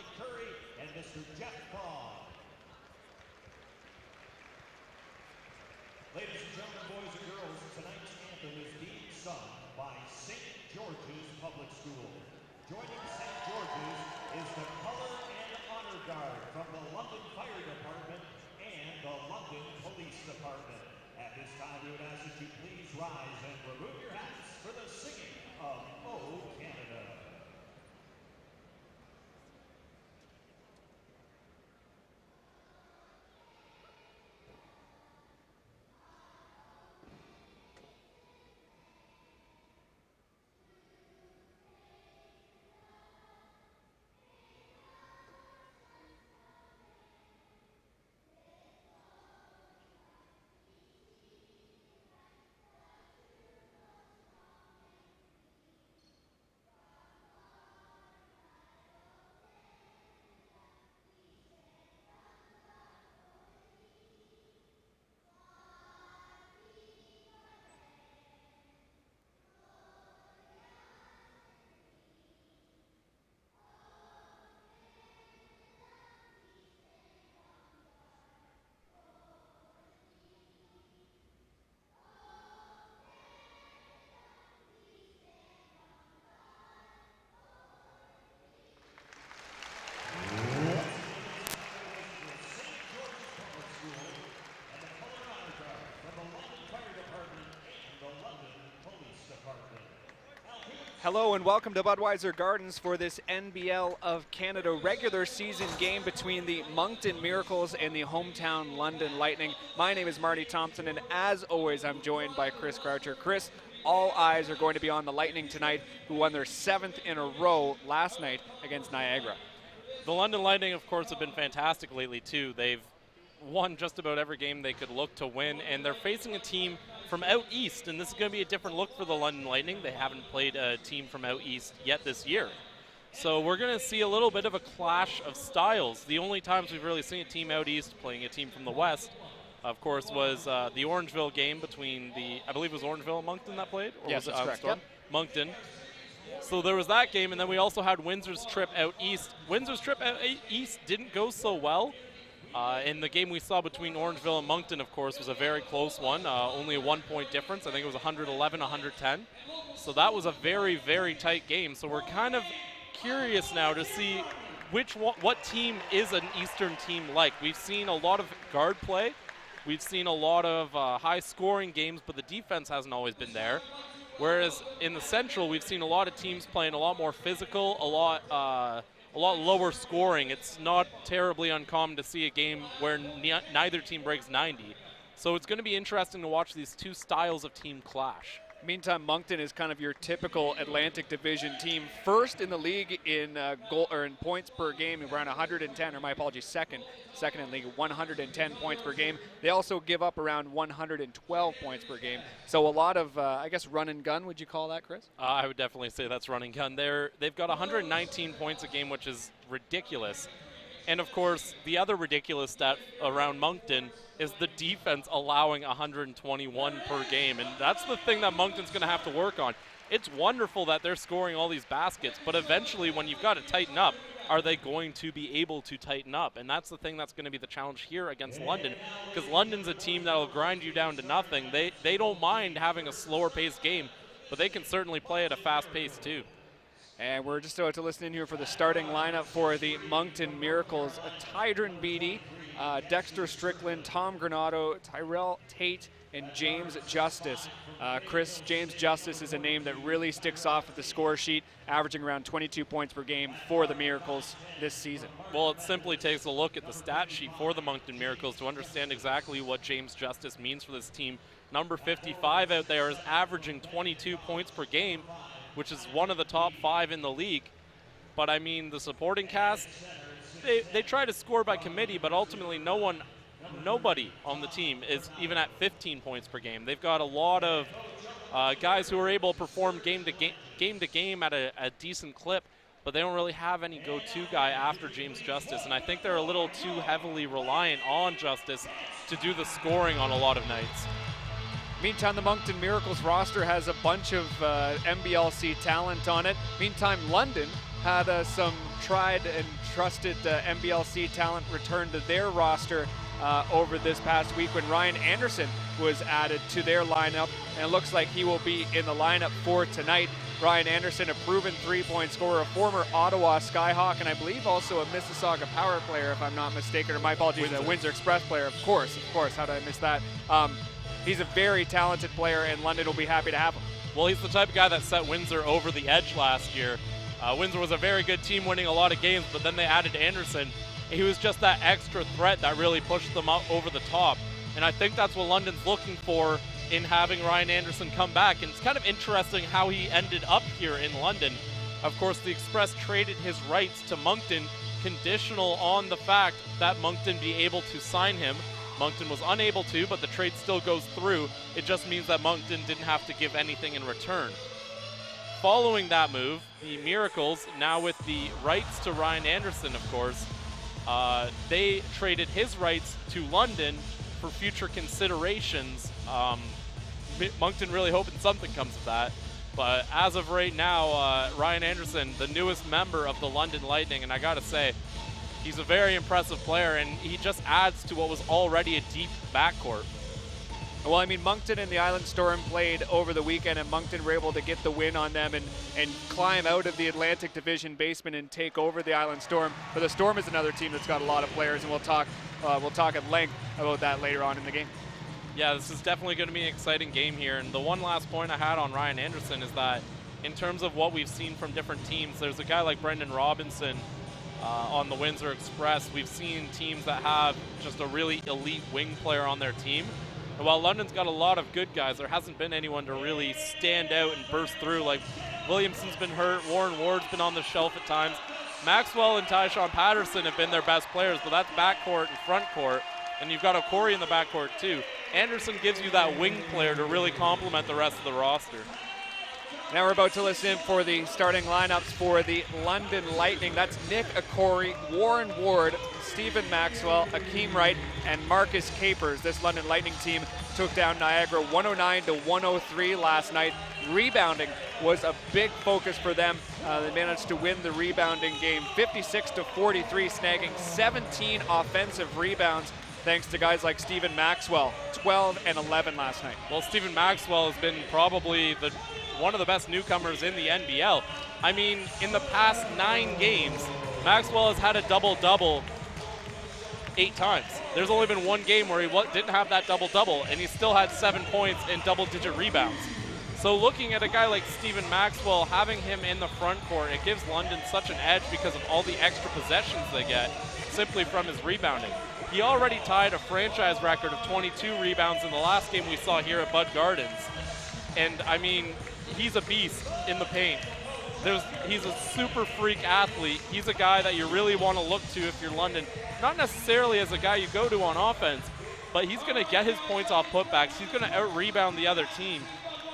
Mike Curry and Mr. Jeff Fogg. Ladies and gentlemen, boys and girls, tonight's anthem is being sung by St. George's Public School. Joining St. George's is the Color and Honor Guard from the London Fire Department and the London Police Department. At this time, we would ask that you please rise and remove your hats for the singing of O Canada. Hello and welcome to Budweiser Gardens for this NBL of Canada regular season game between the Moncton Miracles and the hometown London Lightning. My name is Marty Thompson, and as always, I'm joined by Chris Croucher. Chris, all eyes are going to be on the Lightning tonight, who won their 7th in a row last night against Niagara. The London Lightning, of course, have been fantastic lately, too. They've won just about every game they could look to win, and they're facing a team from out east, and this is going to be a different look for the London Lightning. They haven't played a team from out east yet this year. So we're going to see a little bit of a clash of styles. The only times we've really seen a team out east playing a team from the west, of course, was the Orangeville game between I believe it was Orangeville and Moncton that played? Or yes, was it that's correct. Yep. Moncton. So there was that game, and then we also had Windsor's trip out east. Windsor's trip out east didn't go so well. And the game we saw between Orangeville and Moncton, of course, was a very close one. Only a 1-point difference. I think it was 111-110. So that was a very, very tight game. So we're kind of curious now to see what team is an Eastern team like. We've seen a lot of guard play. We've seen a lot of high-scoring games, but the defense hasn't always been there. Whereas in the Central, we've seen a lot of teams playing a lot more physical, a lot lower scoring. It's not terribly uncommon to see a game where neither team breaks 90. So it's going to be interesting to watch these two styles of team clash. Meantime, Moncton is kind of your typical Atlantic Division team, first in the league in in points per game, around 110, or my apologies, second in league, 110 points per game. They also give up around 112 points per game. So a lot of, I guess, run and gun. Would you call that, Chris? I would definitely say that's run and gun. They've got 119 points a game, which is ridiculous. And of course, the other ridiculous stat around Moncton is the defense allowing 121 per game. And that's the thing that Moncton's going to have to work on. It's wonderful that they're scoring all these baskets, but eventually when you've got to tighten up, are they going to be able to tighten up? And that's the thing that's going to be the challenge here against London, because London's a team that will grind you down to nothing. They don't mind having a slower paced game, but they can certainly play at a fast pace too. And we're just about to listen in here for the starting lineup for the Moncton Miracles. Tydron Beatty, Dexter Strickland, Tom Granado, Tyrell Tate, and James Justice. Chris, James Justice is a name that really sticks off at the score sheet, averaging around 22 points per game for the Miracles this season. Well, it simply takes a look at the stat sheet for the Moncton Miracles to understand exactly what James Justice means for this team. Number 55 out there is averaging 22 points per game, which is one of the top 5 in the league. But I mean, the supporting cast, they try to score by committee, but ultimately nobody on the team is even at 15 points per game. They've got a lot of guys who are able to perform game to game at a decent clip, but they don't really have any go-to guy after James Justice. And I think they're a little too heavily reliant on Justice to do the scoring on a lot of nights. Meantime, the Moncton Miracles roster has a bunch of NBLC talent on it. Meantime, London had some tried and trusted NBLC talent return to their roster over this past week when Ryan Anderson was added to their lineup, and it looks like he will be in the lineup for tonight. Ryan Anderson, a proven three-point scorer, a former Ottawa Skyhawk, and I believe also a Mississauga Power player, if I'm not mistaken, or my apologies, a Windsor Express player, of course, how did I miss that? He's a very talented player, and London will be happy to have him. Well, he's the type of guy that set Windsor over the edge last year. Windsor was a very good team winning a lot of games, but then they added Anderson. He was just that extra threat that really pushed them up over the top. And I think that's what London's looking for in having Ryan Anderson come back. And it's kind of interesting how he ended up here in London. Of course, the Express traded his rights to Moncton, conditional on the fact that Moncton be able to sign him. Moncton was unable to, but the trade still goes through. It just means that Moncton didn't have to give anything in return. Following that move, the Miracles, now with the rights to Ryan Anderson, of course, they traded his rights to London for future considerations. Moncton really hoping something comes of that. But as of right now, Ryan Anderson, the newest member of the London Lightning, and I gotta say, he's a very impressive player, and he just adds to what was already a deep backcourt. Well, I mean, Moncton and the Island Storm played over the weekend, and Moncton were able to get the win on them and climb out of the Atlantic Division basement and take over the Island Storm. But the Storm is another team that's got a lot of players, and we'll talk at length about that later on in the game. Yeah, this is definitely going to be an exciting game here. And the one last point I had on Ryan Anderson is that in terms of what we've seen from different teams, there's a guy like Brendan Robinson on the Windsor Express. We've seen teams that have just a really elite wing player on their team. And while London's got a lot of good guys, there hasn't been anyone to really stand out and burst through. Like Williamson's been hurt, Warren Ward's been on the shelf at times. Maxwell and Tyshawn Patterson have been their best players, but that's backcourt and front court. And you've got O'Corey in the backcourt too. Anderson gives you that wing player to really complement the rest of the roster. Now we're about to listen for the starting lineups for the London Lightning. That's Nick O'Corey, Warren Ward, Stephen Maxwell, Akeem Wright, and Marcus Capers. This London Lightning team took down Niagara 109-103 last night. Rebounding was a big focus for them. They managed to win the rebounding game 56-43, snagging 17 offensive rebounds thanks to guys like Stephen Maxwell, 12 and 11 last night. Well, Stephen Maxwell has been probably one of the best newcomers in the NBL. I mean, in the past 9 games, Maxwell has had a double-double 8 times. There's only been one game where he didn't have that double-double, and he still had 7 points and double-digit rebounds. So looking at a guy like Stephen Maxwell, having him in the front court, it gives London such an edge because of all the extra possessions they get simply from his rebounding. He already tied a franchise record of 22 rebounds in the last game we saw here at Bud Gardens. And I mean, he's a beast in the paint. He's a super freak athlete. He's a guy that you really want to look to if you're London. Not necessarily as a guy you go to on offense, but he's going to get his points off putbacks. He's going to out-rebound the other team.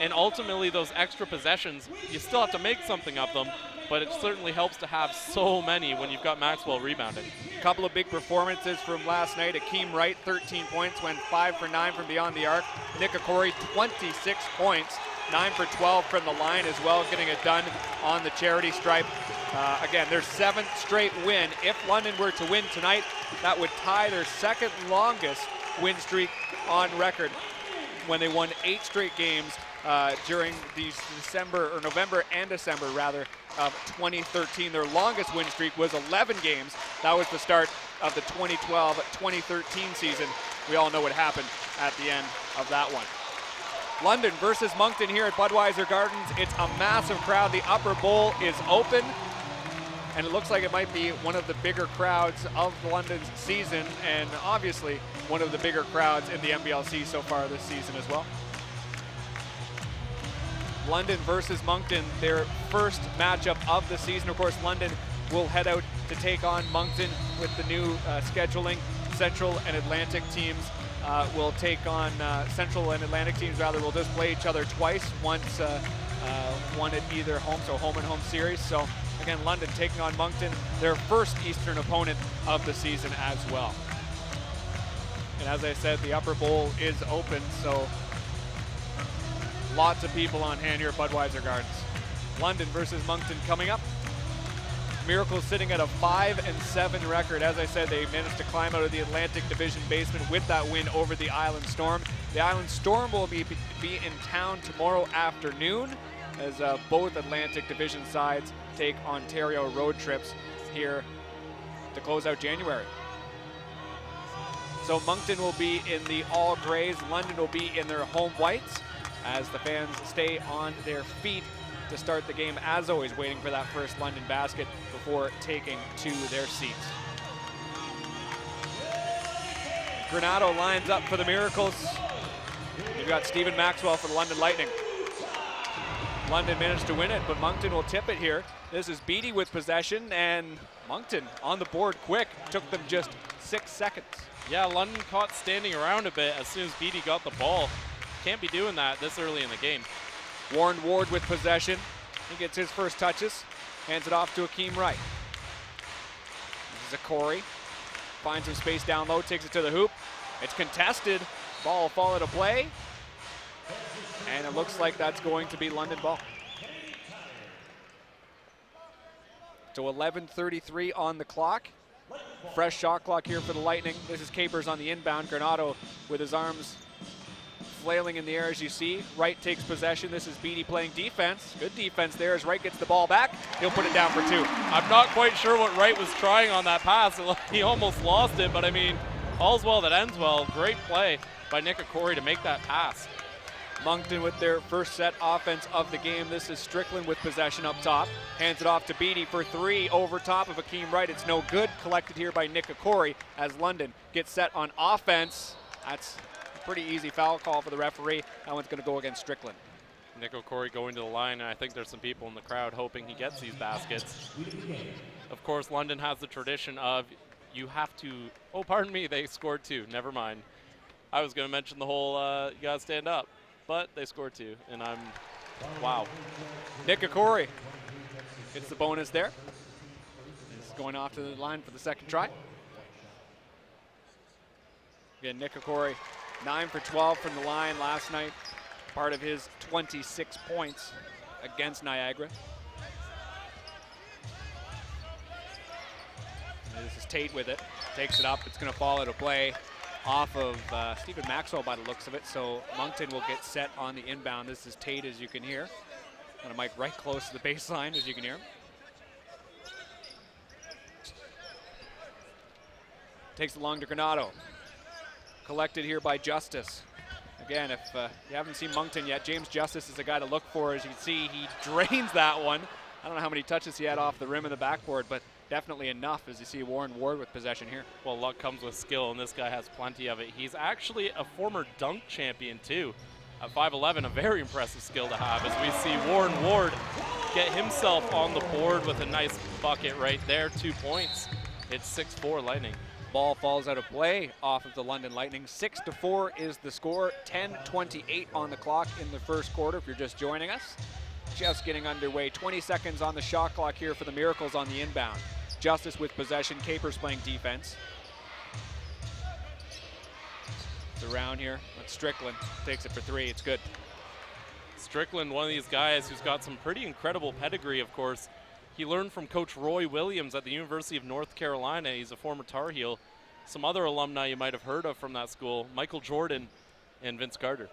And ultimately, those extra possessions, you still have to make something of them, but it certainly helps to have so many when you've got Maxwell rebounding. A couple of big performances from last night. Akeem Wright, 13 points, went 5 for 9 from beyond the arc. Nick O'Corey, 26 points, 9 for 12 from the line as well, getting it done on the charity stripe. Again, their 7th straight win. If London were to win tonight, that would tie their 2nd longest win streak on record when they won 8 straight games during the November and December of 2013. Their longest win streak was 11 games. That was the start of the 2012-2013 season. We all know what happened at the end of that one. London versus Moncton here at Budweiser Gardens. It's a massive crowd. The upper bowl is open, and it looks like it might be one of the bigger crowds of London's season, and obviously one of the bigger crowds in the NBLC so far this season as well. London versus Moncton, their first matchup of the season. Of course, London will head out to take on Moncton with the new scheduling. Central and Atlantic teams will take on Central and Atlantic teams will just play each other twice, one at either home, so home and home series. So again, London taking on Moncton, their first Eastern opponent of the season as well. And as I said, the upper bowl is open, so lots of people on hand here at Budweiser Gardens. London versus Moncton coming up. Miracles sitting at a 5-7 record. As I said, they managed to climb out of the Atlantic Division basement with that win over the Island Storm. The Island Storm will be in town tomorrow afternoon as both Atlantic Division sides take Ontario road trips here to close out January. So Moncton will be in the all grays, London will be in their home whites as the fans stay on their feet to start the game, as always, waiting for that first London basket before taking to their seats. Granado lines up for the Miracles. You've got Stephen Maxwell for the London Lightning. London managed to win it, but Moncton will tip it here. This is Beattie with possession, and Moncton on the board quick. Took them just 6 seconds. Yeah, London caught standing around a bit as soon as Beattie got the ball. Can't be doing that this early in the game. Warren Ward with possession. He gets his first touches, hands it off to Akeem Wright. This is a Corey. Finds some space down low, takes it to the hoop. It's contested. Ball will fall into play. And it looks like that's going to be London ball. So 11:33 on the clock. Fresh shot clock here for the Lightning. This is Capers on the inbound. Granado with his arms flailing in the air as you see. Wright takes possession. This is Beattie playing defense. Good defense there as Wright gets the ball back. He'll put it down for 2. I'm not quite sure what Wright was trying on that pass. He almost lost it, but I mean, all's well that ends well. Great play by Nick Corey to make that pass. Moncton with their first set offense of the game. This is Strickland with possession up top. Hands it off to Beattie for 3 over top of Akeem Wright. It's no good. Collected here by Nick Corey as London gets set on offense. That's a pretty easy foul call for the referee. That one's going to go against Strickland. Nick Corey going to the line, and I think there's some people in the crowd hoping he gets these baskets. Of course, London has the tradition of you have to, oh, pardon me, they scored 2. Never mind. I was going to mention the whole you got to stand up. But they scored 2, and I'm, wow. Nick Corey gets the bonus there. He's going off to the line for the second try. Again, Nick Corey, 9 for 12 from the line last night. Part of his 26 points against Niagara. And this is Tate with it. Takes it up. It's going to fall out of play off of Stephen Maxwell by the looks of it, so Moncton will get set on the inbound. This is Tate, as you can hear. Got a mic right close to the baseline, as you can hear. Takes it long to Granado. Collected here by Justice. Again, if you haven't seen Moncton yet, James Justice is a guy to look for. As you can see, he drains that one. I don't know how many touches he had off the rim of the backboard, but definitely enough as you see Warren Ward with possession here. Well, luck comes with skill, and this guy has plenty of it. He's actually a former dunk champion, too. At 5'11", a very impressive skill to have as we see Warren Ward get himself on the board with a nice bucket right there, 2 points. It's 6-4 Lightning. Ball falls out of play off of the London Lightning. 6-4 is the score. 10:28 on the clock in the first quarter if you're just joining us. Just getting underway. 20 seconds on the shot clock here for the Miracles on the inbound. Justice with possession. Capers playing defense. It's around here. But Strickland takes it for 3. It's good. Strickland, one of these guys who's got some pretty incredible pedigree, of course. He learned from Coach Roy Williams at the University of North Carolina. He's a former Tar Heel. Some other alumni you might have heard of from that school, Michael Jordan and Vince Carter.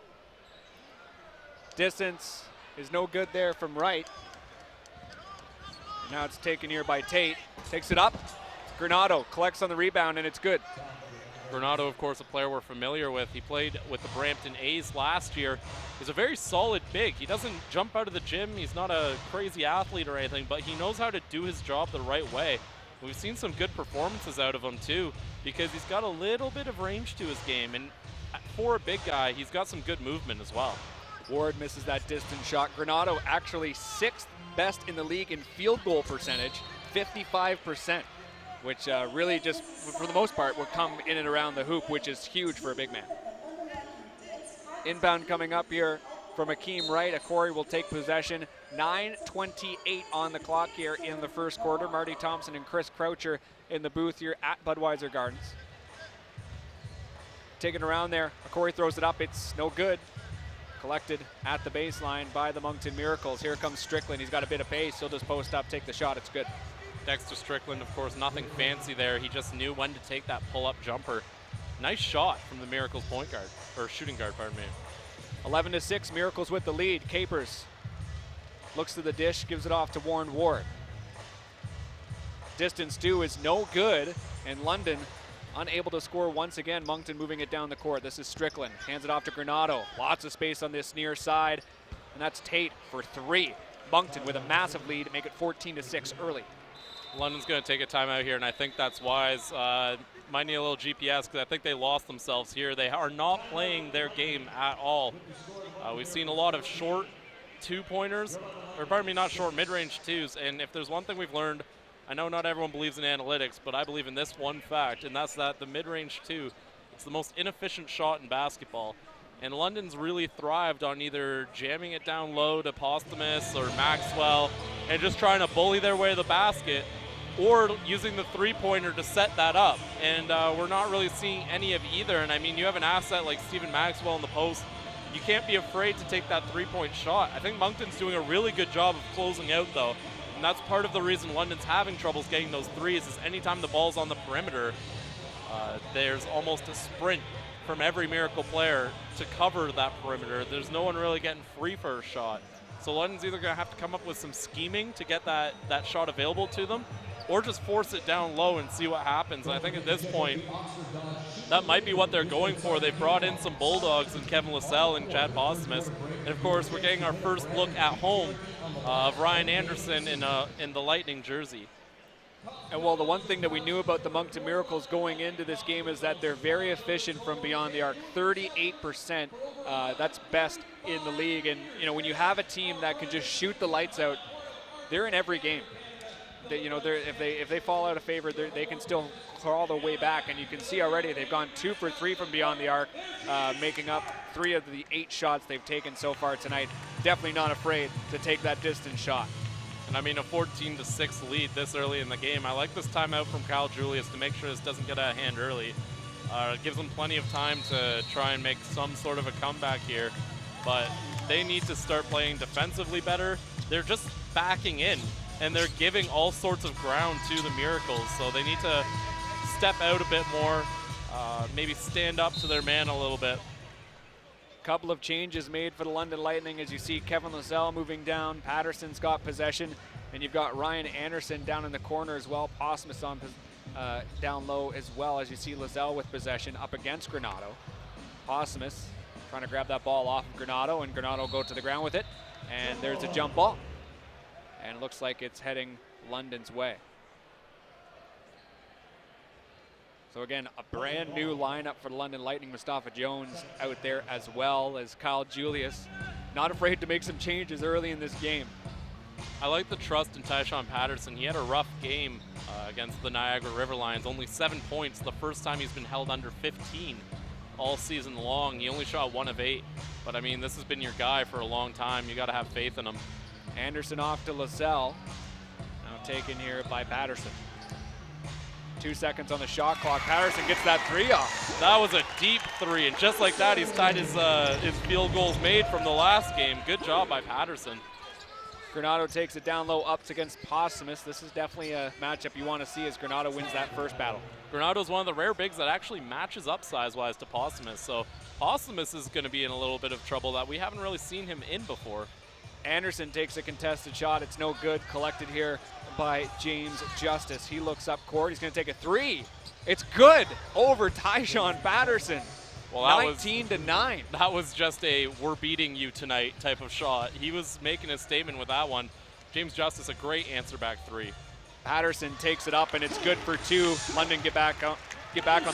Distance is no good there from Wright. And now it's taken here by Tate. Takes it up. Granado collects on the rebound, and it's good. Granado, of course, a player we're familiar with. He played with the Brampton A's last year. He's a very solid big. He doesn't jump out of the gym. He's not a crazy athlete or anything, but he knows how to do his job the right way. We've seen some good performances out of him, too, because he's got a little bit of range to his game. And for a big guy, he's got some good movement as well. Ward misses that distance shot. Granado actually 6th best in the league in field goal percentage, 55%, which really just, for the most part, will come in and around the hoop, which is huge for a big man. Inbound coming up here from Akeem Wright. Corey will take possession. 9:28 on the clock here in the first quarter. Marty Thompson and Chris Croucher in the booth here at Budweiser Gardens. Taking around there. Corey throws it up. It's no good. Collected at the baseline by the Moncton Miracles. Here comes Strickland. He's got a bit of pace. He'll just post up, take the shot. It's good. Dexter Strickland, of course, nothing fancy there. He just knew when to take that pull-up jumper. Nice shot from the Miracles point guard, or shooting guard, pardon me. 11-6, Miracles with the lead. Capers looks to the dish, gives it off to Warren Ward. Distance due is no good, and London unable to score once again. Moncton moving it down the court. This is Strickland, hands it off to Granado. Lots of space on this near side, and that's Tate for 3. Moncton with a massive lead to make it 14-6 early. London's going to take a timeout here, and I think that's wise. Might need a little GPS because I think they lost themselves here. They are not playing their game at all. We've seen a lot of short two-pointers, or pardon me, not short, mid-range twos. And if there's one thing we've learned, I know not everyone believes in analytics, but I believe in this one fact, and that's that the mid-range two, it's the most inefficient shot in basketball. And London's really thrived on either jamming it down low to Posthumus or Maxwell and just trying to bully their way to the basket, or using the three-pointer to set that up. And we're not really seeing any of either. And I mean, you have an asset like Stephen Maxwell in the post. You can't be afraid to take that three-point shot. I think Moncton's doing a really good job of closing out, though. And that's part of the reason London's having troubles getting those threes is anytime the ball's on the perimeter, there's almost a sprint from every Miracle player to cover that perimeter. There's no one really getting free for a shot. So London's either going to have to come up with some scheming to get that shot available to them, or just force it down low and see what happens. And I think at this point, that might be what they're going for. They've brought in some Bulldogs in Kevin Lassell and Chad Posthumus. And of course, we're getting our first look at home of Ryan Anderson in the Lightning jersey. And well, the one thing that we knew about the Moncton Miracles going into this game is that they're very efficient from beyond the arc. 38%, that's best in the league. And you know, when you have a team that can just shoot the lights out, they're in every game. If they fall out of favor, they can still crawl their way back. And you can see already they've gone 2 for 3 from beyond the arc, making up 3 of the 8 shots they've taken so far tonight. Definitely not afraid to take that distance shot. And I mean, a 14-6 lead this early in the game. I like this timeout from Kyle Julius to make sure this doesn't get out of hand early. It gives them plenty of time to try and make some sort of a comeback here. But they need to start playing defensively better. They're just backing in, and they're giving all sorts of ground to the Miracles. So they need to step out a bit more, maybe stand up to their man a little bit. Couple of changes made for the London Lightning as you see Kevin Lassell moving down. Patterson's got possession, and you've got Ryan Anderson down in the corner as well. Posthumus on down low as well as you see Lassell with possession up against Granado. Posthumus trying to grab that ball off of Granado, and Granado will go to the ground with it. And there's a jump ball. And it looks like it's heading London's way. So again, a brand new lineup for the London Lightning. Mustafa Jones out there as well as Kyle Julius. Not afraid to make some changes early in this game. I like the trust in Tyshawn Patterson. He had a rough game against the Niagara River Lions. Only 7 points, the first time he's been held under 15 all season long. He only shot 1 of 8. But I mean, this has been your guy for a long time. You got to have faith in him. Anderson off to Lassell. Now taken here by Patterson. 2 seconds on the shot clock. Patterson gets that 3 off. That was a deep 3, and just like that, he's tied his field goals made from the last game. Good job by Patterson. Granado takes it down low, ups against Posthumus. This is definitely a matchup you want to see as Granado wins that first battle. Granato's one of the rare bigs that actually matches up size-wise to Posthumus, so Posthumus is going to be in a little bit of trouble that we haven't really seen him in before. Anderson takes a contested shot. It's no good. Collected here by James Justice. He looks up court. He's going to take a 3. It's good over Tyshawn Patterson. Well, 19-9. That was just a we're beating you tonight type of shot. He was making a statement with that one. James Justice, a great answer back 3. Patterson takes it up, and it's good for 2. London get back on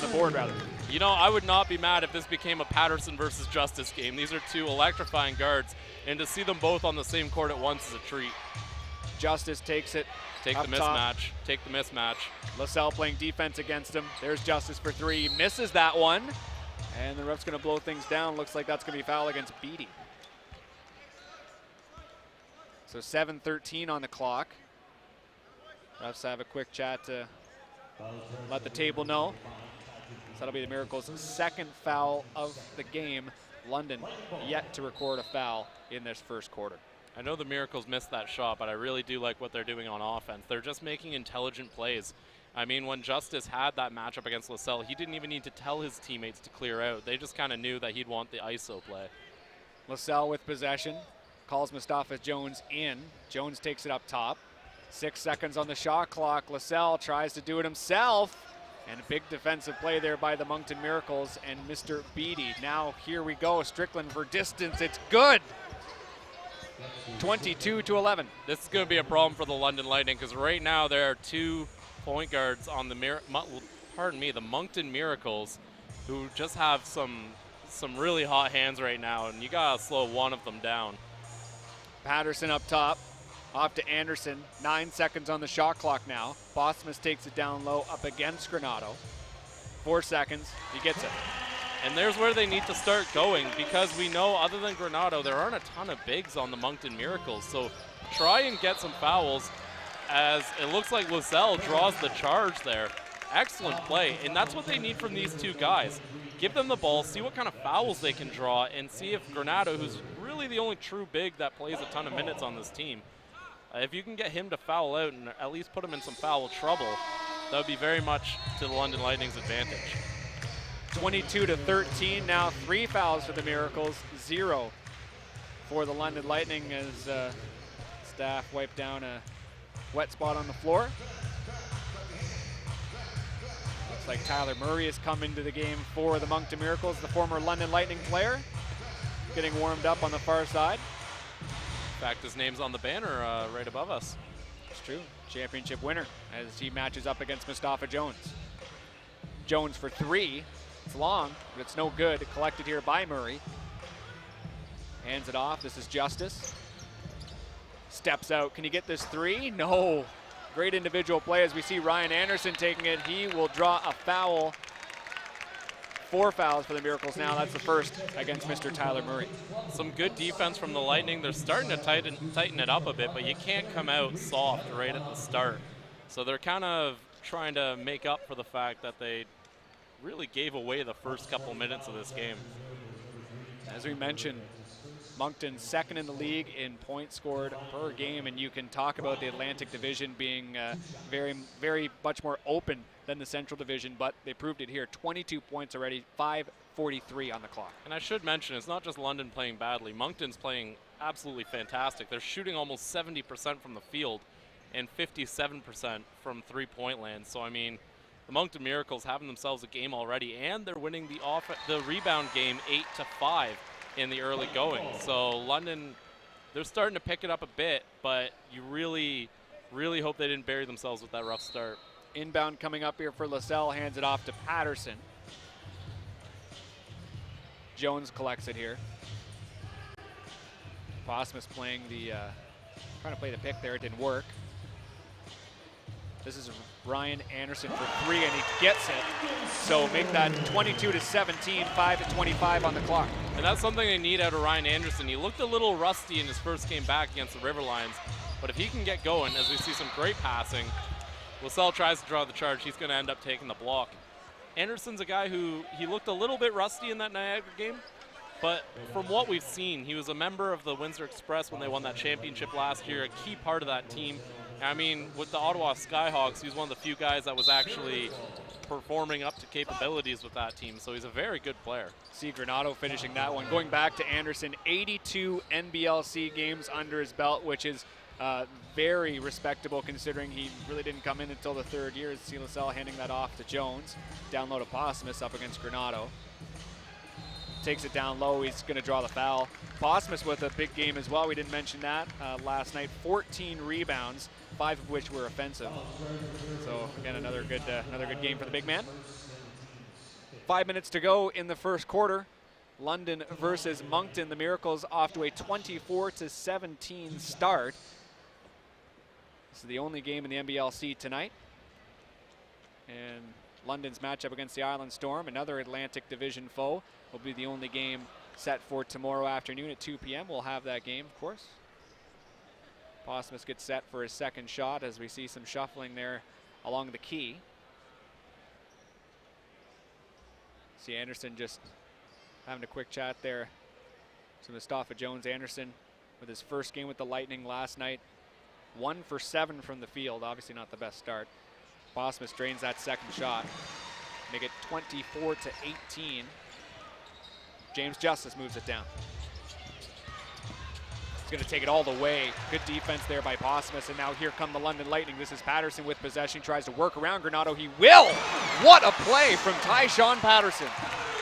the board, rather. You know, I would not be mad if this became a Patterson versus Justice game. These are 2 electrifying guards, and to see them both on the same court at once is a treat. Justice takes it. Take the mismatch. Take the mismatch. Lassell playing defense against him. There's Justice for 3. Misses that one. And the ref's going to blow things down. Looks like that's going to be a foul against Beatty. So 7:13 on the clock. Refs have a quick chat to let the table know. So that'll be the Miracles' second foul of the game. London yet to record a foul in this first quarter. I know the Miracles missed that shot, but I really do like what they're doing on offense. They're just making intelligent plays. I mean, when Justice had that matchup against LaSalle, he didn't even need to tell his teammates to clear out. They just kind of knew that he'd want the ISO play. LaSalle with possession, calls Mustafa Jones in. Jones takes it up top. 6 seconds on the shot clock. LaSalle tries to do it himself. And a big defensive play there by the Moncton Miracles and Mr. Beatty. Now here we go, Strickland for distance. It's good. 22-11. This is going to be a problem for the London Lightning because right now there are 2 point guards on the the Moncton Miracles who just have some really hot hands right now, and you got to slow one of them down. Patterson up top. Off to Anderson, 9 seconds on the shot clock now. Bosmas takes it down low up against Granado. 4 seconds, he gets it. And there's where they need to start going because we know other than Granado, there aren't a ton of bigs on the Moncton Miracles. So try and get some fouls as it looks like LaSalle draws the charge there. Excellent play, and that's what they need from these 2 guys. Give them the ball, see what kind of fouls they can draw, and see if Granado, who's really the only true big that plays a ton of minutes on this team, if you can get him to foul out and at least put him in some foul trouble, that would be very much to the London Lightning's advantage. 22-13, now 3 fouls for the Miracles, 0 for the London Lightning as staff wipe down a wet spot on the floor. Looks like Tyler Murray has come into the game for the Moncton Miracles, the former London Lightning player, getting warmed up on the far side. In fact, his name's on the banner right above us. It's true. Championship winner as he matches up against Mustafa Jones. Jones for 3. It's long, but it's no good. Collected here by Murray. Hands it off. This is Justice. Steps out. Can he get this 3? No. Great individual play as we see Ryan Anderson taking it. He will draw a foul. 4 fouls for the Miracles now. That's the first against Mr. Tyler Murray. Some good defense from the Lightning. They're starting to tighten it up a bit, but you can't come out soft right at the start. So they're kind of trying to make up for the fact that they really gave away the first couple minutes of this game. As we mentioned, Moncton second in the league in points scored per game, and you can talk about the Atlantic Division being very much more open than the Central Division, but they proved it here. 22 points already, 5:43 on the clock. And I should mention, it's not just London playing badly. Moncton's playing absolutely fantastic. They're shooting almost 70% from the field and 57% from three-point land. So, I mean, the Moncton Miracles having themselves a game already, and they're winning the rebound game 8-5 in the early going. So London, they're starting to pick it up a bit, but you really, really hope they didn't bury themselves with that rough start. Inbound coming up here for LaSalle, hands it off to Patterson. Jones collects it here. Bosmas playing trying to play the pick there, it didn't work. This is Ryan Anderson for 3, and he gets it. So make that 22-17, 5:25 on the clock. And that's something they need out of Ryan Anderson. He looked a little rusty in his first game back against the River Lions, but if he can get going, as we see some great passing, LaSalle tries to draw the charge, he's going to end up taking the block. Anderson's a guy who, he looked a little bit rusty in that Niagara game, but from what we've seen, he was a member of the Windsor Express when they won that championship last year, a key part of that team. I mean, with the Ottawa Skyhawks, he was one of the few guys that was actually performing up to capabilities with that team, so he's a very good player. See Granado finishing that one. Going back to Anderson, 82 NBLC games under his belt, which is very respectable considering he really didn't come in until the 3rd year. See LaSalle handing that off to Jones. Down low to Bosmas up against Granado. Takes it down low, he's going to draw the foul. Bosmas with a big game as well, we didn't mention that last night. 14 rebounds, 5 of which were offensive. So again, another good game for the big man. 5 minutes to go in the first quarter. London versus Moncton. The Miracles off to a 24-17 start. This is the only game in the NBLC tonight. And London's matchup against the Island Storm, another Atlantic Division foe, will be the only game set for tomorrow afternoon at 2 p.m. We'll have that game, of course. Bosmas gets set for his second shot as we see some shuffling there along the key. See Anderson just having a quick chat there. So Mustafa Jones, Anderson with his first game with the Lightning last night. 1 for 7 from the field, obviously not the best start. Bosmus drains that second shot. Make it 24-18. James Justice moves it down. He's going to take it all the way. Good defense there by Bosmus, and now here come the London Lightning. This is Patterson with possession. He tries to work around Granato. He will! What a play from Tyshawn Patterson.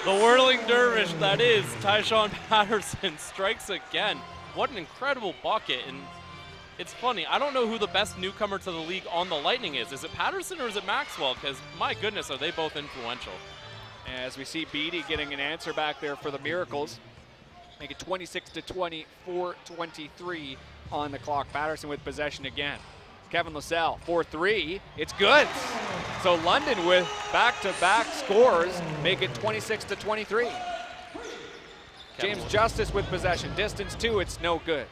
The whirling dervish that is Tyshawn Patterson strikes again. What an incredible bucket. And it's funny, I don't know who the best newcomer to the league on the Lightning is. Is it Patterson or is it Maxwell? Because my goodness, are they both influential. As we see Beatty getting an answer back there for the Miracles. Make it 26-20, 4:23 on the clock. Patterson with possession again. Kevin LaSalle, 4-3, it's good. So London with back-to-back scores make it 26-23. James Justice with possession, distance 2, it's no good.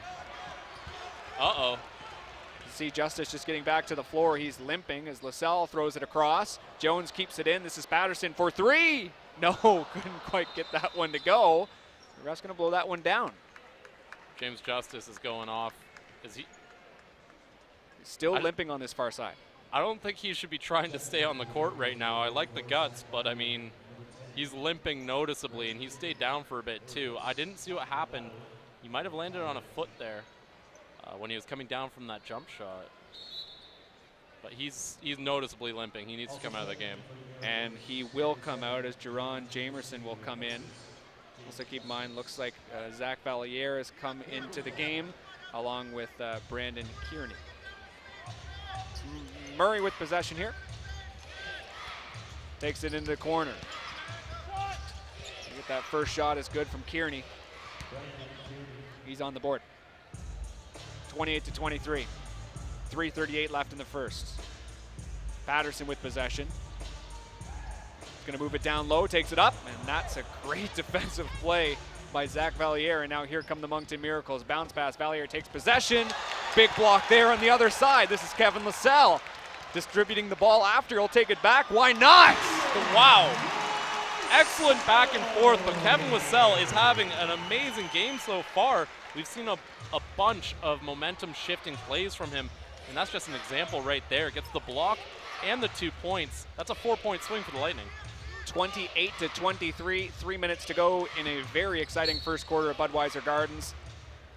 Uh-oh. See Justice just getting back to the floor. He's limping as LaSalle throws it across. Jones keeps it in. This is Patterson for 3. No, couldn't quite get that one to go. The ref's going to blow that one down. James Justice is going off. Is he? He's still limping on this far side. I don't think he should be trying to stay on the court right now. I like the guts, but I mean, he's limping noticeably, and he stayed down for a bit too. I didn't see what happened. He might have landed on a foot there when he was coming down from that jump shot. But he's noticeably limping. He needs to come out of the game. And he will come out as Jerron Jamerson will come in. Also keep in mind, looks like Zach Valliere has come into the game along with Brandon Kearney. Murray with possession here. Takes it into the corner. Get that first shot is good from Kearney. He's on the board. 28-23. 3:38 left in the first. Patterson with possession. He's going to move it down low, takes it up, and that's a great defensive play by Zach Valliere. And now here come the Moncton Miracles. Bounce pass, Valliere takes possession. Big block there on the other side. This is Kevin LaSalle distributing the ball after. He'll take it back. Why not? Wow. Excellent back and forth, but Kevin LaSalle is having an amazing game so far. We've seen a bunch of momentum shifting plays from him, and that's just an example right there. Gets the block and the 2 points. That's a 4-point swing for the Lightning. 28-23, 3 minutes to go in a very exciting first quarter at Budweiser Gardens,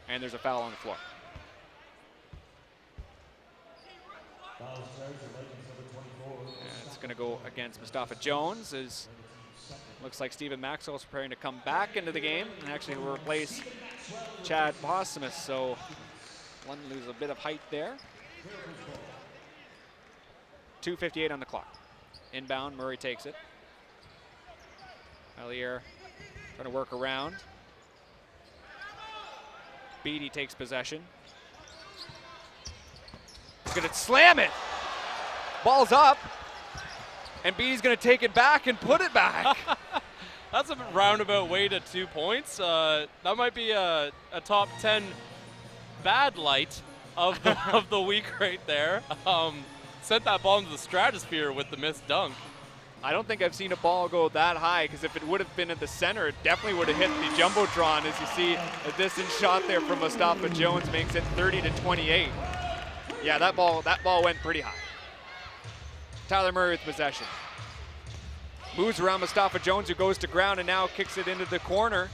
and there's a foul on the floor. And it's going to go against Mustafa Jones. Looks like Stephen Maxwell is preparing to come back into the game and actually will replace Chad Bosmus. So London loses a bit of height there. 2:58 on the clock. Inbound, Murray takes it. Valliere trying to work around. Beatty takes possession. He's going to slam it. Ball's up. And Beatty's going to take it back and put it back. That's a roundabout way to 2 points. That might be a top 10 bad light of the week right there. Sent that ball into the stratosphere with the missed dunk. I don't think I've seen a ball go that high, because if it would have been at the center, it definitely would have hit the Jumbotron. As you see, a distance shot there from Mustafa Jones makes it 30-28. Yeah, that ball went pretty high. Tyler Murray with possession. Moves around Mustafa Jones, who goes to ground and now kicks it into the corner.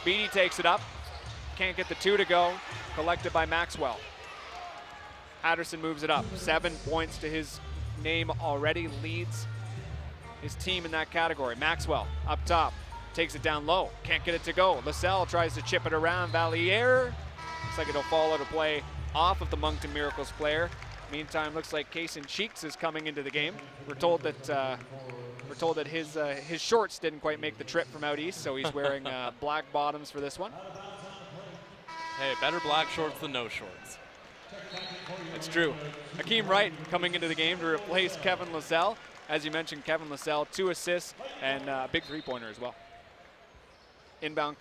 Beatty takes it up. Can't get the 2 to go. Collected by Maxwell. Patterson moves it up. 7 points to his name already. Leads his team in that category. Maxwell up top. Takes it down low. Can't get it to go. LaSalle tries to chip it around. Valliere. Looks like it'll fall out of play off of the Moncton Miracles player. Meantime, looks like Kaysen Cheeks is coming into the game. We're told that his shorts didn't quite make the trip from out east, so he's wearing black bottoms for this one. Hey, better black shorts than no shorts. It's true. Hakeem Wright coming into the game to replace Kevin LaSalle. As you mentioned, Kevin LaSalle, 2 assists and a big 3-pointer as well. Inbound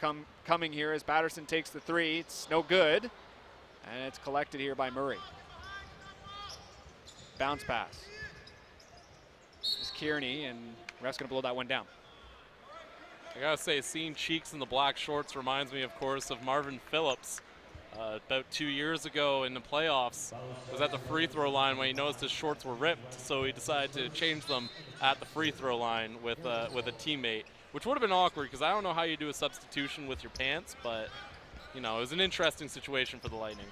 coming here as Patterson takes the 3. It's no good, and it's collected here by Murray. Bounce pass. This is Kearney, and ref's going to blow that one down. I gotta say, seeing Cheeks in the black shorts reminds me, of course, of Marvin Phillips. About 2 years ago in the playoffs, was at the free throw line when he noticed his shorts were ripped, so he decided to change them at the free throw line with a teammate, which would have been awkward because I don't know how you do a substitution with your pants, but you know, it was an interesting situation for the Lightning.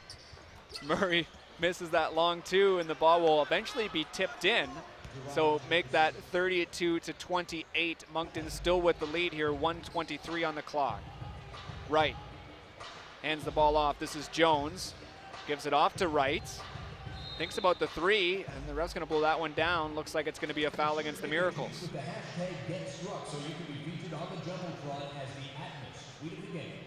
Murray misses that long two, and the ball will eventually be tipped in. So make that 32-28. Moncton still with the lead here, 1:23 on the clock. Wright hands the ball off. This is Jones. Gives it off to Wright. Thinks about the three, and the ref's going to blow that one down. Looks like it's going to be a foul against the Miracles. With the hashtag #GetStruck, so you can be featured on the Jumbotron as the Atmos tweet of the game.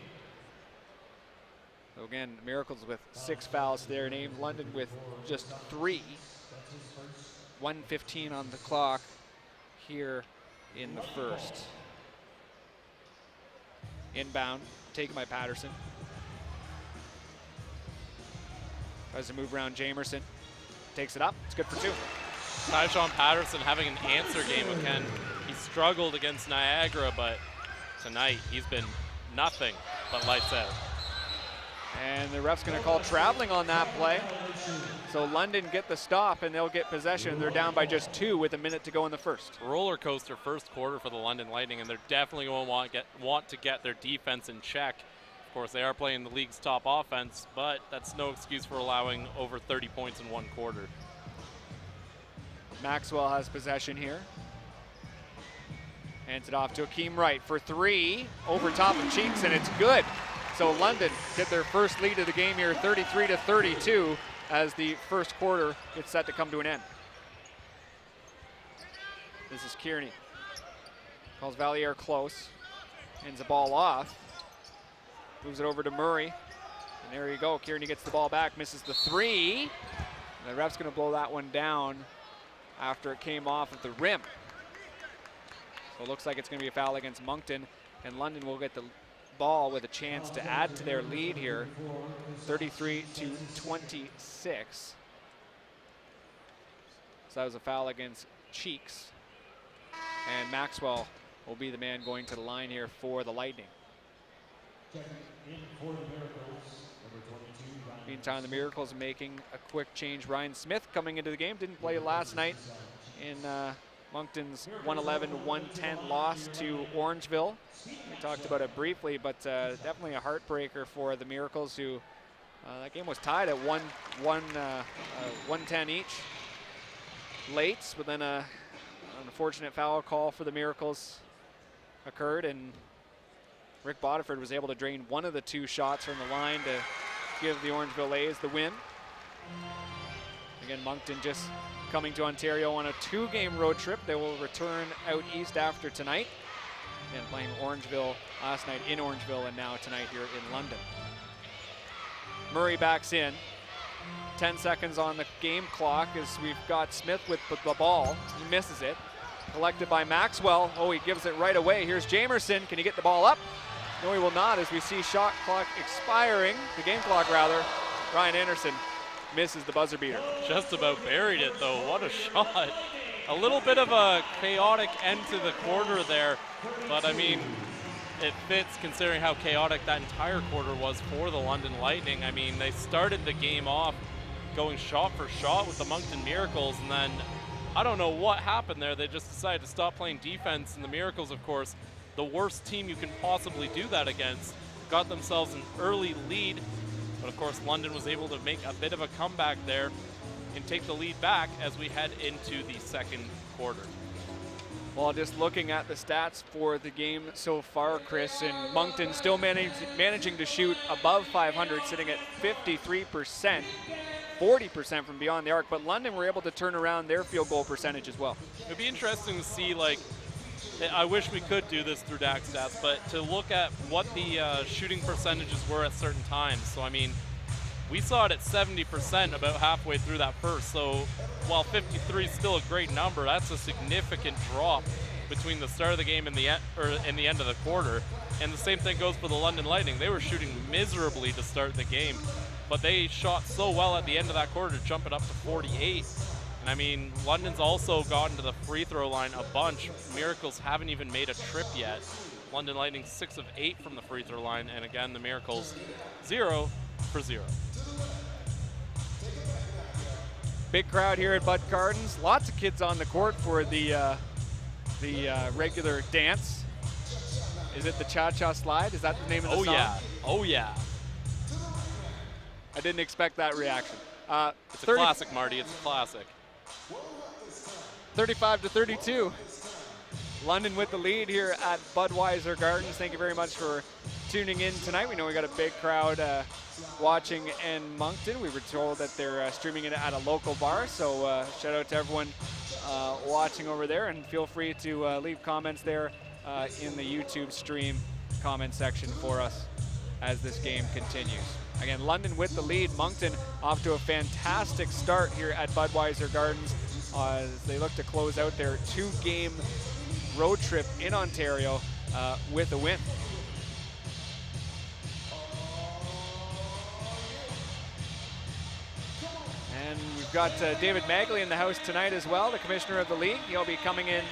So again, Miracles with 6 fouls to their name. London with just 3. 1:15 on the clock here in the first. Inbound, taken by Patterson. Tries to move around Jamerson. Takes it up, it's good for 2. Tyshawn Patterson having an answer game again. He struggled against Niagara, but tonight he's been nothing but lights out. And the ref's going to call traveling on that play. So London get the stop, and they'll get possession. They're down by just 2 with a minute to go in the first. Roller coaster first quarter for the London Lightning, and they're definitely going to want to get their defense in check. Of course, they are playing the league's top offense, but that's no excuse for allowing over 30 points in one quarter. Maxwell has possession here. Hands it off to Akeem Wright for 3, over top of Cheeks, and it's good. So London get their first lead of the game here, 33-32, as the first quarter gets set to come to an end. This is Kearney. Calls Valier close. Hands the ball off. Moves it over to Murray. And there you go. Kearney gets the ball back, misses the 3. And the ref's going to blow that one down after it came off at the rim. So it looks like it's going to be a foul against Moncton, and London will get the ball with a chance to add to their lead here, 33-26. So that was a foul against Cheeks, and Maxwell will be the man going to the line here for the Lightning. Meantime, the Miracles making a quick change. Ryan Smith coming into the game, didn't play last night in Moncton's 111-110 loss to Orangeville. We talked about it briefly, but definitely a heartbreaker for the Miracles, who that game was tied at 110 each. Late, but then an unfortunate foul call for the Miracles occurred, and Rick Bodiford was able to drain one of the 2 shots from the line to give the Orangeville A's the win. Again, Moncton just coming to Ontario on a 2-game road trip. They will return out east after tonight, and playing Orangeville last night in Orangeville, and now tonight here in London. Murray backs in. 10 seconds on the game clock as we've got Smith with the ball. He misses it. Collected by Maxwell. Oh, he gives it right away. Here's Jamerson. Can he get the ball up? No, he will not, as we see shot clock expiring. The game clock, rather. Ryan Anderson misses the buzzer beater. Just about buried it, though. What a shot. A little bit of a chaotic end to the quarter there, but I mean, it fits considering how chaotic that entire quarter was for the London Lightning. I mean, they started the game off going shot for shot with the Moncton Miracles, and then I don't know what happened there. They just decided to stop playing defense, and the Miracles, of course, the worst team you can possibly do that against, got themselves an early lead. But of course, London was able to make a bit of a comeback there and take the lead back as we head into the second quarter. Well, just looking at the stats for the game so far, Chris, and Moncton still managing to shoot above 500, sitting at 53%, 40% from beyond the arc. But London were able to turn around their field goal percentage as well. It'd be interesting to see, like, I wish we could do this through DAC stats, but to look at what the shooting percentages were at certain times. So, I mean, we saw it at 70% about halfway through that first. So while 53 is still a great number, that's a significant drop between the start of the game and the end of the quarter. And the same thing goes for the London Lightning. They were shooting miserably to start the game, but they shot so well at the end of that quarter to jump it up to 48. And I mean, London's also gotten to the free throw line a bunch. Miracles haven't even made a trip yet. London Lightning 6 of 8 from the free throw line, and again, the Miracles 0 for 0. Big crowd here at Bud Gardens. Lots of kids on the court for the regular dance. Is it the Cha-Cha Slide? Is that the name of the song? Oh yeah, oh yeah. I didn't expect that reaction. It's a classic, Marty, it's a classic. 35-32. London with the lead here at Budweiser Gardens. Thank you very much for tuning in tonight. We know we got a big crowd watching in Moncton. We were told that they're streaming it at a local bar, so shout out to everyone watching over there, and feel free to leave comments there in the YouTube stream comment section for us as this game continues. Again, London with the lead. Moncton off to a fantastic start here at Budweiser Gardens as they look to close out their 2-game road trip in Ontario with a win. And we've got David Magley in the house tonight as well, the commissioner of the league. He'll be coming in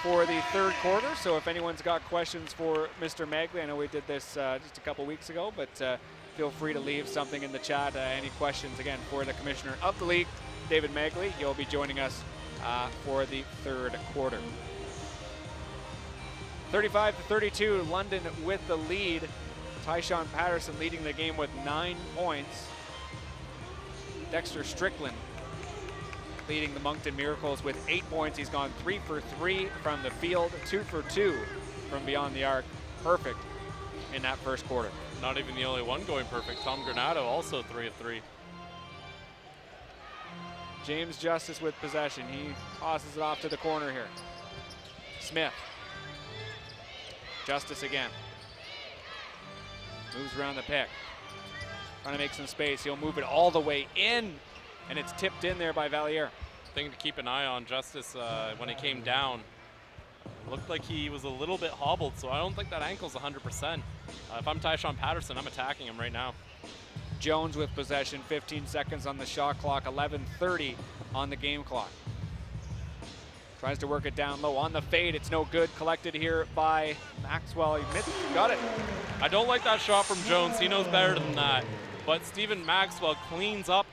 for the third quarter, so if anyone's got questions for Mr. Magley, I know we did this just a couple weeks ago, but feel free to leave something in the chat. Any questions, again, for the commissioner of the league, David Magley. He'll be joining us for the third quarter. 35-32, London with the lead. Tyshawn Patterson leading the game with 9 points. Dexter Strickland leading the Moncton Miracles with 8 points. He's gone 3 for 3 from the field, 2 for 2 from beyond the arc. Perfect in that first quarter. Not even the only one going perfect. Tom Granado also 3 of 3. James Justice with possession. He tosses it off to the corner here. Smith. Justice again. Moves around the pick. Trying to make some space. He'll move it all the way in, and it's tipped in there by Valier. Thing to keep an eye on, Justice, when he came down, looked like he was a little bit hobbled, so I don't think that ankle's 100%. If I'm Tyshawn Patterson, I'm attacking him right now. Jones with possession, 15 seconds on the shot clock, 11:30 on the game clock. Tries to work it down low on the fade. It's no good. Collected here by Maxwell. He got it. I don't like that shot from Jones. He knows better than that. But Stephen Maxwell cleans up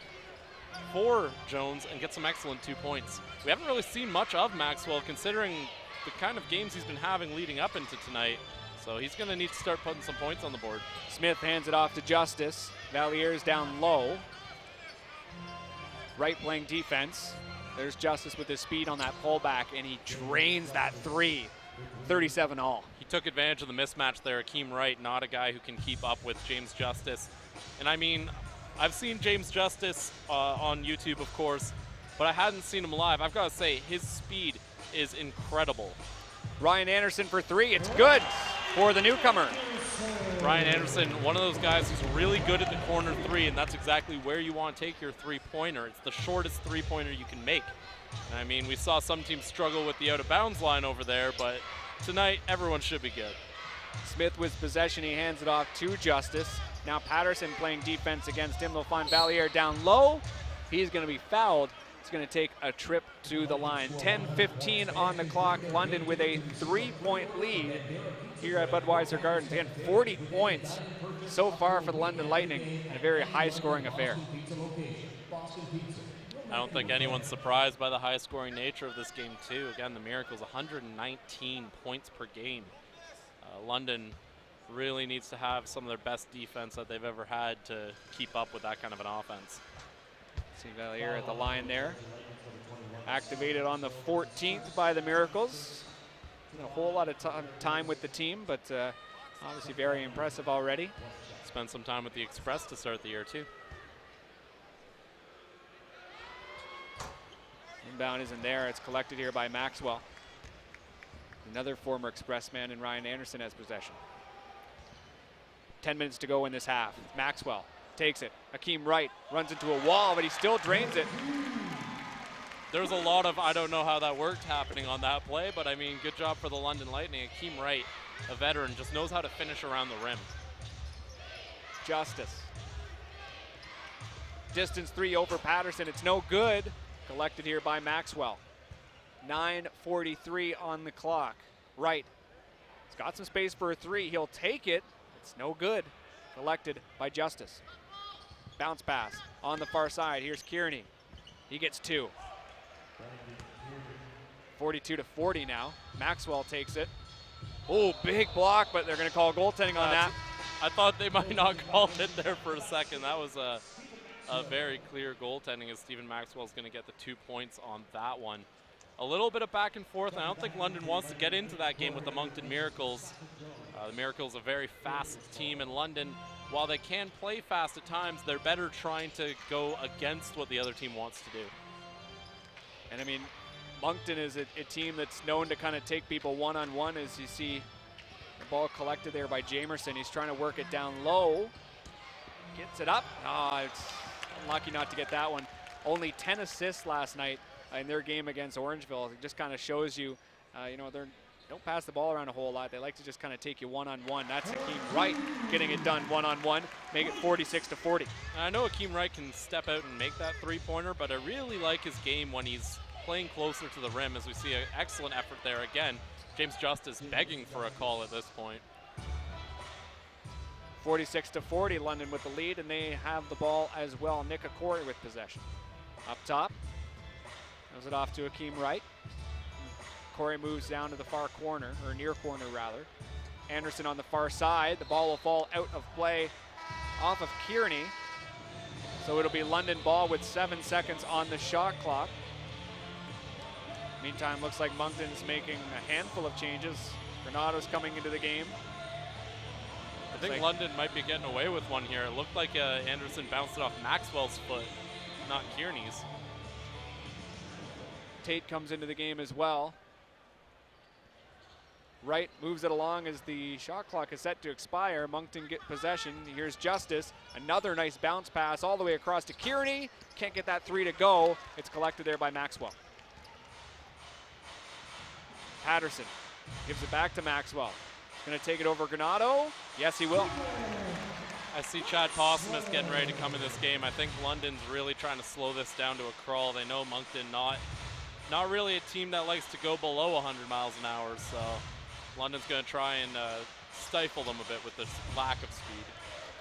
for Jones and gets some excellent 2 points. We haven't really seen much of Maxwell considering the kind of games he's been having leading up into tonight. So he's going to need to start putting some points on the board. Smith hands it off to Justice. Valier's down low. Wright playing defense. There's Justice with his speed on that pullback, and he drains that 3. 37 all. He took advantage of the mismatch there. Akeem Wright, not a guy who can keep up with James Justice. And I mean, I've seen James Justice on YouTube, of course, but I hadn't seen him live. I've got to say, his speed is incredible. Ryan Anderson for 3. It's good for the newcomer. Ryan Anderson, one of those guys who's really good at the corner 3, and that's exactly where you want to take your 3-pointer. It's the shortest 3-pointer you can make. And I mean, we saw some teams struggle with the out-of-bounds line over there, but tonight, everyone should be good. Smith with possession. He hands it off to Justice. Now Patterson playing defense against him. They'll find Valier down low. He's going to be fouled. He's going to take a trip to the line. 10:15 on the clock. London with a 3-point lead here at Budweiser Gardens. Again, 40 points so far for the London Lightning in a very high-scoring affair. I don't think anyone's surprised by the high-scoring nature of this game, too. Again, the Miracles, 119 points per game. London really needs to have some of their best defense that they've ever had to keep up with that kind of an offense. See Valier at the line there. Activated on the 14th by the Miracles. A whole lot of time with the team, but obviously very impressive already. Spent some time with the Express to start the year, too. Inbound isn't there. It's collected here by Maxwell. Another former Express man, and Ryan Anderson has possession. 10 minutes to go in this half. Maxwell takes it. Akeem Wright runs into a wall, but he still drains it. There's a lot of I don't know how that worked happening on that play, but I mean, good job for the London Lightning. Akeem Wright, a veteran, just knows how to finish around the rim. Justice. Distance 3 over Patterson. It's no good. Collected here by Maxwell. 9:43 on the clock. Wright is got some space for a three. He'll take it. It's no good. Collected by Justice. Bounce pass on the far side. Here's Kearney. He gets 2. 42-40 now. Maxwell takes it. Oh, big block, but they're going to call goaltending on that. I thought they might not call it there for a second. That was a very clear goaltending as Stephen Maxwell's going to get the 2 points on that one. A little bit of back and forth, and I don't think London wants to get into that game with the Moncton Miracles. The Miracles, a very fast team in London. While they can play fast at times, they're better trying to go against what the other team wants to do. And I mean, Moncton is a team that's known to kind of take people one-on-one, as you see the ball collected there by Jamerson. He's trying to work it down low. Gets it up. It's unlucky not to get that one. Only 10 assists last night in their game against Orangeville. It just kind of shows you, they don't pass the ball around a whole lot. They like to just kind of take you one-on-one. That's Akeem Wright getting it done one-on-one, make it 46-40. I know Akeem Wright can step out and make that three-pointer, but I really like his game when he's playing closer to the rim, as we see an excellent effort there. Again, James Justice begging for a call at this point. 46-40, London with the lead, and they have the ball as well. Nick Corey with possession. Up top, throws it off to Akeem Wright. Corey moves down to the far corner, or near corner rather. Anderson on the far side. The ball will fall out of play off of Kearney. So it'll be London ball with 7 seconds on the shot clock. Meantime, looks like Moncton's making a handful of changes. Granado's coming into the game. I think London might be getting away with one here. It looked like Anderson bounced it off Maxwell's foot, not Kearney's. Tate comes into the game as well. Wright moves it along as the shot clock is set to expire. Moncton get possession. Here's Justice. Another nice bounce pass all the way across to Kearney. Can't get that three to go. It's collected there by Maxwell. Patterson gives it back to Maxwell. Going to take it over Granado. Yes, he will. I see Chad Possumus getting ready to come in this game. I think London's really trying to slow this down to a crawl. They know Moncton not really a team that likes to go below 100 miles an hour, so London's going to try and stifle them a bit with this lack of speed.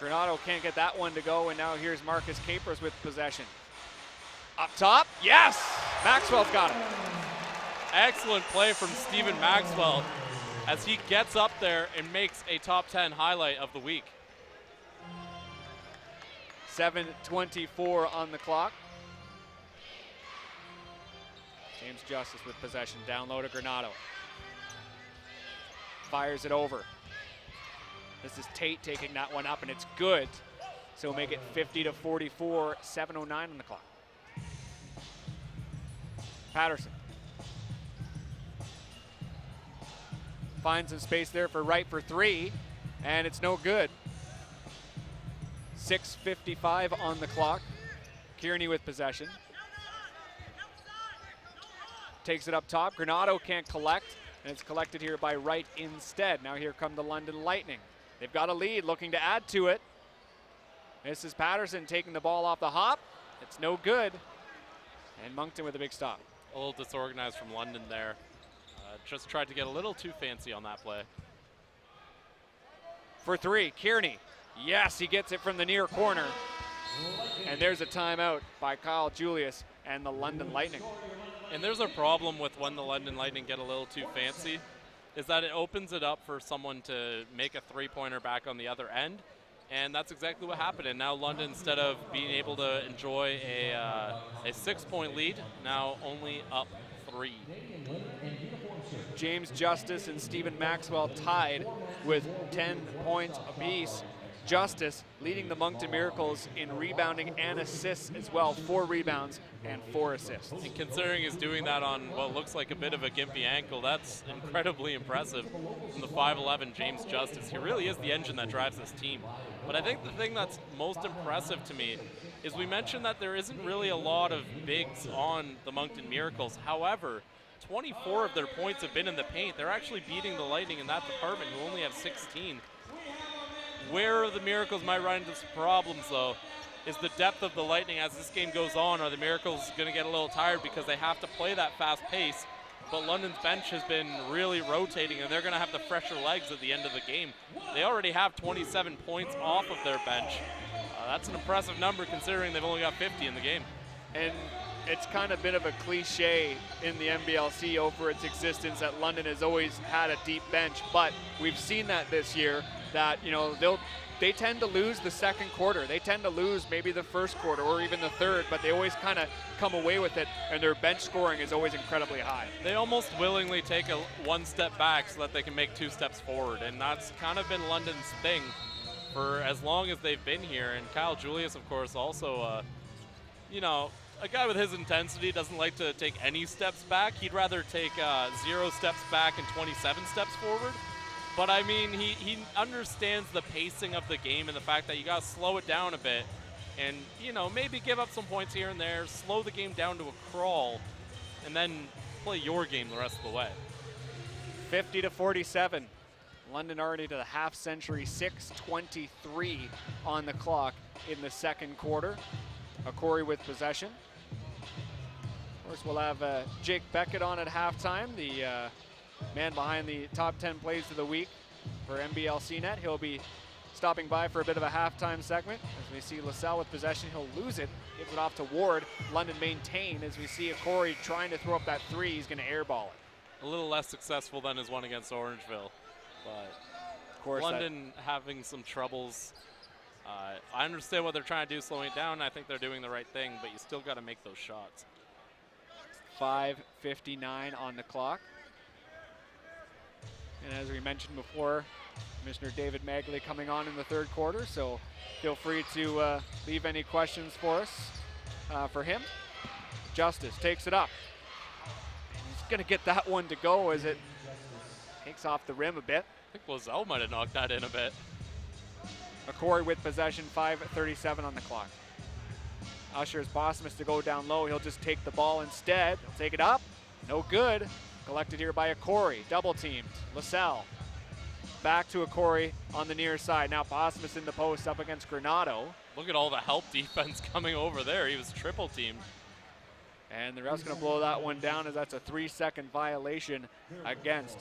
Granado can't get that one to go, and now here's Marcus Capers with possession. Up top, yes! Maxwell's got it. Excellent play from Stephen Maxwell as he gets up there and makes a top 10 highlight of the week. 7:24 on the clock. James Justice with possession, down low to Granado. Fires it over. This is Tate taking that one up, and it's good. So we'll make it 50-44, 7:09 on the clock. Patterson. Finds some space there for Wright for three, and it's no good. 6:55 on the clock. Kearney with possession. Takes it up top. Granado can't collect, and it's collected here by Wright instead. Now here come the London Lightning. They've got a lead, looking to add to it. This is Patterson taking the ball off the hop. It's no good. And Moncton with a big stop. A little disorganized from London there. Just tried to get a little too fancy on that play. For three, Kearney. Yes, he gets it from the near corner. And there's a timeout by Kyle Julius and the London Lightning. And there's a problem with when the London Lightning get a little too fancy, is that it opens it up for someone to make a three-pointer back on the other end. And that's exactly what happened. And now London, instead of being able to enjoy a 6-point lead, now only up 3. James Justice and Stephen Maxwell tied with 10 points apiece. Justice leading the Moncton Miracles in rebounding and assists as well. 4 rebounds and 4 assists. And considering he's doing that on what looks like a bit of a gimpy ankle, that's incredibly impressive from the 5'11" James Justice. He really is the engine that drives this team. But I think the thing that's most impressive to me is we mentioned that there isn't really a lot of bigs on the Moncton Miracles. However, 24 of their points have been in the paint. They're actually beating the Lightning in that department, who only have 16. Where the Miracles might run into some problems, though, is the depth of the Lightning as this game goes on. Are the Miracles going to get a little tired because they have to play that fast pace? but London's bench has been really rotating, and they're going to have the fresher legs at the end of the game. They already have 27 points off of their bench. That's an impressive number considering they've only got 50 in the game. And it's kind of been of a cliche in the NBLC over its existence that London has always had a deep bench, but we've seen that this year, that, you know, they tend to lose the second quarter. They tend to lose maybe the first quarter or even the third, but they always kind of come away with it, and their bench scoring is always incredibly high. They almost willingly take a one step back so that they can make 2 steps forward, and that's kind of been London's thing for as long as they've been here. And Kyle Julius, of course, also, you know, a guy with his intensity doesn't like to take any steps back. He'd rather take 0 steps back and 27 steps forward. But I mean, he understands the pacing of the game and the fact that you got to slow it down a bit and, you know, maybe give up some points here and there, slow the game down to a crawl, and then play your game the rest of the way. 50-47. London already to the half century, 6:23 on the clock in the second quarter. Corey with possession. Of course, we'll have Jake Beckett on at halftime, the man behind the top 10 plays of the week for NBLC Net. He'll be stopping by for a bit of a halftime segment. As we see LaSalle with possession, he'll lose it, gives it off to Ward. London maintain as we see Corey trying to throw up that three. He's going to airball it. A little less successful than his one against Orangeville, but of course London having some troubles. I understand what they're trying to do, slowing it down. I think they're doing the right thing, but you still got to make those shots. 5:59 on the clock. And as we mentioned before, Commissioner David Magley coming on in the third quarter, so feel free to leave any questions for us, for him. Justice takes it up. He's going to get that one to go as it takes off the rim a bit. I think Lozelle might have knocked that in a bit. Corey with possession, 5:37 on the clock. Ushers Bosmus to go down low. He'll just take the ball instead. He'll take it up. No good. Collected here by Corey. Double teamed. LaSalle. Back to Corey on the near side. Now Bosmus in the post up against Granado. Look at all the help defense coming over there. He was triple teamed. And the ref's going to blow that one down as that's a 3-second violation against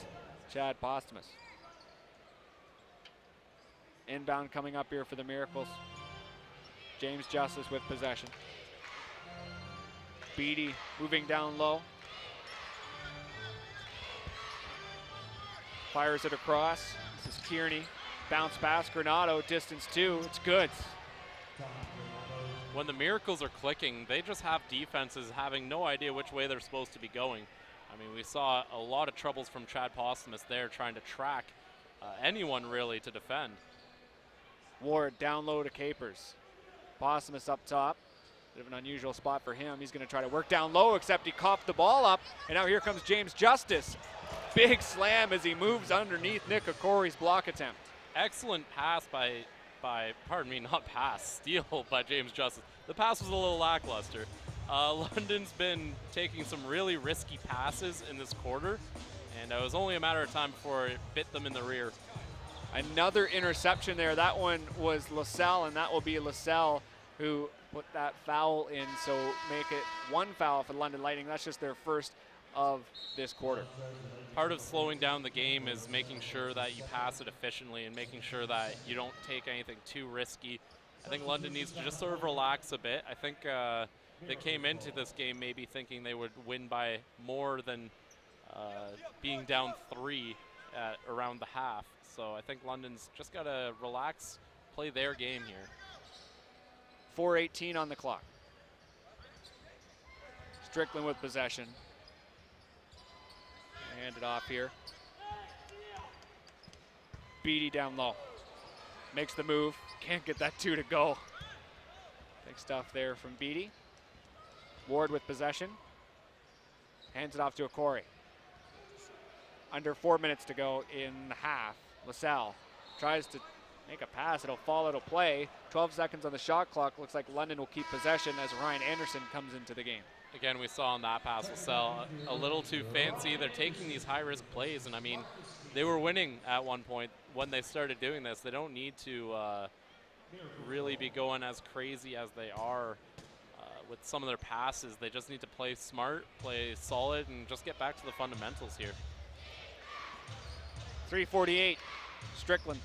Chad Bosmus. Inbound coming up here for the Miracles. James Justice with possession. Beatty moving down low. Fires it across. This is Kearney. Bounce pass, Granado, distance 2. It's good. When the Miracles are clicking, they just have defenses having no idea which way they're supposed to be going. I mean, we saw a lot of troubles from Chad Posthumus there trying to track anyone really to defend. Ward down low to Capers. Posthumus up top. Bit of an unusual spot for him. He's going to try to work down low, except he coughed the ball up. And now here comes James Justice. Big slam as he moves underneath Nick Corey's block attempt. Excellent pass by pardon me, not pass, steal by James Justice. The pass was a little lackluster. London's been taking some really risky passes in this quarter, and it was only a matter of time before it bit them in the rear. Another interception there. That one was LaSalle, and that will be LaSalle who put that foul in, so make it 1 foul for London Lightning. That's just their first of this quarter. Part of slowing down the game is making sure that you pass it efficiently and making sure that you don't take anything too risky. I think London needs to just sort of relax a bit. I think they came into this game maybe thinking they would win by more than being down 3 at around the half. So I think London's just got to relax, play their game here. 4:18 on the clock. Strickland with possession. Hand it off here. Beatty down low. Makes the move. Can't get that 2 to go. Big stuff there from Beatty. Ward with possession. Hands it off to Corey. Under 4 minutes to go in the half. LaSalle tries to make a pass. It'll fall out of play. 12 seconds on the shot clock. Looks like London will keep possession as Ryan Anderson comes into the game. Again, we saw on that pass, LaSalle a little too fancy. They're taking these high-risk plays, and I mean, they were winning at one point when they started doing this. They don't need to really be going as crazy as they are with some of their passes. They just need to play smart, play solid, and just get back to the fundamentals here. 3:48, Strickland.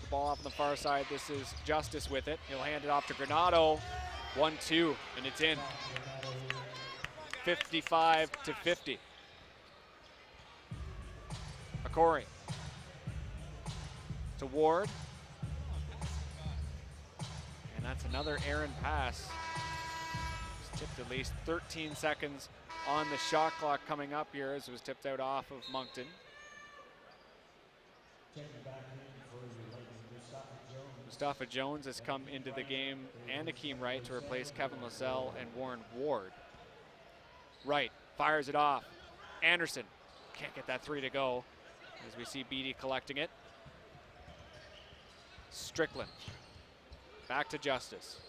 The ball off on the far side. This is Justice with it. He'll hand it off to Granado. 1-2, and it's in. 55-50. Akori to Ward. And that's another errant pass. It's tipped at least 13 seconds on the shot clock coming up here as it was tipped out off of Moncton. Mustafa Jones has come into the game and Akeem Wright to replace Kevin Lascelles and Warren Ward. Wright fires it off. Anderson can't get that three to go as we see Beatty collecting it. Strickland back to Justice.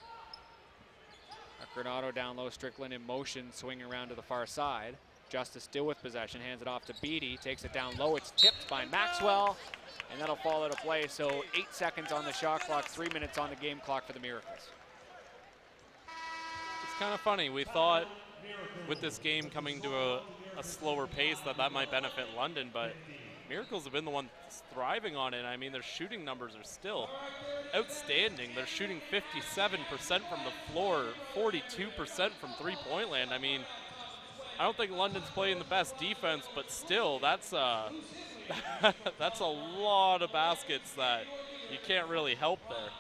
Granado down low, Strickland in motion, swinging around to the far side. Justice still with possession, hands it off to Beatty, takes it down low, it's tipped by Maxwell, and that'll fall out of play. So 8 seconds on the shot clock, 3 minutes on the game clock for the Miracles. It's kind of funny. We thought with this game coming to a slower pace that might benefit London, but Miracles have been the ones thriving on it. I mean, their shooting numbers are still outstanding. They're shooting 57% from the floor, 42% from three-point land. I mean, I don't think London's playing the best defense, but still, that's that's a lot of baskets that you can't really help there.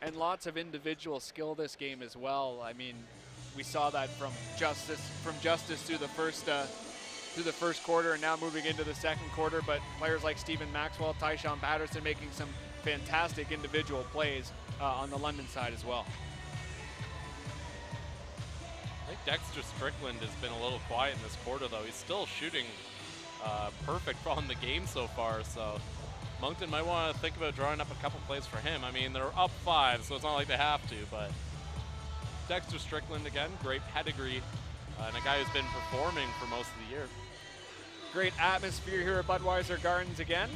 And lots of individual skill this game as well. I mean, we saw that from Justice through the first quarter and now moving into the second quarter, but players like Stephen Maxwell, Tyshawn Patterson making some fantastic individual plays on the London side as well. I think Dexter Strickland has been a little quiet in this quarter, though. He's still shooting perfect on the game so far, so Moncton might want to think about drawing up a couple plays for him. I mean, they're up 5, so it's not like they have to, but Dexter Strickland, again, great pedigree, and a guy who's been performing for most of the year. Great atmosphere here at Budweiser Gardens again.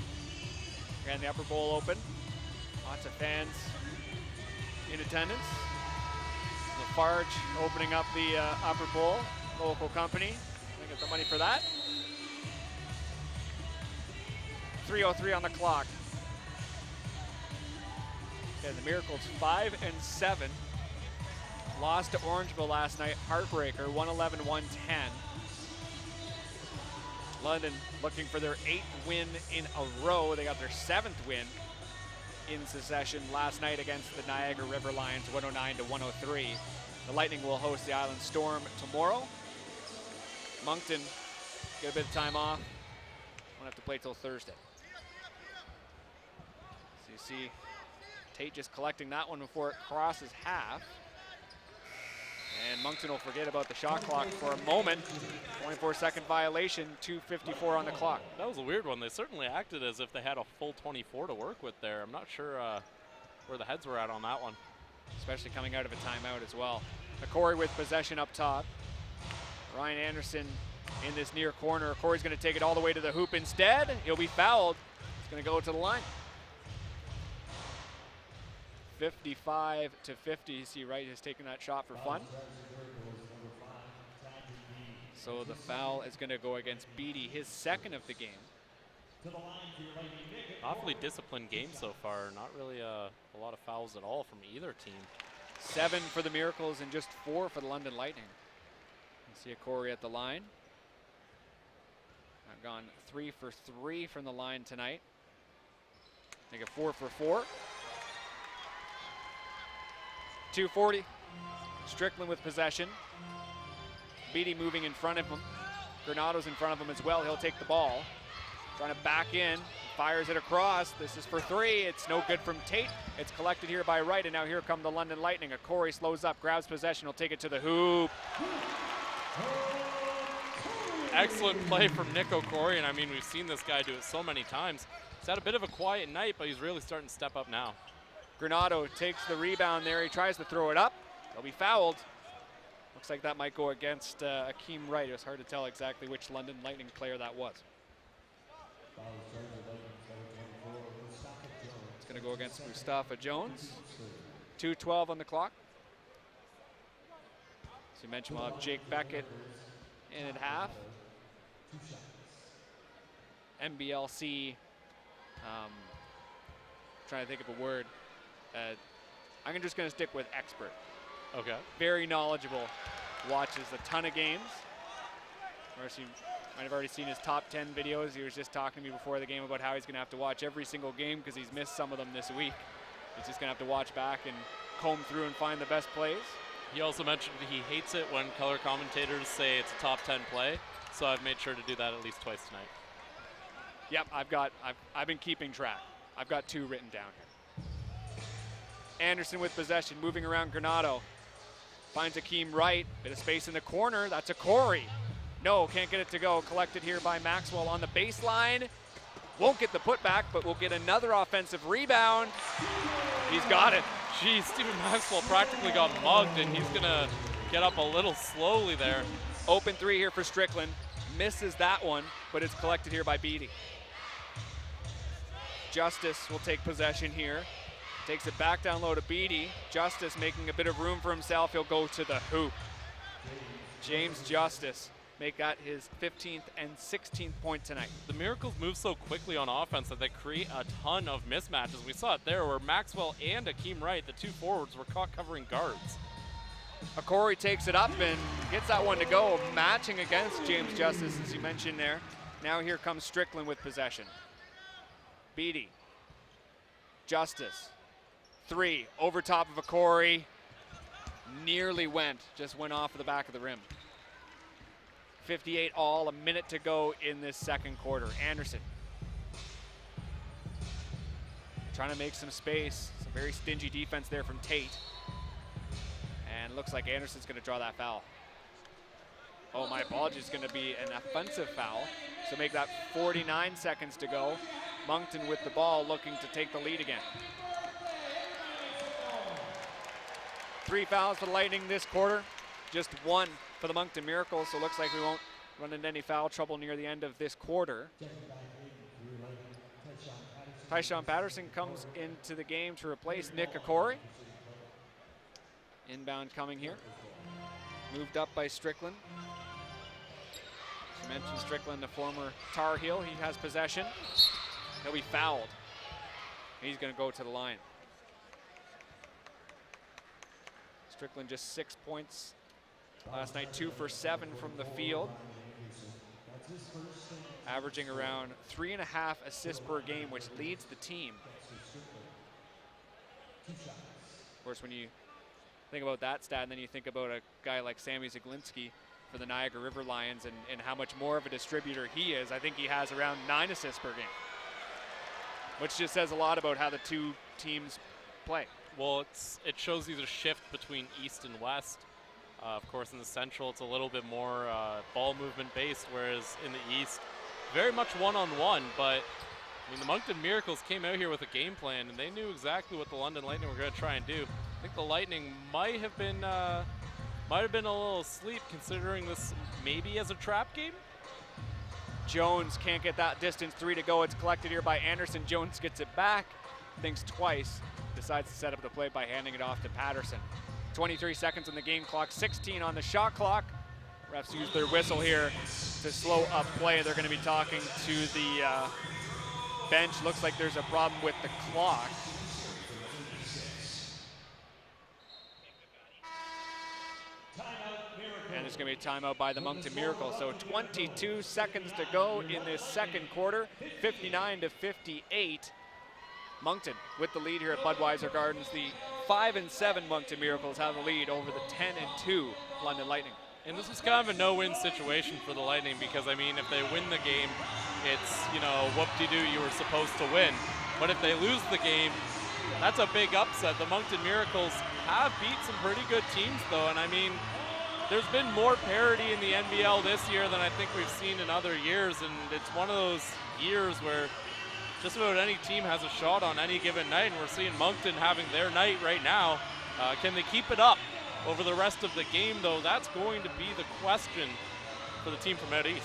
And the upper bowl open. Lots of fans in attendance. Lafarge opening up the upper bowl, local company. They get the money for that. 3:03 on the clock. Okay, the Miracles 5-7. Lost to Orangeville last night, heartbreaker, 111-110. London looking for their 8th win in a row. They got their 7th win in succession last night against the Niagara River Lions, 109-103. The Lightning will host the Island Storm tomorrow. Moncton get a bit of time off. Won't have to play till Thursday. So you see Tate just collecting that one before it crosses half. And Moncton will forget about the shot clock for a moment. 24-second violation, 2:54 on the clock. That was a weird one. They certainly acted as if they had a full 24 to work with there. I'm not sure where the heads were at on that one. Especially coming out of a timeout as well. Akori with possession up top. Ryan Anderson in this near corner. Akori's going to take it all the way to the hoop instead. He'll be fouled. It's going to go to the line. 55-50. You see Wright has taken that shot for fun. So the foul is going to go against Beatty, his 2nd of the game. Awfully disciplined game so far. Not really a lot of fouls at all from either team. 7 for the Miracles and just 4 for the London Lightning. You see Akori at the line. I've gone 3 for 3 from the line tonight. They get 4 for 4. 2:40. Strickland with possession. Beatty moving in front of him. Granado's in front of him as well. He'll take the ball. Trying to back in. Fires it across. This is for 3. It's no good from Tate. It's collected here by Wright, and now here come the London Lightning. Akori slows up, grabs possession. He'll take it to the hoop. Excellent play from Nick Akori, and I mean, we've seen this guy do it so many times. He's had a bit of a quiet night, but he's really starting to step up now. Granado takes the rebound there. He tries to throw it up. He'll be fouled. Looks like that might go against Akeem Wright. It was hard to tell exactly which London Lightning player that was. It's going to go against Mustafa Jones. 2:12 on the clock. So you mentioned we'll have Jake Beckett in at half. NBLC, trying to think of a word. I'm just going to stick with expert. Okay. Very knowledgeable, watches a ton of games. Of course, you might have already seen his top 10 videos. He was just talking to me before the game about how he's going to have to watch every single game because he's missed some of them this week. He's just going to have to watch back and comb through and find the best plays. He also mentioned he hates it when color commentators say it's a top 10 play, so I've made sure to do that at least twice tonight. Yep, I've been keeping track. I've got 2 written down here. Anderson with possession, moving around Granado. Finds Akeem Wright, bit of space in the corner. That's a Corey. No, can't get it to go. Collected here by Maxwell on the baseline. Won't get the putback, but will get another offensive rebound. He's got it. Geez, Stephen Maxwell practically got mugged, and he's gonna get up a little slowly there. Open 3 here for Strickland. Misses that one, but it's collected here by Beatty. Justice will take possession here. Takes it back down low to Beatty. Justice making a bit of room for himself. He'll go to the hoop. James Justice make that his 15th and 16th point tonight. The Miracles move so quickly on offense that they create a ton of mismatches. We saw it there where Maxwell and Akeem Wright, the 2 forwards, were caught covering guards. Corey takes it up and gets that one to go, matching against James Justice, as you mentioned there. Now here comes Strickland with possession. Beatty. Justice. 3 over top of Corey. Nearly went, just went off of the back of the rim. 58 all, a minute to go in this second quarter. Anderson. Trying to make some space. Some very stingy defense there from Tate. And looks like Anderson's going to draw that foul. Oh, my apologies, it's going to be an offensive foul. So make that 49 seconds to go. Moncton with the ball looking to take the lead again. 3 fouls for the Lightning this quarter. Just 1 for the Moncton Miracles, so it looks like we won't run into any foul trouble near the end of this quarter. Tyshawn Patterson comes into the game to replace Nick Okori. Inbound coming here. Moved up by Strickland. As you mentioned, Strickland, the former Tar Heel. He has possession. He'll be fouled. He's going to go to the line. Strickland just 6 points last night, 2 for 7 from the field. Averaging around 3.5 assists per game, which leads the team. Of course, when you think about that stat, and then you think about a guy like Sammy Zaglinski for the Niagara River Lions and how much more of a distributor he is, I think he has around 9 assists per game, which just says a lot about how the 2 teams play. Well, it shows you the shift between East and West. Of course, in the Central, it's a little bit more ball movement based, whereas in the East, very much one-on-one. But I mean, the Moncton Miracles came out here with a game plan, and they knew exactly what the London Lightning were going to try and do. I think the Lightning might have been a little asleep, considering this maybe as a trap game. Jones can't get that distance, 3 to go. It's collected here by Anderson. Jones gets it back, thinks twice, decides to set up the play by handing it off to Patterson. 23 seconds on the game clock, 16 on the shot clock. Refs use their whistle here to slow up play. They're going to be talking to the bench. Looks like there's a problem with the clock. And there's going to be a timeout by the Moncton Miracle. So 22 seconds to go in this second quarter, 59-58. Moncton with the lead here at Budweiser Gardens. The 5-7 Moncton Miracles have the lead over the 10-2 London Lightning. And this is kind of a no-win situation for the Lightning because, I mean, if they win the game, it's, you know, whoop-de-doo, you were supposed to win. But if they lose the game, that's a big upset. The Moncton Miracles have beat some pretty good teams, though, and I mean, there's been more parity in the NBL this year than I think we've seen in other years, and it's one of those years where just about any team has a shot on any given night, and we're seeing Moncton having their night right now. Can they keep it up over the rest of the game, though? That's going to be the question for the team from out east.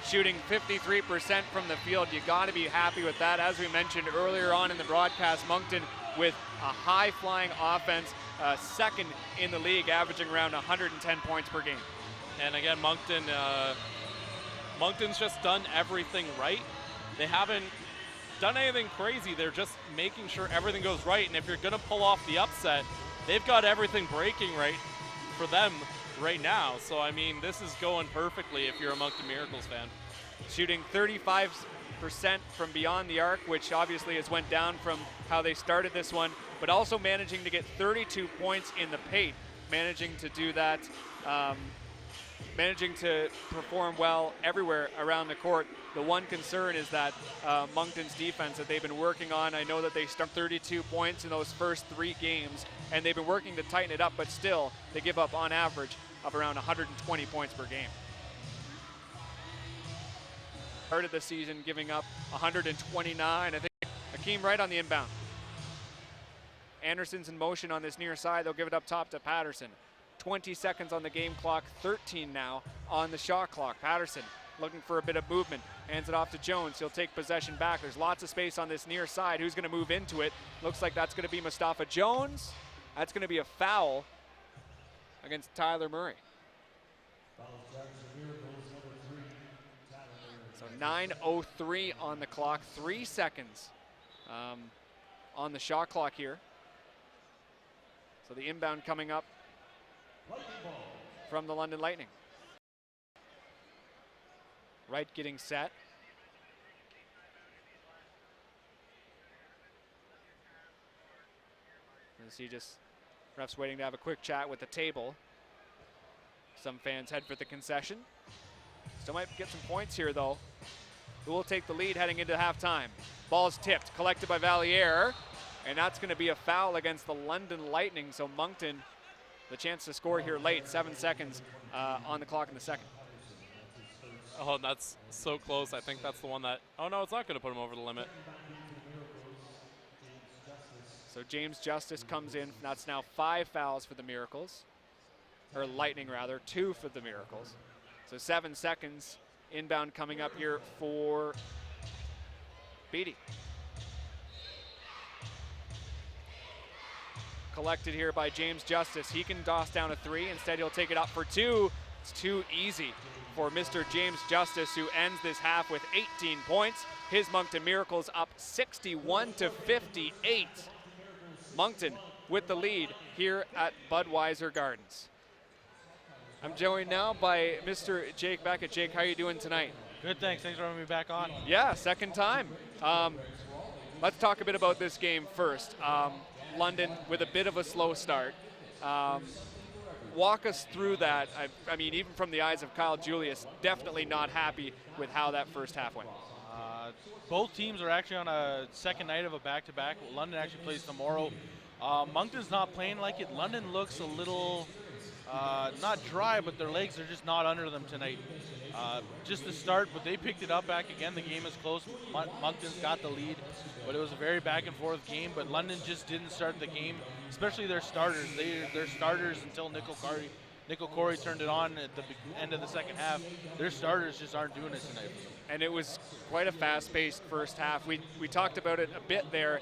Shooting 53% from the field. You got to be happy with that. As we mentioned earlier on in the broadcast, Moncton with a high-flying offense, second in the league, averaging around 110 points per game. And again, Moncton's just done everything right. They haven't done anything crazy. They're just making sure everything goes right. And if you're going to pull off the upset, they've got everything breaking right for them right now. So, I mean, this is going perfectly if you're a Moncton Miracles fan. Shooting 35% from beyond the arc, which obviously has went down from how they started this one, but also managing to get 32 points in the paint, managing to do that, managing to perform well everywhere around the court. The one concern is that Moncton's defense that they've been working on. I know that they start 32 points in those first 3 games, and they've been working to tighten it up, but still, they give up on average of around 120 points per game. Started the season giving up 129. I think Akeem right on the inbound. Anderson's in motion on this near side. They'll give it up top to Patterson. 20 seconds on the game clock, 13 now on the shot clock. Patterson looking for a bit of movement. Hands it off to Jones. He'll take possession back. There's lots of space on this near side. Who's going to move into it? Looks like that's going to be Mustafa Jones. That's going to be a foul against Tyler Murray. So 9:03 on the clock, 3 seconds on the shot clock here. So the inbound coming up from the London Lightning. Wright getting set. As he just, refs waiting to have a quick chat with the table. Some fans head for the concession. Still might get some points here though. Who will take the lead heading into halftime? Ball's tipped, collected by Valier, and that's going to be a foul against the London Lightning. So Moncton, the chance to score here late, 7 seconds on the clock in the second. Oh, that's so close. I think that's the one that, oh no, it's not going to put him over the limit. So James Justice comes in. That's now 5 fouls for the Miracles, or Lightning rather, 2 for the Miracles. So 7 seconds. Inbound coming up here for Beatty. Collected here by James Justice. He can toss down a 3. Instead, he'll take it up for 2. It's too easy for Mr. James Justice, who ends this half with 18 points. His Moncton Miracles up 61-58. Moncton with the lead here at Budweiser Gardens. I'm joined now by Mr. Jake Beckett. Jake, how are you doing tonight? Good, thanks. Thanks for having me back on. Yeah, second time. Let's talk a bit about this game first. London with a bit of a slow start. Walk us through that. I mean, even from the eyes of Kyle Julius, definitely not happy with how that first half went. Both teams are actually on a second night of a back-to-back. London actually plays tomorrow. Moncton's not playing like it. London looks a little, not dry, but their legs are just not under them tonight. Just the start, but they picked it up back again. The game is close. Moncton's got the lead, but it was a very back-and-forth game. But London just didn't start the game, especially their starters. Their starters until Nickel Corey turned it on at the end of the second half. Their starters just aren't doing it tonight. And it was quite a fast-paced first half. We talked about it a bit there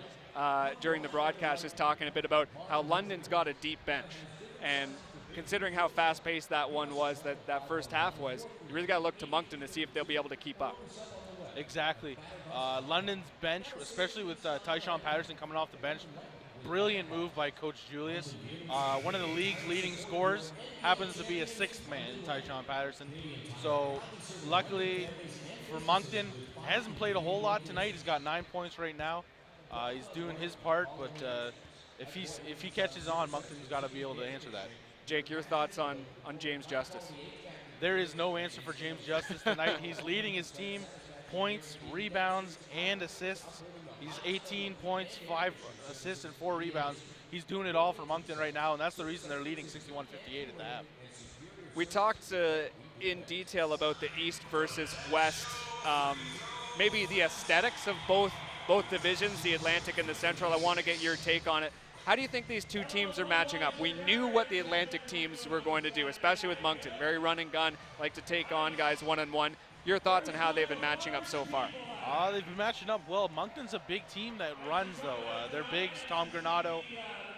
during the broadcast, just talking a bit about how London's got a deep bench. And considering how fast-paced that one was, that first half was, you really got to look to Moncton to see if they'll be able to keep up. Exactly. London's bench, especially with Tyshawn Patterson coming off the bench, brilliant move by Coach Julius. One of the league's leading scorers happens to be a 6th man, Tyshawn Patterson. So luckily for Moncton, hasn't played a whole lot tonight. He's got 9 points right now. He's doing his part, but if he catches on, Moncton's got to be able to answer that. Jake, your thoughts on James Justice? There is no answer for James Justice tonight. He's leading his team, points, rebounds, and assists. He's 18 points, 5 assists, and 4 rebounds. He's doing it all for Moncton right now, and that's the reason they're leading 61-58 at the half. We talked in detail about the East versus West, maybe the aesthetics of both divisions, the Atlantic and the Central. I want to get your take on it. How do you think these two teams are matching up? We knew what the Atlantic teams were going to do, especially with Moncton. Very run and gun, like to take on guys one-on-one. Your thoughts on how they've been matching up so far? They've been matching up well. Moncton's a big team that runs, though. Their bigs, Tom Granado,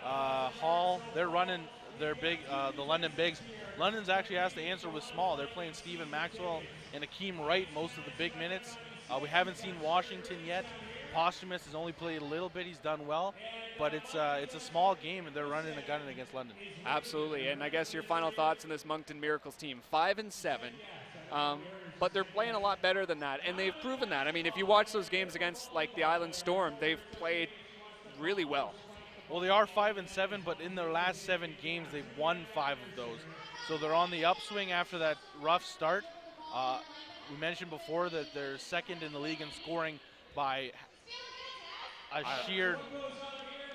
Hall, they're running their big, the London bigs. London's actually has to answer with small. They're playing Stephen Maxwell and Akeem Wright most of the big minutes. We haven't seen Washington yet. Posthumous has only played a little bit. He's done well, but it's a small game, and they're running a gunning against London. Absolutely, and I guess your final thoughts on this Moncton Miracles team, 5-7, but they're playing a lot better than that, and they've proven that. I mean, if you watch those games against like the Island Storm, they've played really well. Well, they are 5-7, but in their last 7 games, they've won 5 of those. So they're on the upswing after that rough start. We mentioned before that they're second in the league in scoring by a sheer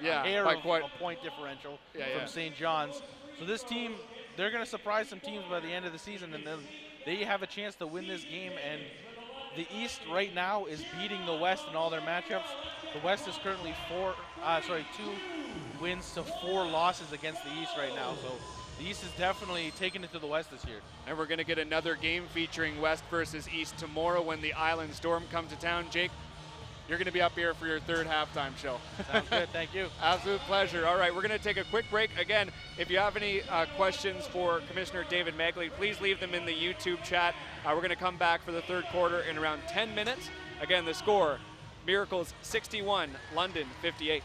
hair of a point differential from St. John's. So this team, they're going to surprise some teams by the end of the season, and then they have a chance to win this game. And the East right now is beating the West in all their matchups. The West is currently 2 wins to 4 losses against the East right now. So the East is definitely taking it to the West this year. And we're going to get another game featuring West versus East tomorrow when the Island Storm come to town. Jake, you're going to be up here for your 3rd halftime show. Sounds good. Thank you. Absolute pleasure. All right, we're going to take a quick break. Again, if you have any questions for Commissioner David Megley, please leave them in the YouTube chat. We're going to come back for the 3rd quarter in around 10 minutes. Again, the score, Miracles 61, London 58.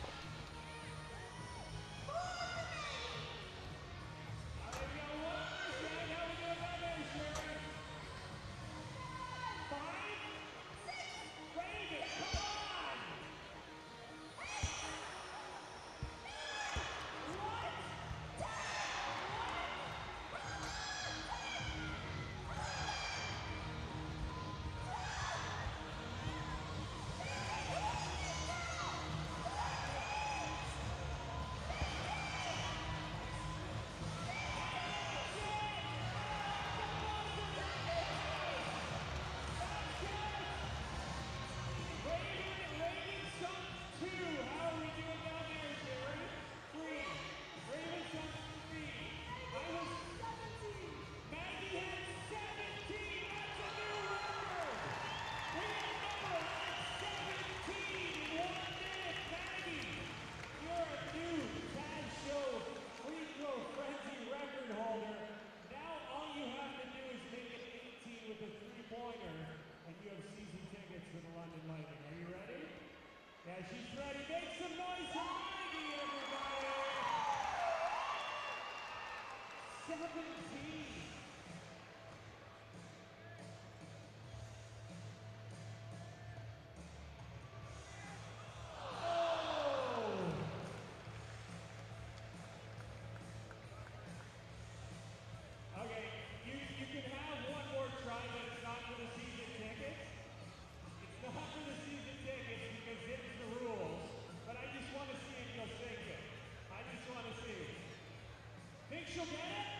She's ready. Make some noise for Marty, everybody. 17. Okay, you can have one more try, but it's not for the season tickets. It's not for the season tickets because it's the rules. But I just want to see if you'll sink it. I just want to see. Think she'll get it?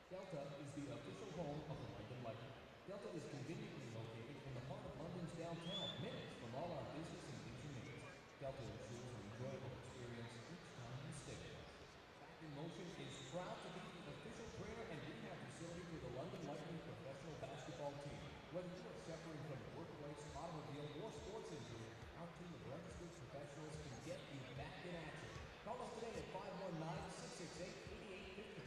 Delta is the official home of the London Lightning. Delta is conveniently located in the heart of London's downtown, minutes from all our business and leisure needs. Delta ensures an enjoyable experience each time you stay with us. Back in Motion is proud to be the official prayer and rehab facility for the London Lightning professional basketball team. Whether you are suffering from a workplace, automobile, or sports injury, our team of registered professionals can get you back in action. Call us today at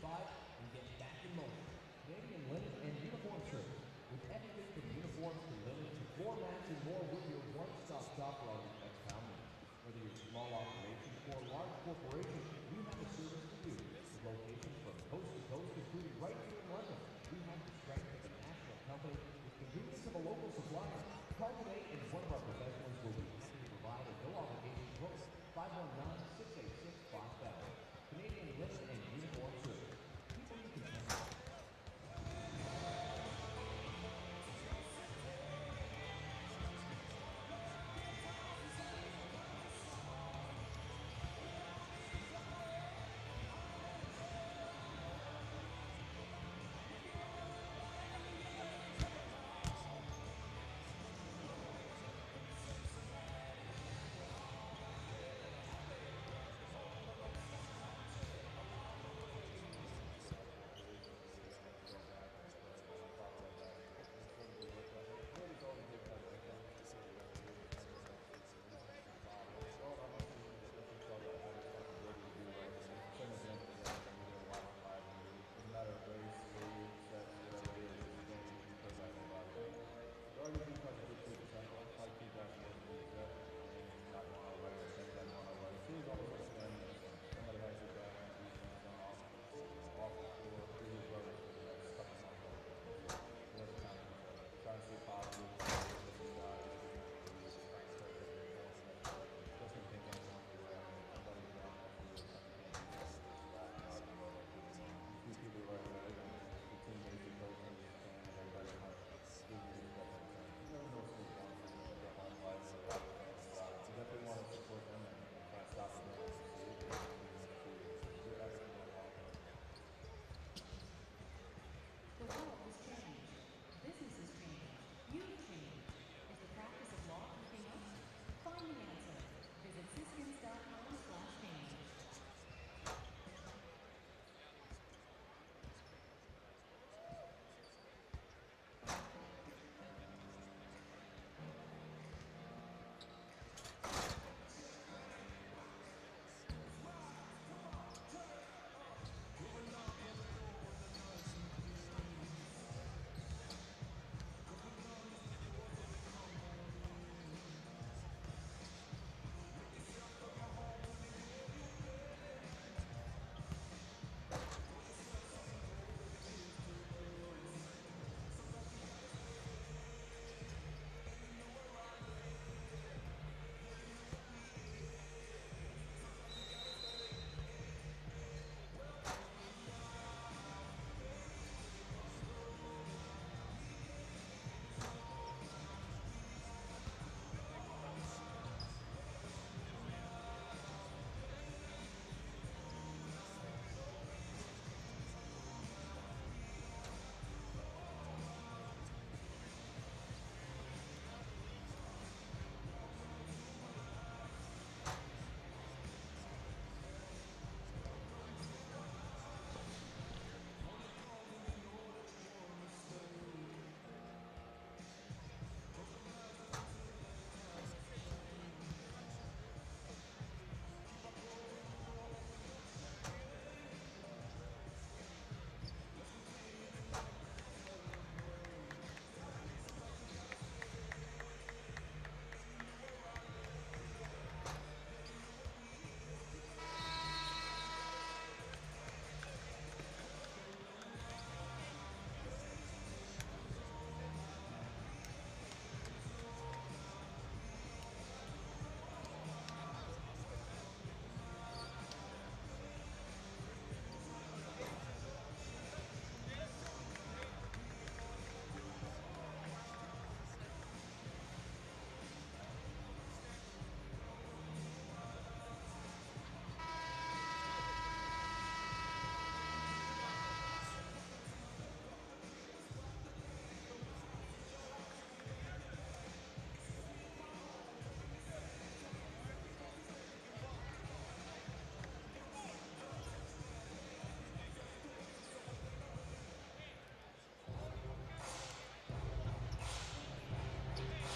519-668-8855 and get back in motion. Canadian Linen and Uniform Service. With everything from uniforms to linen to floor mats and more, with your one-stop shop for all your textile needs. Whether you're a small operation or a large corporation, we have a service for you. With locations from coast to coast, including right here in London. We have the strength of a national company with convenience of a local supplier. Call today and one of our professionals will be happy to provide a no-obligation quote. 519-686-5000. Canadian Linen and Uniform Service. People you can count on.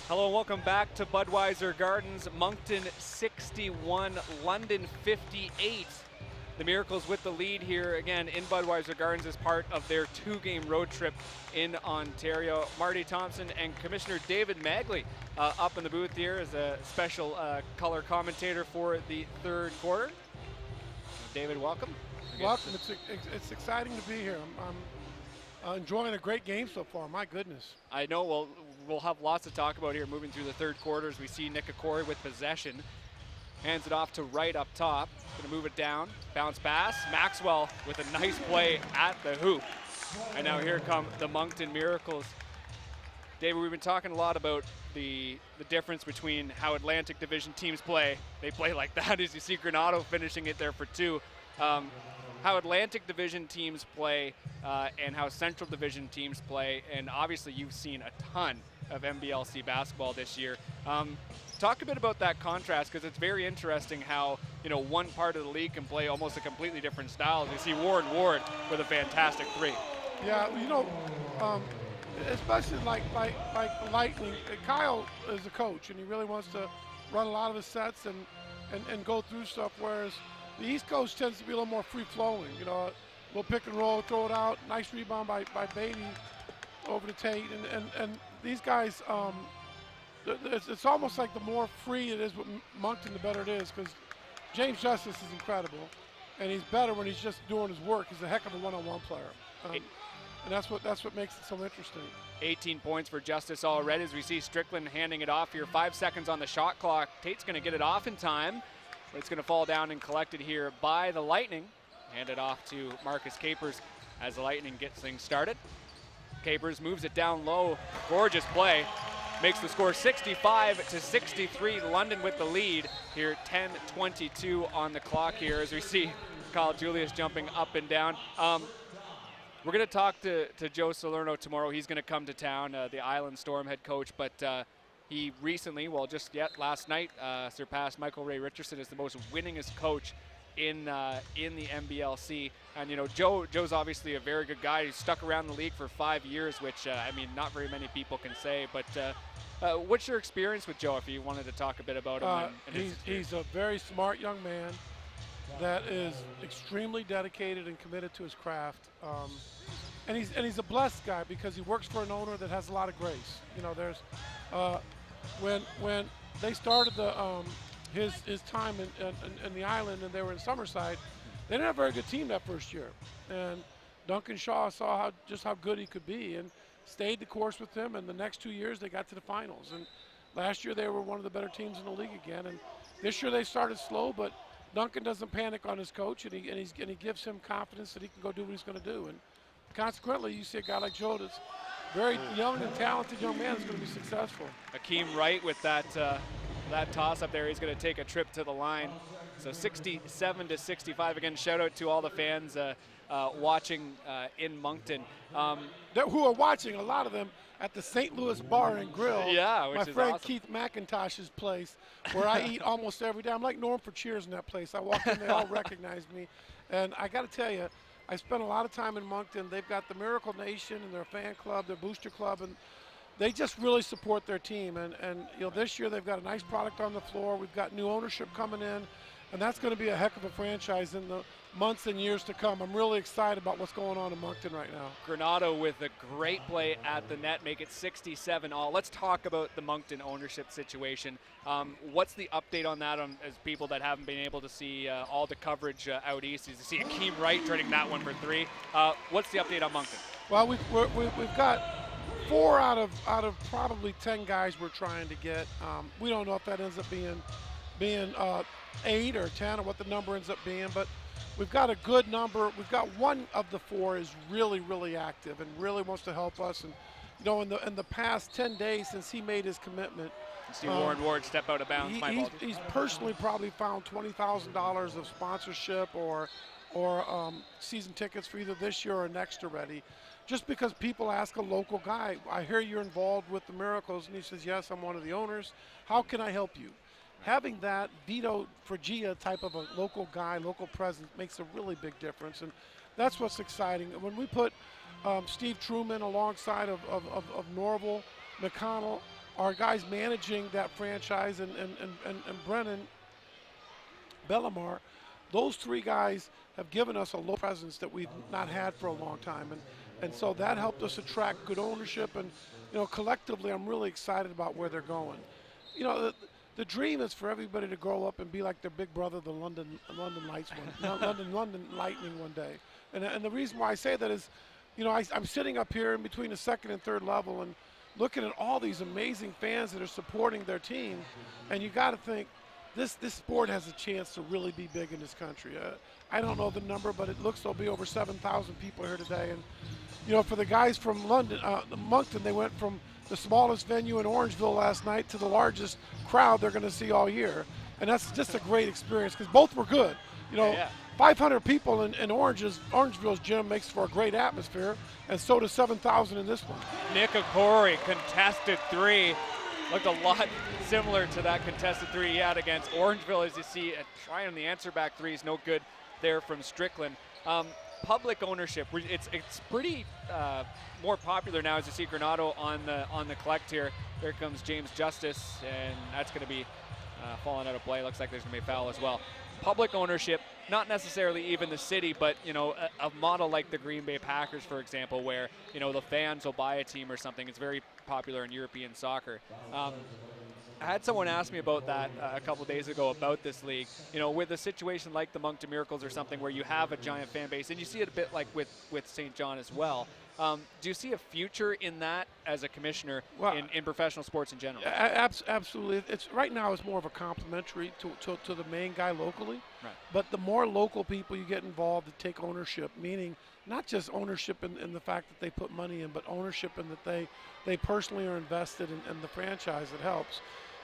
Hello and welcome back to Budweiser Gardens. Moncton 61, London 58. The Miracles with the lead here again in Budweiser Gardens as part of their 2-game road trip in Ontario. Marty Thompson and Commissioner David Magley up in the booth here as a special color commentator for the third quarter. David, welcome. Welcome. It's exciting to be here. I'm enjoying a great game so far. My goodness. I know. We'll have lots to talk about here moving through the third quarter as we see Nick Okori with possession. Hands it off to Wright up top. Going to move it down. Bounce pass. Maxwell with a nice play at the hoop. And now here come the Moncton Miracles. David, we've been talking a lot about the difference between how Atlantic Division teams play. They play like that as you see Granado finishing it there for 2. How Atlantic Division teams play and how Central Division teams play. And obviously you've seen a ton of NBLC basketball this year. Talk a bit about that contrast, because it's very interesting how, one part of the league can play almost a completely different style. You see Warren Ward with a fantastic 3. Yeah, especially like Lightning. Kyle is a coach, and he really wants to run a lot of his sets and go through stuff, whereas the East Coast tends to be a little more free-flowing. A little pick and roll, throw it out. Nice rebound by Beatty over to Tate. And these guys, it's almost like the more free it is with Moncton, the better it is, because James Justice is incredible, and he's better when he's just doing his work. He's a heck of a one-on-one player. And that's what makes it so interesting. 18 points for Justice already as we see Strickland handing it off here. 5 seconds on the shot clock. Tate's going to get it off in time, but it's going to fall down and collected here by the Lightning. Handed off to Marcus Capers as the Lightning gets things started. Capers moves it down low. Gorgeous play. Makes the score 65-63. London with the lead here. 10:22 on the clock here as we see Kyle Julius jumping up and down. We're going to talk to Joe Salerno tomorrow. He's going to come to town, the Island Storm head coach, but he recently, last night, surpassed Michael Ray Richardson as the most winningest coach in the NBLC. And Joe's obviously a very good guy. He's stuck around the league for 5 years, which not very many people can say. But what's your experience with Joe, if you wanted to talk a bit about him? He's a very smart young man that is extremely dedicated and committed to his craft. And he's a blessed guy because he works for an owner that has a lot of grace. There's when they started his time in the island and they were in Summerside, they didn't have a very good team that first year. And Duncan Shaw saw just how good he could be and stayed the course with him. And the next 2 years they got to the finals. And last year they were one of the better teams in the league again. And this year they started slow, but Duncan doesn't panic on his coach, and he gives him confidence that he can go do what he's going to do. And consequently, you see a guy like Joe that's very young and talented young man is going to be successful. Akeem Wright with that toss up there. He's going to take a trip to the line. So 67-65. Again, shout out to all the fans watching in Moncton. Who are watching, a lot of them, at the St. Louis Bar and Grill. Yeah, which my is friend awesome. Keith McIntosh's place, where I eat almost every day. I'm like Norm for Cheers in that place. I walk in, they all recognize me. And I got to tell you, I spent a lot of time in Moncton. They've got the Miracle Nation and their fan club, their booster club, and they just really support their team. And this year they've got a nice product on the floor. We've got new ownership coming in, and that's going to be a heck of a franchise in the months and years to come. I'm really excited about what's going on in Moncton right now. Granado with a great play at the net, make it 67-all. Let's talk about the Moncton ownership situation. What's the update on that as people that haven't been able to see all the coverage out east? You see Akeem Wright turning that one for 3. What's the update on Moncton? Well, we've got 4 out of probably 10 guys we're trying to get. We don't know if that ends up being 8 or 10 or what the number ends up being, but we've got a good number. We've got 1 of the 4 is really, really active and really wants to help us. And in the past 10 days since he made his commitment, see Warren Ward step out of bounds. He's personally probably found $20,000 of sponsorship or season tickets for either this year or next already. Just because people ask a local guy, I hear you're involved with the Miracles, and he says, yes, I'm one of the owners. How can I help you? Having that Vito Fergia type of a local guy, local presence, makes a really big difference, and that's what's exciting. When we put Steve Truman alongside of Norval, McConnell, our guys managing that franchise and Brennan Bellamar, those three guys have given us a low presence that we've not had for a long time. And so that helped us attract good ownership. And, collectively, I'm really excited about where they're going. The dream is for everybody to grow up and be like their big brother, the London Lightning one day. And the reason why I say that is, I'm sitting up here in between the second and third level and looking at all these amazing fans that are supporting their team, and you got to think this sport has a chance to really be big in this country. I don't know the number, but it looks there'll be over 7,000 people here today. And for the guys from London, Moncton, they went from the smallest venue in Orangeville last night to the largest crowd they're going to see all year, and that's just a great experience because both were good. 500 people in Orangeville's gym makes for a great atmosphere, and so does 7,000 in this one. Nick Okori, contested three. Looked a lot similar to that contested three he had against Orangeville, as you see. Trying the answer back three is no good there from Strickland. Public ownership, it's pretty more popular now, as you see Granado on the collect here. There comes James Justice, and that's going to be falling out of play. Looks like there's going to be a foul as well. Public ownership, not necessarily even the city, but a model like the Green Bay Packers, for example, where the fans will buy a team or something. It's very popular in European soccer. I had someone ask me about that a couple days ago about this league. With a situation like the Moncton Miracles or something where you have a giant fan base, and you see it a bit like with St. John as well. Do you see a future in that as a commissioner in professional sports in general? Absolutely. Right now it's more of a complementary to the main guy locally. Right. But the more local people you get involved that take ownership, meaning not just ownership in the fact that they put money in, but ownership in that they personally are invested in the franchise, it helps.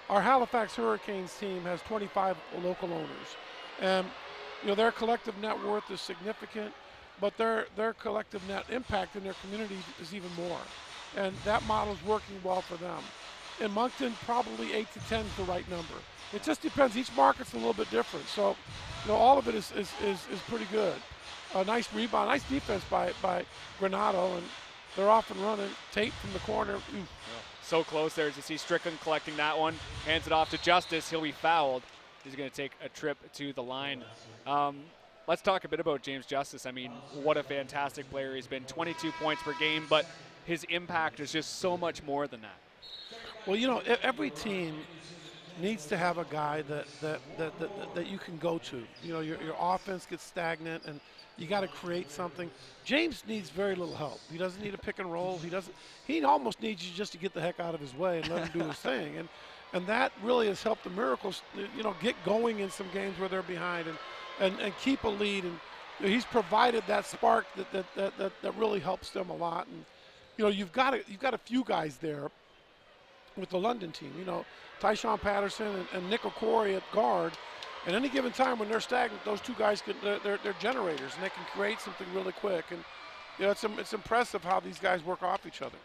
Our Halifax Hurricanes team has 25 local owners. And their collective net worth is significant, but their collective net impact in their community is even more. And that model is working well for them. In Moncton, probably 8 to 10 is the right number. It just depends. Each market's a little bit different. So, all of it is pretty good. A nice rebound, nice defense by Granado, and they're off and running. Tate from the corner. So close there as you see Strickland collecting that one. Hands it off to Justice. He'll be fouled. He's going to take a trip to the line. Let's talk a bit about James Justice. I mean, what a fantastic player he's been. 22 points per game, but his impact is just so much more than that. Well, every team needs to have a guy that you can go to. Your offense gets stagnant, and you got to create something. James needs very little help. He doesn't need a pick and roll. He almost needs you just to get the heck out of his way and let him do his thing. And that really has helped the Miracles, get going in some games where they're behind and keep a lead. And he's provided that spark that really helps them a lot. And you've got a few guys there with the London team. Tyshawn Patterson and Nick Okori at guard. At any given time when they're stagnant, those two guys they're generators, and they can create something really quick. And it's impressive how these guys work off each other.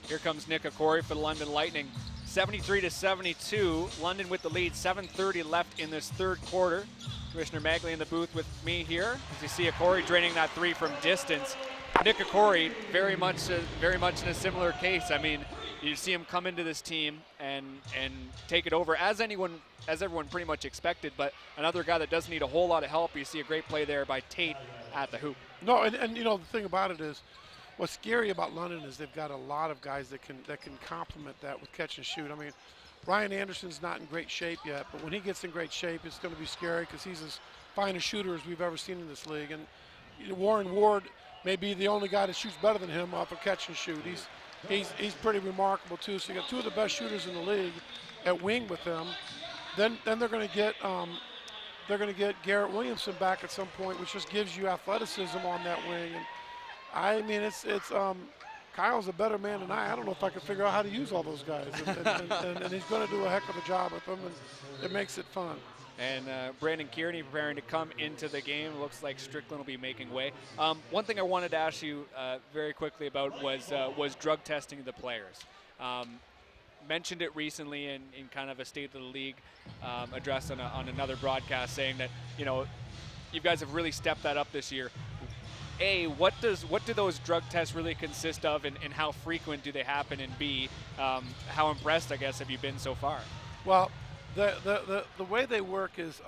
Here comes Nick Okori for the London Lightning. 73-72. London with the lead. 7:30 left in this third quarter. Commissioner Magley in the booth with me here. As you see Okori draining that three from distance. Nick Okori very much in a similar case. I mean, you see him come into this team and take it over as everyone pretty much expected, but another guy that doesn't need a whole lot of help. You see a great play there by Tate at the hoop. No, and the thing about it is, what's scary about London is they've got a lot of guys that can complement that with catch and shoot. I mean, Ryan Anderson's not in great shape yet, but when he gets in great shape, it's going to be scary because he's as fine a shooter as we've ever seen in this league. And Warren Ward may be the only guy that shoots better than him off a catch and shoot. He's pretty remarkable too. So you got two of the best shooters in the league at wing with them. Then they're going to get Garrett Williamson back at some point, which just gives you athleticism on that wing. And I mean, Kyle's a better man than I don't know if I can figure out how to use all those guys. And he's going to do a heck of a job with them, and it makes it fun. And Brandon Kearney preparing to come into the game. Looks like Strickland will be making way. One thing I wanted to ask you very quickly about was drug testing of the players. Mentioned it recently in kind of a State of the League address on another broadcast, saying that you guys have really stepped that up this year. A, what do those drug tests really consist of, and how frequent do they happen? And B, how impressed, I guess, have you been so far? Well, the way they work is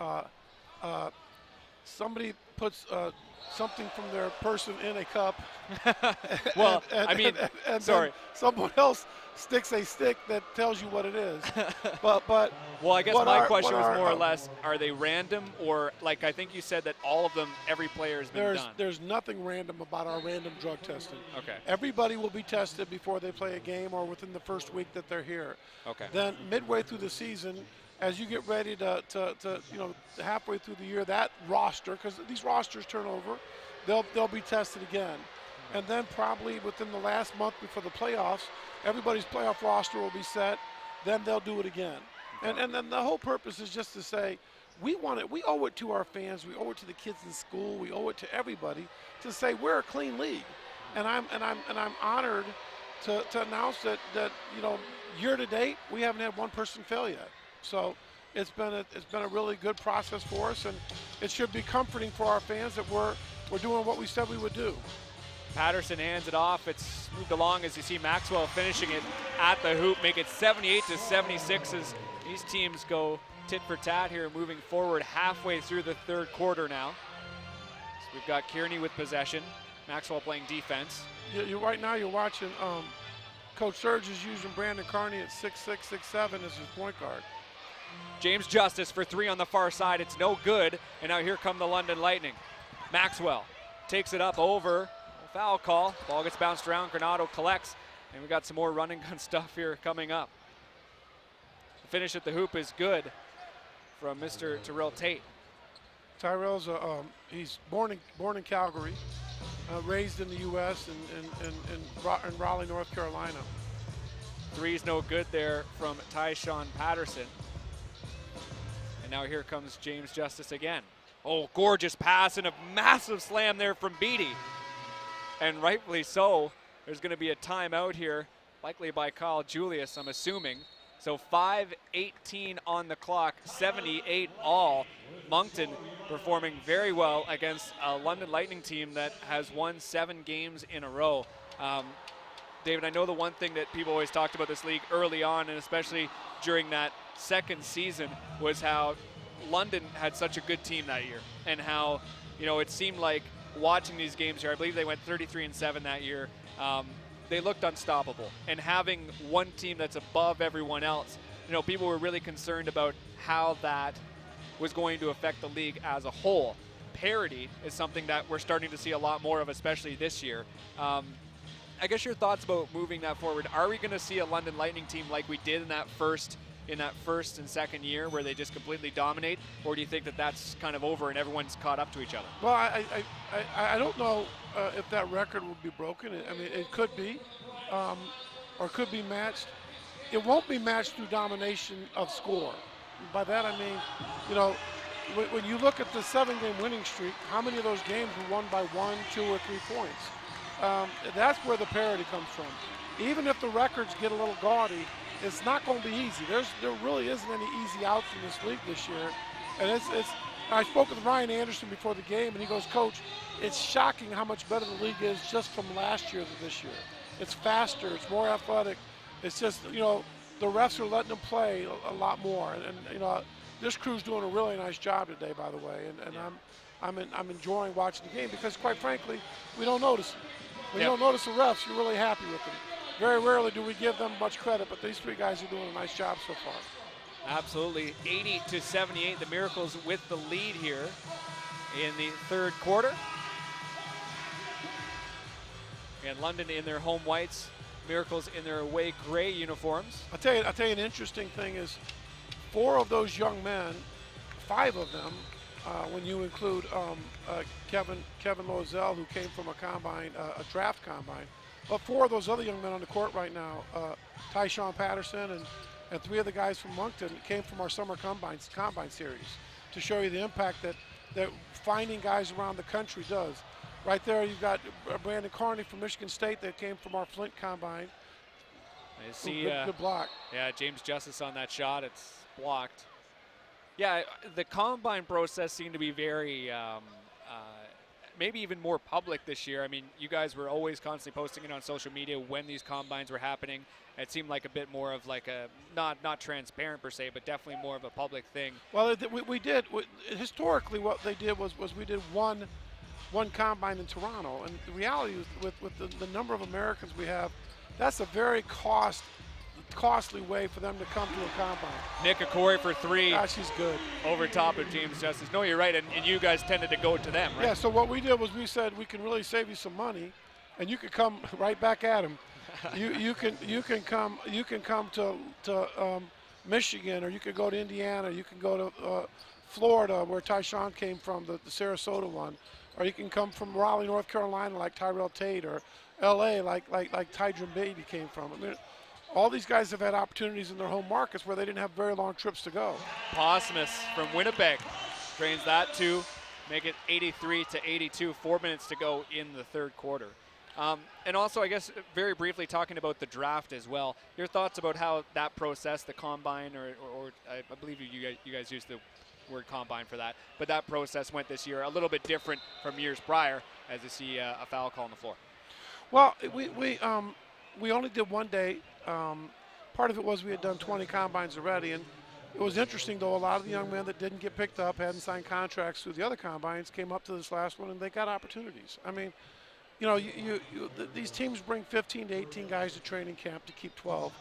somebody puts something from their person in a cup. Well, and sorry. then someone else sticks a stick that tells you what it is. but well, I guess what my our- question what was our, more or less: are they random, or like I think you said that all of them, every player has been done? There's nothing random about our random drug testing. Okay. Everybody will be tested before they play a game or within the first week that they're here. Okay. Then midway through the season, as you get ready to halfway through the year, that roster, because these rosters turn over, they'll be tested again. And then probably within the last month before the playoffs, everybody's playoff roster will be set. Then they'll do it again. And then the whole purpose is just to say, we owe it to our fans, we owe it to the kids in school, we owe it to everybody to say we're a clean league. And I'm honored to announce that year to date we haven't had one person fail yet. So it's been a really good process for us, and it should be comforting for our fans that we're doing what we said we would do. Patterson hands it off. It's moved along as you see Maxwell finishing it at the hoop, make it 78-76 as these teams go tit for tat here, moving forward halfway through the third quarter now. So we've got Kearney with possession, Maxwell playing defense. Right now you're watching Coach Surge is using Brandon Carney at 6'6", 6'7" as his point guard. James Justice for three on the far side. It's no good, and now here come the London Lightning. Maxwell takes it up over. Foul call. Ball gets bounced around. Granado collects, and we got some more running gun stuff here coming up. The finish at the hoop is good from Mr. Tyrell Tate. Tyrell's he's born in Calgary, raised in the U.S. in Raleigh, North Carolina. Three's no good there from Tyshawn Patterson. And now here comes James Justice again. Oh, gorgeous pass and a massive slam there from Beatty. And rightfully so. There's going to be a timeout here, likely by Kyle Julius, I'm assuming. So 5:18 on the clock, 78 all. Moncton performing very well against a London Lightning team that has won 7 games in a row. David, I know the one thing that people always talked about this league early on, and especially during that second season, was how London had such a good team that year, and how, it seemed like watching these games here, I believe they went 33-7 that year. They looked unstoppable, and having one team that's above everyone else, people were really concerned about how that was going to affect the league as a whole. Parity is something that we're starting to see a lot more of, especially this year. I guess your thoughts about moving that forward. Are we going to see a London Lightning team like we did in that first and second year where they just completely dominate, or do you think that that's kind of over and everyone's caught up to each other? Well, I don't know if that record will be broken. I mean, it could be, or could be matched. It won't be matched through domination of score. By that I mean, when you look at the 7-game winning streak, how many of those games were won by 1, 2, or 3 points? That's where the parity comes from. Even if the records get a little gaudy, it's not going to be easy. There really isn't any easy outs in this league this year. And I spoke with Ryan Anderson before the game, and he goes, Coach, it's shocking how much better the league is just from last year to this year. It's faster, it's more athletic. It's just, the refs are letting them play a lot more. And this crew's doing a really nice job today, by the way. And I'm enjoying watching the game because, quite frankly, we don't notice them. When you don't notice the refs, you're really happy with them. Very rarely do we give them much credit, but these 3 guys are doing a nice job so far. Absolutely. 80-78, the Miracles with the lead here in the third quarter. And London in their home whites, Miracles in their away gray uniforms. I'll tell you an interesting thing is 4 of those young men, 5 of them, when you include Kevin Loisel, who came from a combine, a draft combine, but 4 of those other young men on the court right now, Tyshawn Patterson and 3 of the guys from Moncton came from our summer combine series to show you the impact that finding guys around the country does. Right there, you've got Brandon Carney from Michigan State that came from our Flint combine. I see. Good block. Yeah, James Justice on that shot. It's blocked. Yeah, the combine process seemed to be very maybe even more public this year. I mean, you guys were always constantly posting it on social media when these combines were happening. It seemed like a bit more of like a, not transparent per se, but definitely more of a public thing. Well, we did. Historically, what they did was we did one combine in Toronto. And the reality is with the number of Americans we have, that's a very costly way for them to come to a combine. Nick Okori for 3. Gosh, he's good. Over top of James Justice. No, you're right, and you guys tended to go to them, right? Yeah, so what we did was we said we can really save you some money, and you could come right back at him. you can come to Michigan, or you could go to Indiana, you can go to Florida, where Tyshawn came from, the Sarasota one, or you can come from Raleigh, North Carolina, like Tyrell Tate, or L.A. like Tydron Beatty came from. I mean, all these guys have had opportunities in their home markets where they didn't have very long trips to go. Posmus from Winnipeg drains that to make it 83-82, 4 minutes to go in the third quarter. And also, I guess, very briefly talking about the draft as well, your thoughts about how that process, the combine, or I believe you guys used the word combine for that, but that process went this year a little bit different from years prior, as you see a foul call on the floor. Well, we only did one day. Part of it was we had done 20 combines already, and it was interesting, though. A lot of the young men that didn't get picked up, hadn't signed contracts through the other combines, came up to this last one, and they got opportunities. I mean, you know, these teams bring 15 to 18 guys to training camp to keep 12.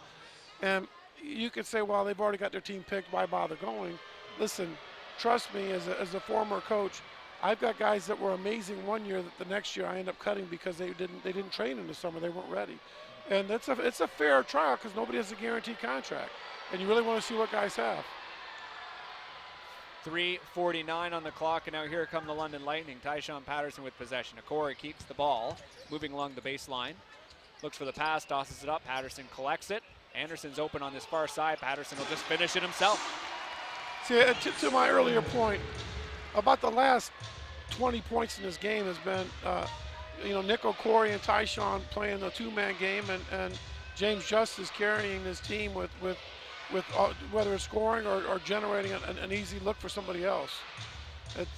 And you could say, well, they've already got their team picked, why bother going? Listen, trust me, as a former coach, I've got guys that were amazing one year that the next year I end up cutting because they didn't train in the summer, they weren't ready. And it's a fair trial because nobody has a guaranteed contract. And you really want to see what guys have. 3:49 on the clock, and now here come the London Lightning. Tyshawn Patterson with possession. Okori keeps the ball, moving along the baseline. Looks for the pass, tosses it up. Patterson collects it. Anderson's open on this far side. Patterson will just finish it himself. See, to my earlier point, about the last 20 points in this game has been, Nick Okori and Tyshawn playing the two-man game, and James Justice carrying his team with whether it's scoring or generating an easy look for somebody else.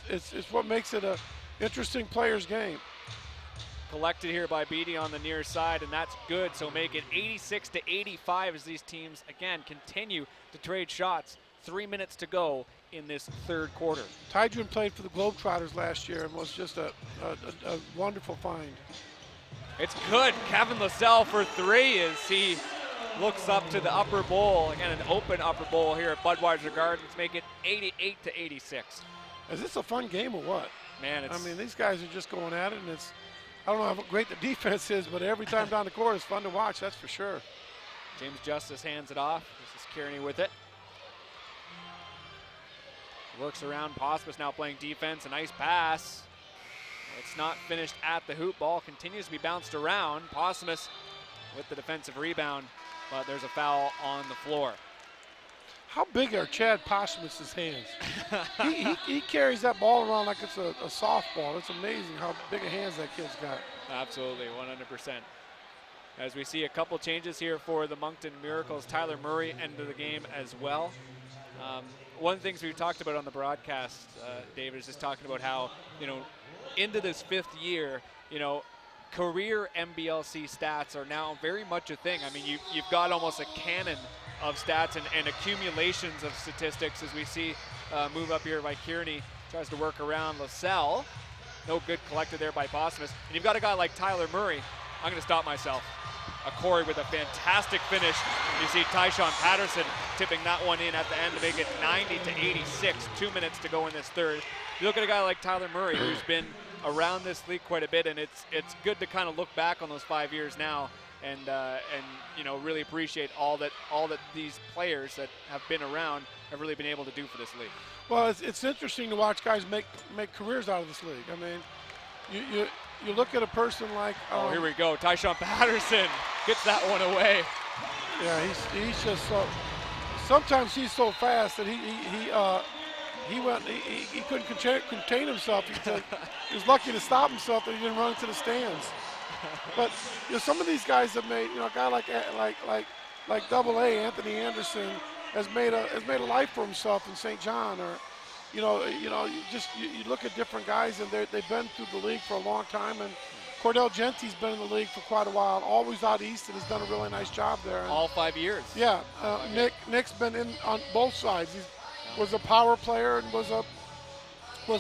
It's what makes it a interesting player's game. Collected here by Beatty on the near side, and that's good. So make it 86-85 as these teams, again, continue to trade shots. 3 minutes to go in this third quarter. Tydron played for the Globetrotters last year and was just a wonderful find. It's good. Kevin Lascelles for 3 as he looks up to the upper bowl. Again, an open upper bowl here at Budweiser Gardens. Make it 88-86. Is this a fun game or what? Man, I mean, these guys are just going at it, and I don't know how great the defense is, but every time down the court it's fun to watch, that's for sure. James Justice hands it off. This is Kearney with it. Works around. Posmus now playing defense. A nice pass. It's not finished at the hoop. Ball continues to be bounced around. Posmus with the defensive rebound, but there's a foul on the floor. How big are Chad Posmus's hands? he carries that ball around like it's a softball. It's amazing how big of hands that kid's got. Absolutely, 100%. As we see a couple changes here for the Moncton Miracles. Tyler Murray entered the game as well. One of the things we talked about on the broadcast, David, is just talking about how, into this 5th year, career NBLC stats are now very much a thing. I mean, you've got almost a cannon of stats and accumulations of statistics as we see move up here by Kearney. Tries to work around Lascelles. No good collected there by Posmus. And you've got a guy like Tyler Murray. I'm going to stop myself. Okori with a fantastic finish. You see Tyshawn Patterson tipping that one in at the end to make it 90-86. 2 minutes to go in this third. You look at a guy like Tyler Murray, who's been around this league quite a bit, and it's good to kind of look back on those 5 years now and really appreciate all that these players that have been around have really been able to do for this league. Well, it's interesting to watch guys make careers out of this league. I mean, you look at a person like here we go. Tyshawn Patterson gets that one away. Yeah, he's just so. Sometimes he's so fast that he couldn't contain himself. He was lucky to stop himself that he didn't run into the stands. But some of these guys have made. A guy like Double A, Anthony Anderson, has made a life for himself in St. John, or you look at different guys, and they've been through the league for a long time. And Cordell Genty's been in the league for quite a while, always out east, and has done a really nice job there. And All 5 years. yeah, Nick's been in on both sides. He was a power player and was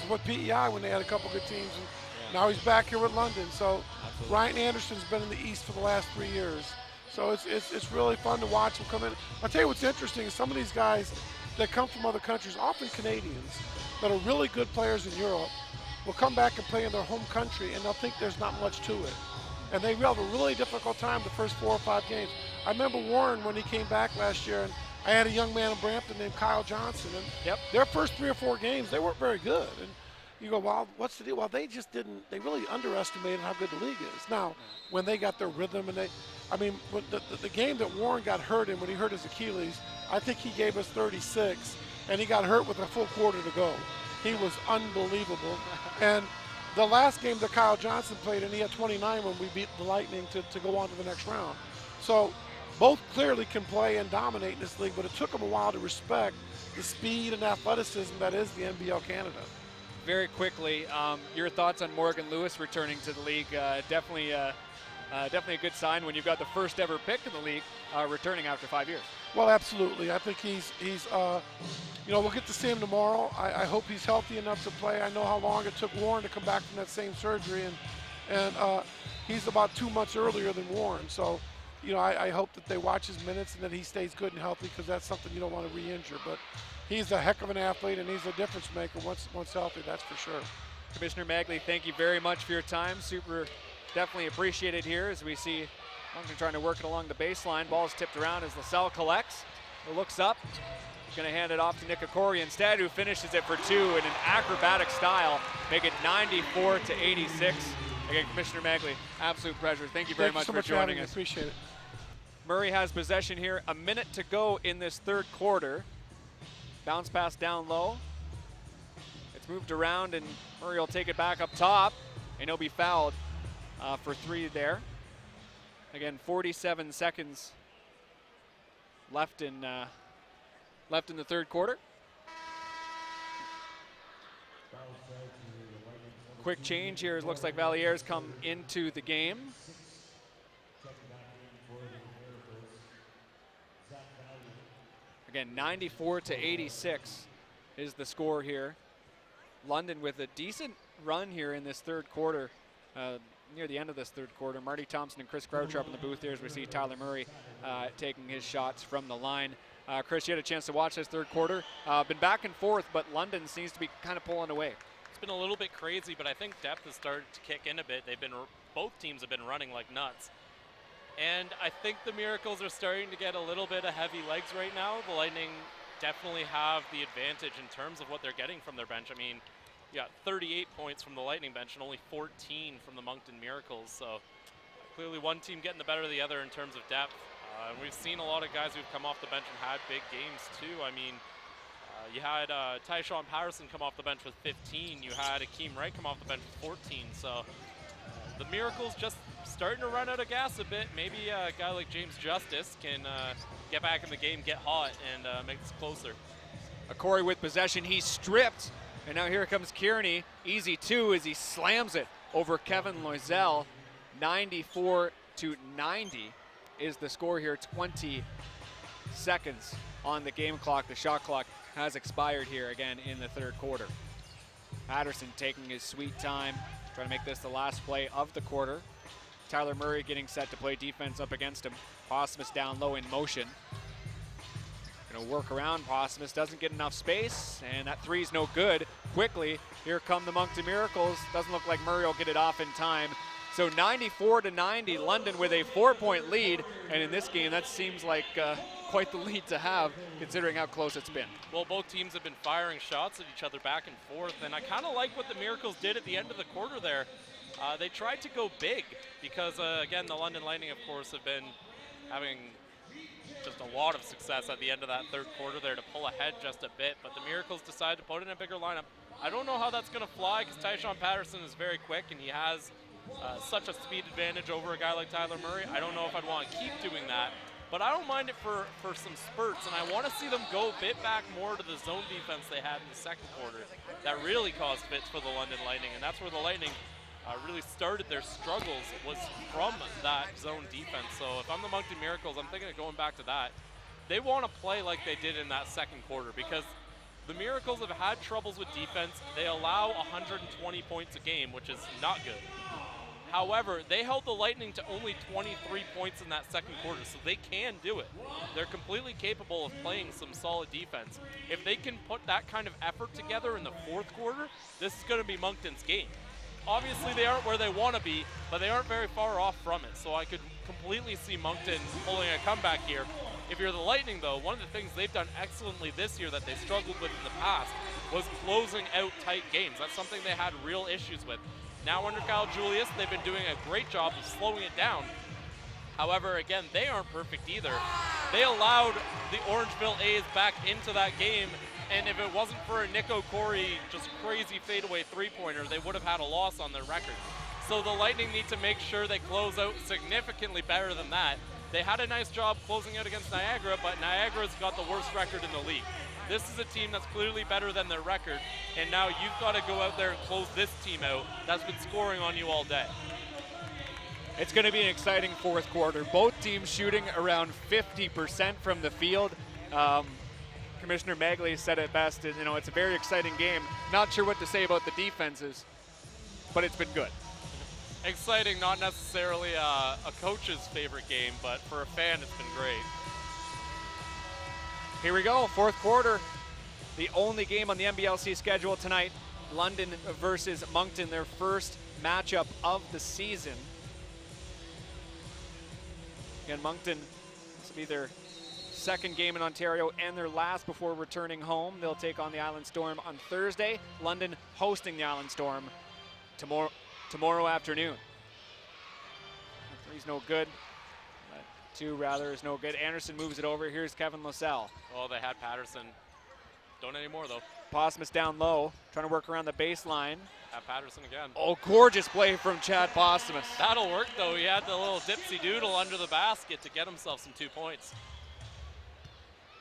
with PEI when they had a couple good teams. And now he's back here with London. So Ryan Anderson's been in the East for the last 3 years. So it's really fun to watch him come in. I'll tell you what's interesting is some of these guys that come from other countries, often Canadians, that are really good players in Europe, will come back and play in their home country, and they'll think there's not much to it. And they will have a really difficult time the first 4 or 5 games. I remember Warren when he came back last year, and I had a young man in Brampton named Kyle Johnson, and their first 3 or 4 games, they weren't very good. And you go, well, what's the deal? Well, they just didn't, they really underestimated how good the league is. Now, when they got their rhythm, and the game that Warren got hurt in when he hurt his Achilles, I think he gave us 36, and he got hurt with a full quarter to go. He was unbelievable. And the last game that Kyle Johnson played, and he had 29 when we beat the Lightning to go on to the next round. So both clearly can play and dominate in this league, but it took them a while to respect the speed and athleticism that is the NBL Canada. Very quickly, your thoughts on Morgan Lewis returning to the league? Definitely a good sign when you've got the first ever pick in the league returning after 5 years. Well, absolutely. I think he's we'll get to see him tomorrow. I hope he's healthy enough to play. I know how long it took Warren to come back from that same surgery, and he's about 2 months earlier than Warren. So, I hope that they watch his minutes and that he stays good and healthy, because that's something you don't want to re-injure. But he's a heck of an athlete, and he's a difference maker once healthy, that's for sure. Commissioner Magley, thank you very much for your time. Super definitely appreciated here as we see Moncton trying to work it along the baseline. Ball is tipped around as LaSalle collects. Looks up. Going to hand it off to Nick Okori instead, who finishes it for 2 in an acrobatic style, make it 94-86. Again, Commissioner Magley, absolute pleasure. Thank you very much for joining us. Appreciate it. Murray has possession here. A minute to go in this third quarter. Bounce pass down low. It's moved around, and Murray will take it back up top, and he'll be fouled for 3 there. Again, 47 seconds left in the third quarter. Quick change here. It looks like Valier's come into the game. Again, 94-86 is the score here. London with a decent run here in this third quarter. Near the end of this third quarter, Marty Thompson and Chris Crouch are up in the booth here as we see Tyler Murray taking his shots from the line. Chris, you had a chance to watch this third quarter. Been back and forth, but London seems to be kind of pulling away. It's been a little bit crazy, but I think depth has started to kick in a bit. Both teams have been running like nuts. And I think the Miracles are starting to get a little bit of heavy legs right now. The Lightning definitely have the advantage in terms of what they're getting from their bench. I mean, you got 38 points from the Lightning bench and only 14 from the Moncton Miracles. So clearly one team getting the better of the other in terms of depth. We've seen a lot of guys who've come off the bench and had big games too. I mean, you had Tyshawn Patterson come off the bench with 15. You had Akeem Wright come off the bench with 14. So the Miracles just starting to run out of gas a bit. Maybe a guy like James Justice can get back in the game, get hot, and make this closer. Okori with possession. He's stripped. And now here comes Kearney. Easy 2 as he slams it over Kevin Loisel. 94-90 is the score here. 20 seconds on the game clock. The shot clock has expired here again in the third quarter. Patterson taking his sweet time, trying to make this the last play of the quarter. Tyler Murray getting set to play defense up against him. Postmus down low in motion. Gonna work around Postmus, doesn't get enough space, and that 3's no good. Quickly, here come the Moncton Miracles. Doesn't look like Murray will get it off in time. So 94-90, London with a 4-point lead, and in this game, that seems like quite the lead to have, considering how close it's been. Well, both teams have been firing shots at each other back and forth, and I kind of like what the Miracles did at the end of the quarter there. They tried to go big because, again, the London Lightning, of course, have been having just a lot of success at the end of that third quarter there to pull ahead just a bit, but the Miracles decided to put in a bigger lineup. I don't know how that's going to fly because Tyshawn Patterson is very quick and he has such a speed advantage over a guy like Tyler Murray. I don't know if I'd want to keep doing that, but I don't mind it for some spurts, and I want to see them go a bit back more to the zone defense they had in the second quarter that really caused fits for the London Lightning, and that's where the Lightning really started their struggles, was from that zone defense. So if I'm the Moncton Miracles, I'm thinking of going back to that. They want to play like they did in that second quarter, because the Miracles have had troubles with defense. They allow 120 points a game, which is not good. However, they held the Lightning to only 23 points in that second quarter, so they can do it. They're completely capable of playing some solid defense. If they can put that kind of effort together in the fourth quarter, this is going to be Moncton's game. Obviously, they aren't where they want to be, but they aren't very far off from it, so I could completely see Moncton pulling a comeback here. If you're the Lightning, though, one of the things they've done excellently this year that they struggled with in the past was closing out tight games. That's something they had real issues with. Now under Kyle Julius, they've been doing a great job of slowing it down. However, again, they aren't perfect either. They allowed the Orangeville A's back into that game, and if it wasn't for a Nico Corey just crazy fadeaway three-pointer, they would have had a loss on their record. So the Lightning need to make sure they close out significantly better than that. They had a nice job closing out against Niagara, but Niagara's got the worst record in the league. This is a team that's clearly better than their record, and now you've got to go out there and close this team out that's been scoring on you all day. It's going to be an exciting fourth quarter. Both teams shooting around 50% from the field. Commissioner Magley said it best, you know, it's a very exciting game. Not sure what to say about the defenses, but it's been good. Exciting, not necessarily a coach's favorite game, but for a fan, it's been great. Here we go, fourth quarter. The only game on the NBLC schedule tonight, London versus Moncton, their first matchup of the season. Again, Moncton, this will be their second game in Ontario and their last before returning home. They'll take on the Island Storm on Thursday. London hosting the Island Storm tomorrow afternoon. Three's no good. Two rather is no good. Anderson moves it over. Here's Kevin Lascelles. Oh, they had Patterson. Don't anymore, though. Postmus down low, trying to work around the baseline. Have Patterson again. Oh, gorgeous play from Chad Postmus. That'll work, though. He had the little dipsy doodle under the basket to get himself some 2 points.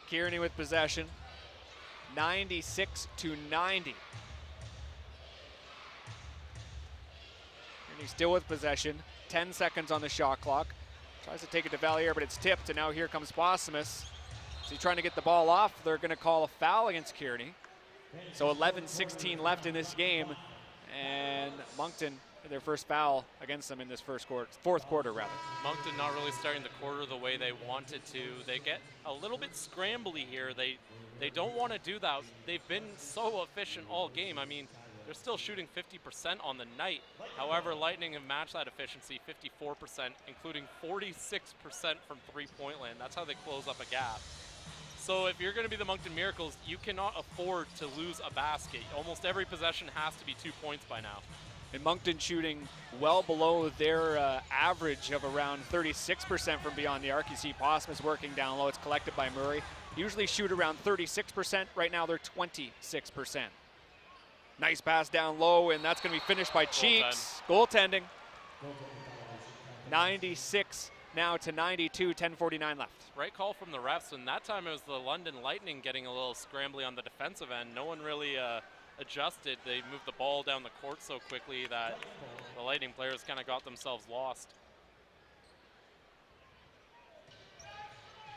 Kearney with possession. 96-90. Kearney still with possession. 10 seconds on the shot clock. Tries to take it to Valier, but it's tipped, and now here comes Postmus. So he's trying to get the ball off. They're going to call a foul against Kearney. So 11-16 left in this game, and Moncton, their first foul against them in this fourth quarter rather. Moncton not really starting the quarter the way they wanted to. They get a little bit scrambly here. They don't want to do that. They've been so efficient all game. I mean, they're still shooting 50% on the night. However, Lightning have matched that efficiency, 54%, including 46% from three-point land. That's how they close up a gap. So if you're going to be the Moncton Miracles, you cannot afford to lose a basket. Almost every possession has to be 2 points by now. And Moncton shooting well below their average of around 36% from beyond the arc. You see Postmus working down low. It's collected by Murray. Usually shoot around 36%. Right now they're 26%. Nice pass down low, and that's going to be finished by Cheeks. Goaltending. 96 now to 92, 10:49 left. Right call from the refs, and that time it was the London Lightning getting a little scrambly on the defensive end. No one really adjusted. They moved the ball down the court so quickly that the Lightning players kind of got themselves lost.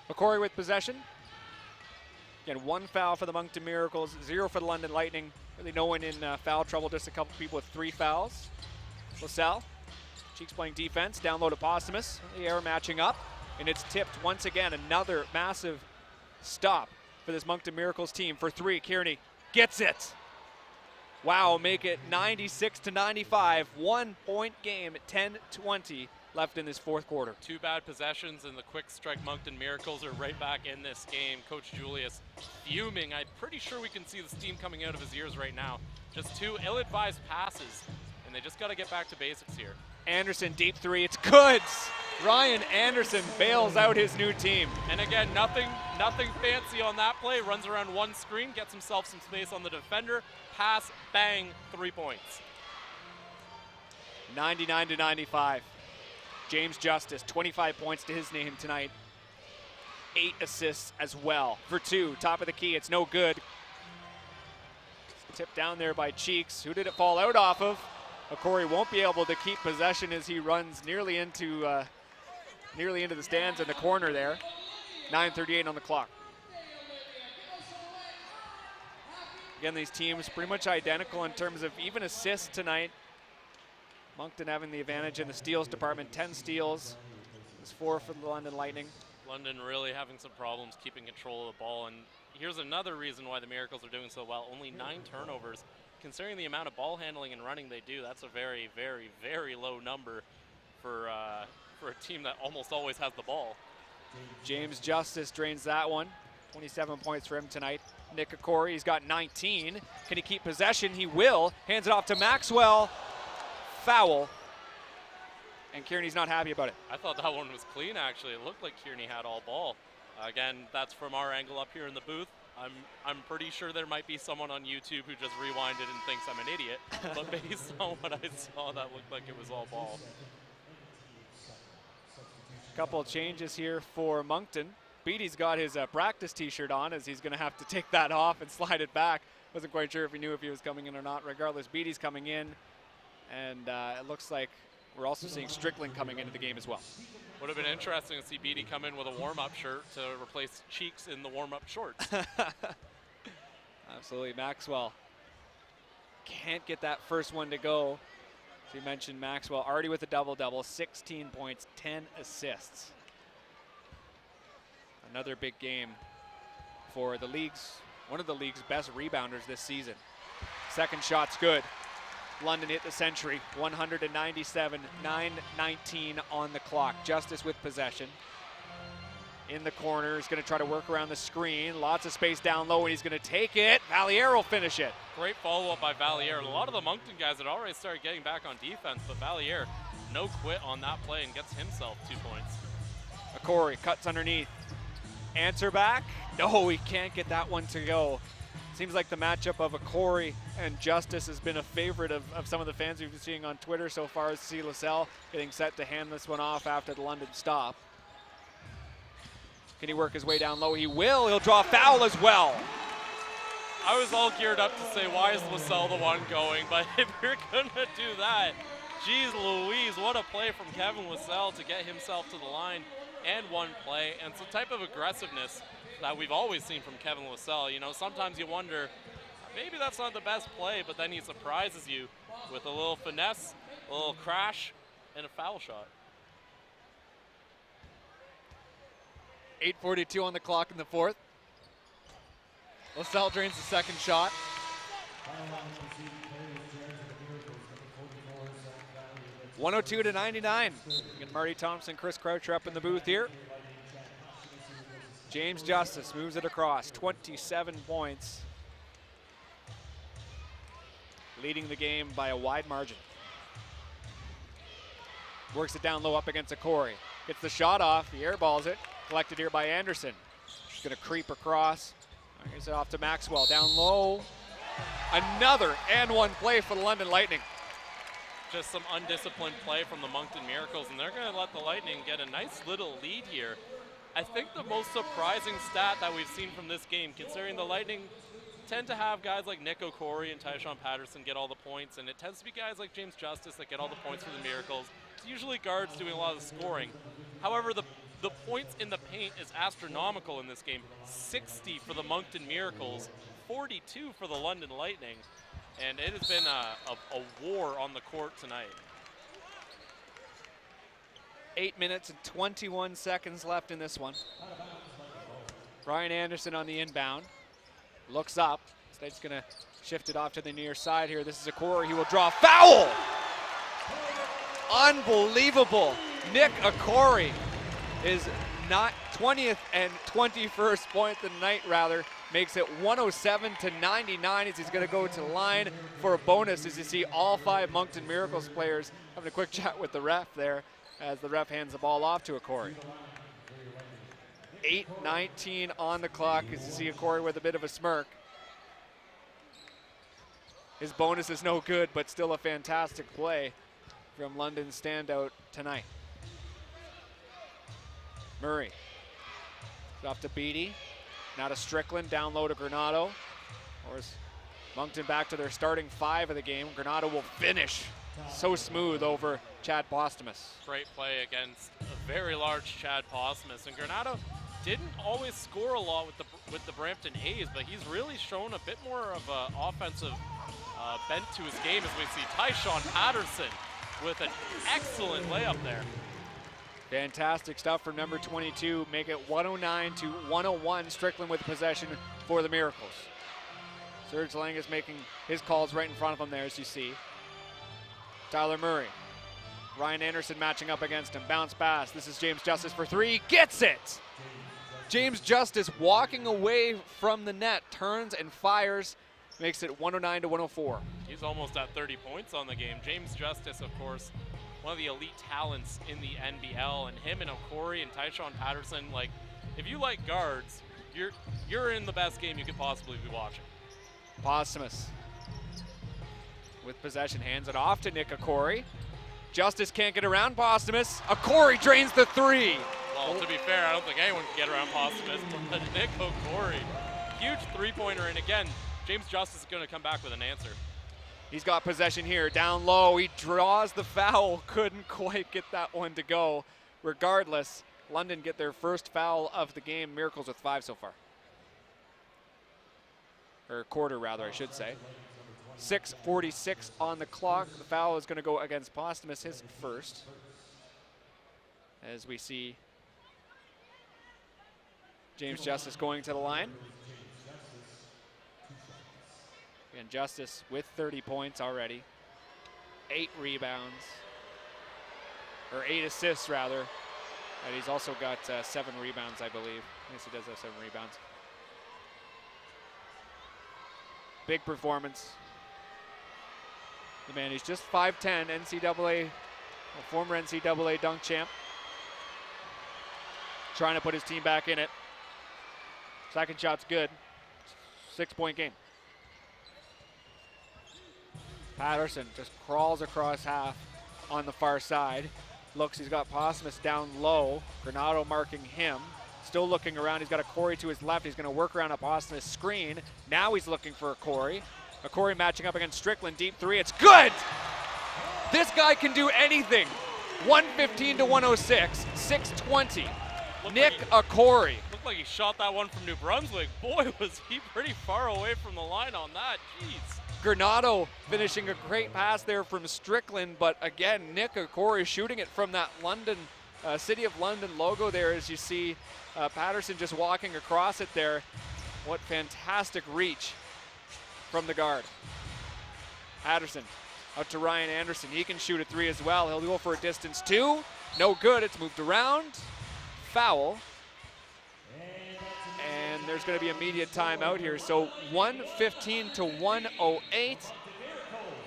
McCory with possession. Again, one foul for the Moncton Miracles, 0 for the London Lightning. Really no one in foul trouble, just a couple people with 3 fouls. Lascelles, Cheeks playing defense, down low to Postmus. The air matching up, and it's tipped once again. Another massive stop for this Moncton Miracles team for 3. Kearney gets it. Wow, make it 96-95. 1 point game at 10:20 left in this fourth quarter. 2 bad possessions, and the quick strike Moncton Miracles are right back in this game. Coach Julius fuming. I'm pretty sure we can see the steam coming out of his ears right now. Just 2 ill-advised passes, and they just got to get back to basics here. Anderson, deep 3, it's good. Ryan Anderson bails out his new team. And again, nothing fancy on that play. Runs around one screen, gets himself some space on the defender. Pass, bang, 3 points. 99-95. James Justice, 25 points to his name tonight. 8 assists as well for 2. Top of the key, it's no good. Tipped down there by Cheeks. Who did it fall out off of? Okori won't be able to keep possession as he runs nearly into the stands in the corner there. 9:38 on the clock. Again, these teams pretty much identical in terms of even assists tonight. Moncton having the advantage in the steals department, 10 steals. It's 4 for the London Lightning. London really having some problems keeping control of the ball, and here's another reason why the Miracles are doing so well. Only 9 turnovers. Considering the amount of ball handling and running they do, that's a very, very, very low number for a team that almost always has the ball. James Justice drains that one. 27 points for him tonight. Nick Okori, he's got 19. Can he keep possession? He will. Hands it off to Maxwell. Foul. And Kearney's not happy about it. I thought that one was clean, actually. It looked like Kearney had all ball. Again, that's from our angle up here in the booth. I'm pretty sure there might be someone on YouTube who just rewinded and thinks I'm an idiot. But based on what I saw, that looked like it was all ball. Couple of changes here for Moncton. Beatty's got his practice t-shirt on, as he's going to have to take that off and slide it back. Wasn't quite sure if he knew if he was coming in or not. Regardless, Beatty's coming in, and it looks like we're also seeing Strickland coming into the game as well. Would have been interesting to see Beatty come in with a warm-up shirt to replace Cheeks in the warm-up shorts. Absolutely. Maxwell can't get that first one to go. As you mentioned, Maxwell already with a double-double, 16 points, 10 assists. Another big game for the league's, one of the league's best rebounders this season. Second shot's good. London hit the century, 197, 9:19 on the clock. Justice with possession. In the corner, he's going to try to work around the screen. Lots of space down low, and he's going to take it. Valier will finish it. Great follow-up by Valier. A lot of the Moncton guys had already started getting back on defense, but Valier, no quit on that play and gets himself 2 points. Okori cuts underneath. Answer back. No, he can't get that one to go. Seems like the matchup of Okori and Justice has been a favorite of some of the fans we've been seeing on Twitter so far, as C. LaSalle getting set to hand this one off after the London stop. Can he work his way down low? He will. He'll draw a foul as well. I was all geared up to say, why is LaSalle the one going? But if you're going to do that, geez Louise, what a play from Kevin LaSalle to get himself to the line and one play. And it's the type of aggressiveness that we've always seen from Kevin LaSalle. You know, sometimes you wonder, maybe that's not the best play, but then he surprises you with a little finesse, a little crash, and a foul shot. 8:42 on the clock in the fourth. LaSalle drains the second shot. (102-99). Get Marty Thompson, Chris Croucher up in the booth here. James Justice moves it across, 27 points. Leading the game by a wide margin. Works it down low up against Okori. Gets the shot off, he airballs it. Collected here by Anderson. He's gonna creep across. Here's it off to Maxwell, down low. Another and one play for the London Lightning. Just some undisciplined play from the Moncton Miracles, and they're gonna let the Lightning get a nice little lead here. I think the most surprising stat that we've seen from this game, considering the Lightning tend to have guys like Nick Okori and Tyshawn Patterson get all the points, and it tends to be guys like James Justice that get all the points for the Miracles. It's usually guards doing a lot of the scoring. However, the points in the paint is astronomical in this game. 60 for the Moncton Miracles, 42 for the London Lightning, and it has been a war on the court tonight. 8 minutes and 21 seconds left in this one. Brian Anderson on the inbound. Looks up. State's gonna shift it off to the near side here. This is Okori. He will draw foul! Unbelievable. Nick Okori is not 20th and 21st point of the night, rather. Makes it 107-99 as he's gonna go to the line for a bonus, as you see all 5 Moncton Miracles players having a quick chat with the ref there, as the ref hands the ball off to Okori. 8:19 on the clock as you see Okori with a bit of a smirk. His bonus is no good, but still a fantastic play from London's standout tonight. Murray Off to Beatty. Now to Strickland, down low to Granado. Or is Moncton back to their starting 5 of the game. Granado will finish so smooth over Chad Postumus. Great play against a very large Chad Postumus. And Granado didn't always score a lot with the Brampton A's, but he's really shown a bit more of an offensive bent to his game as we see Tyshawn Patterson with an excellent layup there. Fantastic stuff from number 22. Make it 109 to 101. Strickland with possession for the Miracles. Serge Lang is making his calls right in front of him there, as you see. Tyler Murray. Ryan Anderson matching up against him. Bounce pass. This is James Justice for 3. Gets it! James Justice walking away from the net. Turns and fires. Makes it 109 to 104. He's almost at 30 points on the game. James Justice, of course, one of the elite talents in the NBL, and him and Okori and Tyshawn Patterson, like, if you like guards, you're in the best game you could possibly be watching. Postumus with possession, hands it off to Nick Okori. Justice can't get around Postumus. Okori drains the 3. Well, to be fair, I don't think anyone can get around Postumus, but Nick Okori, huge three-pointer, and again, James Justice is going to come back with an answer. He's got possession here, down low. He draws the foul, couldn't quite get that one to go. Regardless, London get their first foul of the game. Miracles with 5 so far. Or quarter, rather, I should say. 6:46 on the clock. The foul is going to go against Postumus, his first. As we see James Justice going to the line. And Justice with 30 points already. 8 rebounds. Or 8 assists, rather. And he's also got 7 rebounds, I believe. Yes, he does have 7 rebounds. Big performance. The man, he's just 5'10", NCAA, a former NCAA dunk champ. Trying to put his team back in it. Second shot's good. 6-point game. Patterson just crawls across half on the far side. Looks, he's got Postumus down low. Granado marking him. Still looking around, he's got Okori to his left. He's gonna work around a Postumus screen. Now he's looking for Okori. Okori matching up against Strickland, deep 3, it's good! This guy can do anything. 115 to 106, 6:20. Nick Okori. Looked like he shot that one from New Brunswick. Boy, was he pretty far away from the line on that, jeez. Granado finishing a great pass there from Strickland, but again, Nick Okori shooting it from that London, City of London logo there, as you see Patterson just walking across it there. What fantastic reach from the guard. Patterson out to Ryan Anderson. He can shoot a 3 as well. He'll go for a distance 2. No good. It's moved around. Foul. And there's going to be immediate timeout here. So 115 to 108.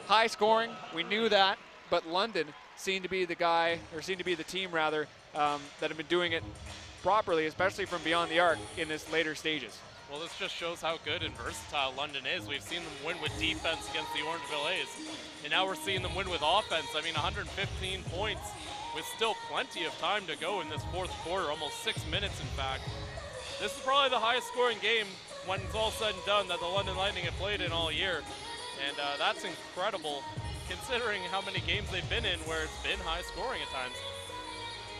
High scoring. We knew that. But London seemed to be the guy, or seemed to be the team rather, that have been doing it properly, especially from beyond the arc in this later stages. Well, this just shows how good and versatile London is. We've seen them win with defense against the Orangeville A's, and now we're seeing them win with offense. I mean, 115 points with still plenty of time to go in this fourth quarter, almost 6 minutes, in fact. This is probably the highest scoring game when it's all said and done that the London Lightning have played in all year, and that's incredible considering how many games they've been in where it's been high scoring at times.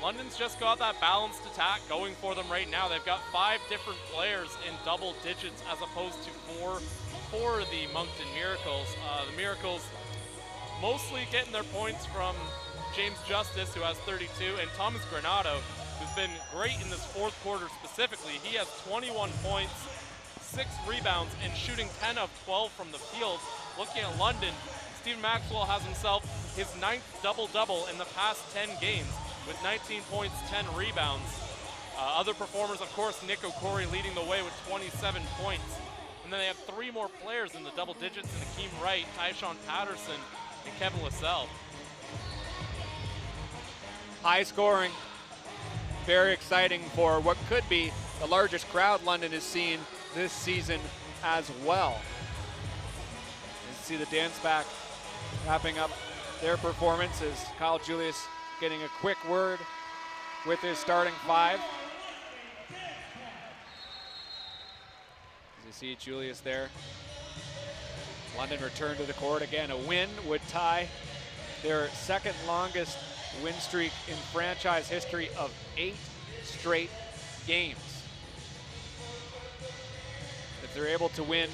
London's just got that balanced attack going for them right now. They've got 5 different players in double digits as opposed to 4 for the Moncton Miracles. The Miracles mostly getting their points from James Justice, who has 32, and Thomas Granado, who's been great in this fourth quarter specifically. He has 21 points, 6 rebounds, and shooting 10 of 12 from the field. Looking at London, Stephen Maxwell has himself his 9th double-double in the past 10 games, with 19 points, 10 rebounds. Other performers, of course, Nick Okori leading the way with 27 points. And then they have 3 more players in the double digits in Akeem Wright, Tyshawn Patterson, and Kevin Lassell. High scoring, very exciting for what could be the largest crowd London has seen this season as well. You see the dance back wrapping up their performance as Kyle Julius getting a quick word with his starting 5. You see Julius there. London returned to the court again. A win would tie their second longest win streak in franchise history of 8 straight games. If they're able to win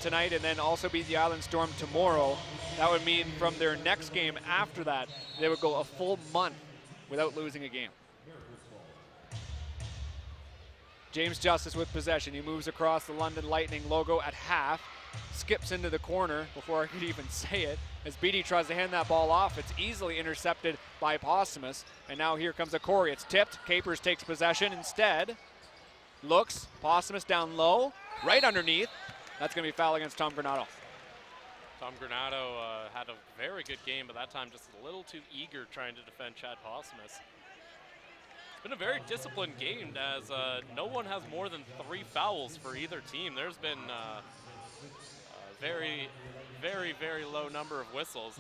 tonight and then also beat the Island Storm tomorrow, that would mean from their next game after that, they would go a full month without losing a game. James Justice with possession. He moves across the London Lightning logo at half, skips into the corner before I could even say it. As Beatty tries to hand that ball off, it's easily intercepted by Posthumus. And now here comes a Corey. It's tipped. Capers takes possession instead. Looks. Posthumus down low, right underneath. That's going to be foul against Tom Granado. Tom Granado had a very good game, but that time just a little too eager trying to defend Chad Posthumus. It's been a very disciplined game as no one has more than 3 fouls for either team. There's been a very, very, very low number of whistles.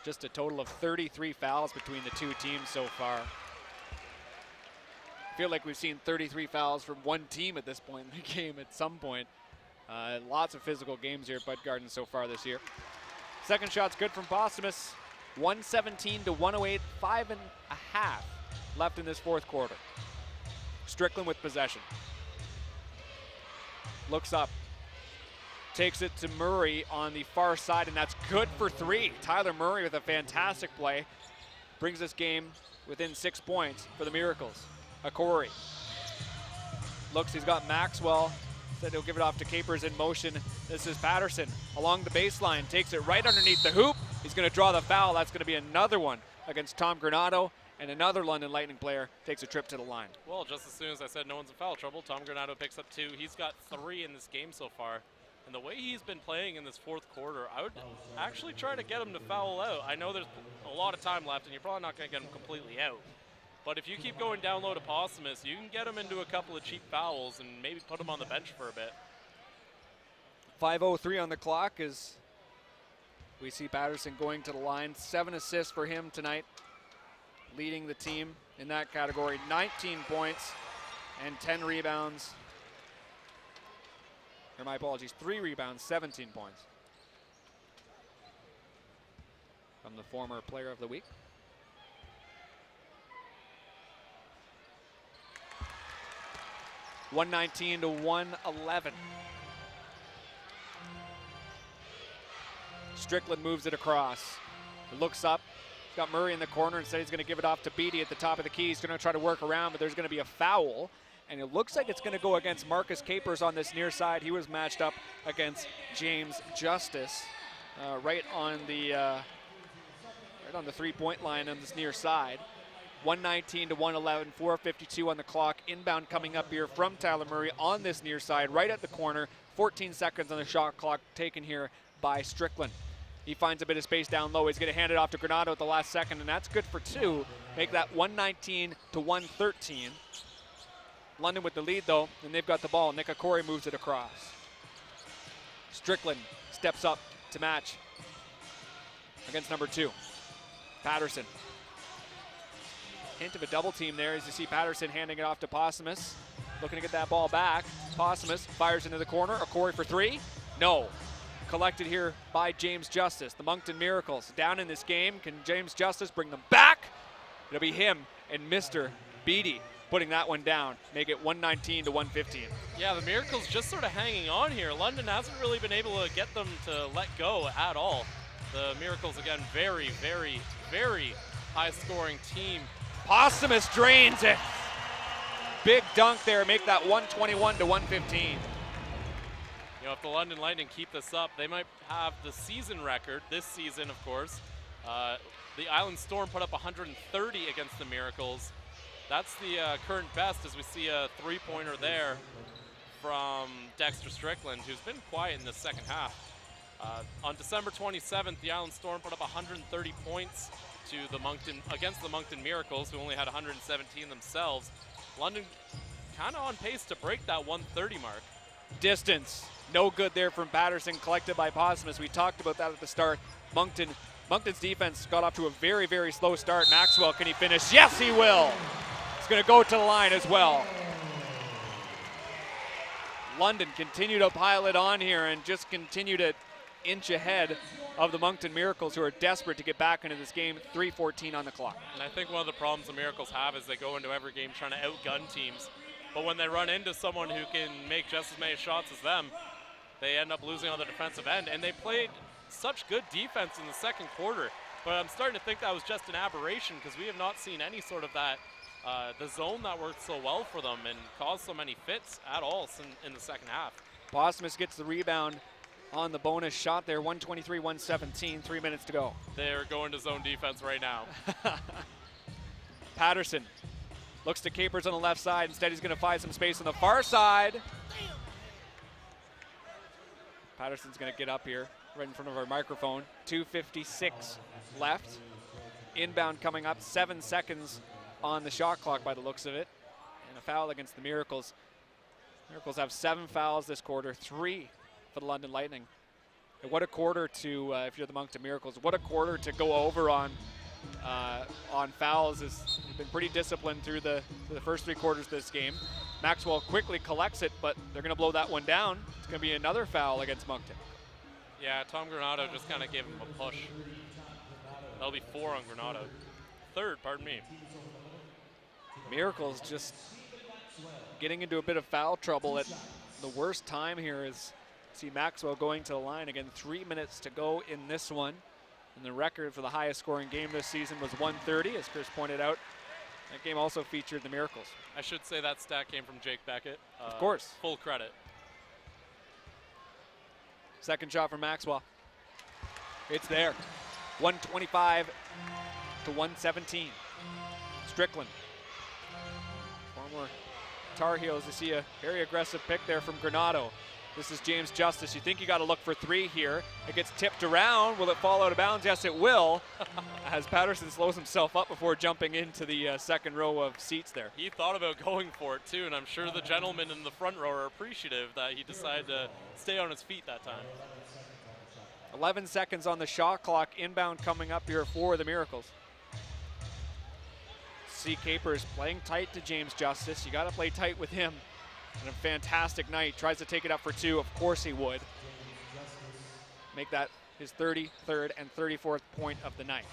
Just a total of 33 fouls between the two teams so far. I feel like we've seen 33 fouls from one team at this point in the game at some point. Lots of physical games here at Bud Garden so far this year. Second shot's good from Posthumus. 117 to 108, 5.5 left in this fourth quarter. Strickland with possession. Looks up. Takes it to Murray on the far side, and that's good for 3. Tyler Murray with a fantastic play. Brings this game within 6 points for the Miracles. Corey. Looks, he's got Maxwell. Said he'll give it off to Capers in motion. This is Patterson along the baseline. Takes it right underneath the hoop. He's going to draw the foul. That's going to be another one against Tom Granado. And another London Lightning player takes a trip to the line. Well, just as soon as I said no one's in foul trouble, Tom Granado picks up 2. He's got 3 in this game so far. And the way he's been playing in this fourth quarter, I would actually try to get him to foul out. I know there's a lot of time left, and you're probably not going to get him completely out. But if you keep going down low to Posthumus, you can get him into a couple of cheap fouls and maybe put him on the bench for a bit. 5:03 on the clock as we see Patterson going to the line. 7 assists for him tonight, leading the team in that category. 19 points and 10 rebounds. Or my apologies, 3 rebounds, 17 points. From the former player of the week. $119 to $111. Strickland moves it across. Looks up. He's got Murray in the corner. Instead, he's going to give it off to Beatty at the top of the key. He's going to try to work around, but there's going to be a foul. And it looks like it's going to go against Marcus Capers on this near side. He was matched up against James Justice right on the 3-point line on this near side. 119 to 111, 4:52 on the clock. Inbound coming up here from Tyler Murray on this near side, right at the corner. 14 seconds on the shot clock taken here by Strickland. He finds a bit of space down low. He's going to hand it off to Granado at the last second, and that's good for 2. Make that 119 to 113. London with the lead, though, and they've got the ball. Nick Corey moves it across. Strickland steps up to match against number 2. Patterson. Hint of a double team there as you see Patterson handing it off to Posthumus. Looking to get that ball back. Posthumus fires into the corner. Corey for 3. No. Collected here by James Justice. The Moncton Miracles down in this game. Can James Justice bring them back? It'll be him and Mr. Beatty putting that one down. Make it 119 to 115. Yeah, the Miracles just sort of hanging on here. London hasn't really been able to get them to let go at all. The Miracles, again, very, very, very high-scoring team. Posthumus drains it. Big dunk there, make that 121 to 115. You know, if the London Lightning keep this up, they might have the season record this season, of course. The Island Storm put up 130 against the Miracles. That's the current best, as we see a 3-pointer there from Dexter Strickland, who's been quiet in the second half. On December 27th, the Island Storm put up 130 points against the Moncton Miracles, who only had 117 themselves. London kind of on pace to break that 130 mark. Distance, no good there from Patterson, collected by Posthumus. We talked about that at the start. Moncton's defense got off to a very, very slow start. Maxwell, can he finish? Yes, he will. He's going to go to the line as well. London continue to pile it on here and just continue to inch ahead of the Moncton Miracles, who are desperate to get back into this game. 3:14 on the clock. And I think one of the problems the Miracles have is they go into every game trying to outgun teams. But when they run into someone who can make just as many shots as them, they end up losing on the defensive end. And they played such good defense in the second quarter. But I'm starting to think that was just an aberration, because we have not seen any sort of that, the zone that worked so well for them and caused so many fits at all in the second half. Bosmus gets the rebound on the bonus shot there. 123-117, 3 minutes to go. They're going to zone defense right now. Patterson looks to Capers on the left side. Instead, he's going to find some space on the far side. Patterson's going to get up here right in front of our microphone. 2:56 left. Inbound coming up. 7 seconds on the shot clock by the looks of it. And a foul against the Miracles. Miracles have 7 fouls this quarter, 3 for the London Lightning. And what a quarter to, if you're the Moncton Miracles, what a quarter to go over on fouls. Has been pretty disciplined through the first 3 quarters of this game. Maxwell quickly collects it, but they're going to blow that one down. It's going to be another foul against Moncton. Yeah, Tom Granado just kind of gave him a push. That'll be 4 on Granado. 3rd, pardon me. Miracles just getting into a bit of foul trouble at the worst time here. Is see Maxwell going to the line again. 3 minutes to go in this one. And the record for the highest scoring game this season was 130, as Chris pointed out. That game also featured the Miracles. I should say that stat came from Jake Beckett. Of course. Full credit. Second shot from Maxwell. It's there. 125 to 117. Strickland. Former Tar Heels. You see a very aggressive pick there from Granado. This is James Justice. You think you got to look for 3 here. It gets tipped around. Will it fall out of bounds? Yes, it will. As Patterson slows himself up before jumping into the second row of seats there. He thought about going for it too, and I'm sure the gentlemen in the front row are appreciative that he decided to stay on his feet that time. 11 seconds on the shot clock. Inbound coming up here for the Miracles. See Capers playing tight to James Justice. You got to play tight with him. And a fantastic night. Tries to take it up for 2. Of course he would. Make that his 33rd and 34th point of the night.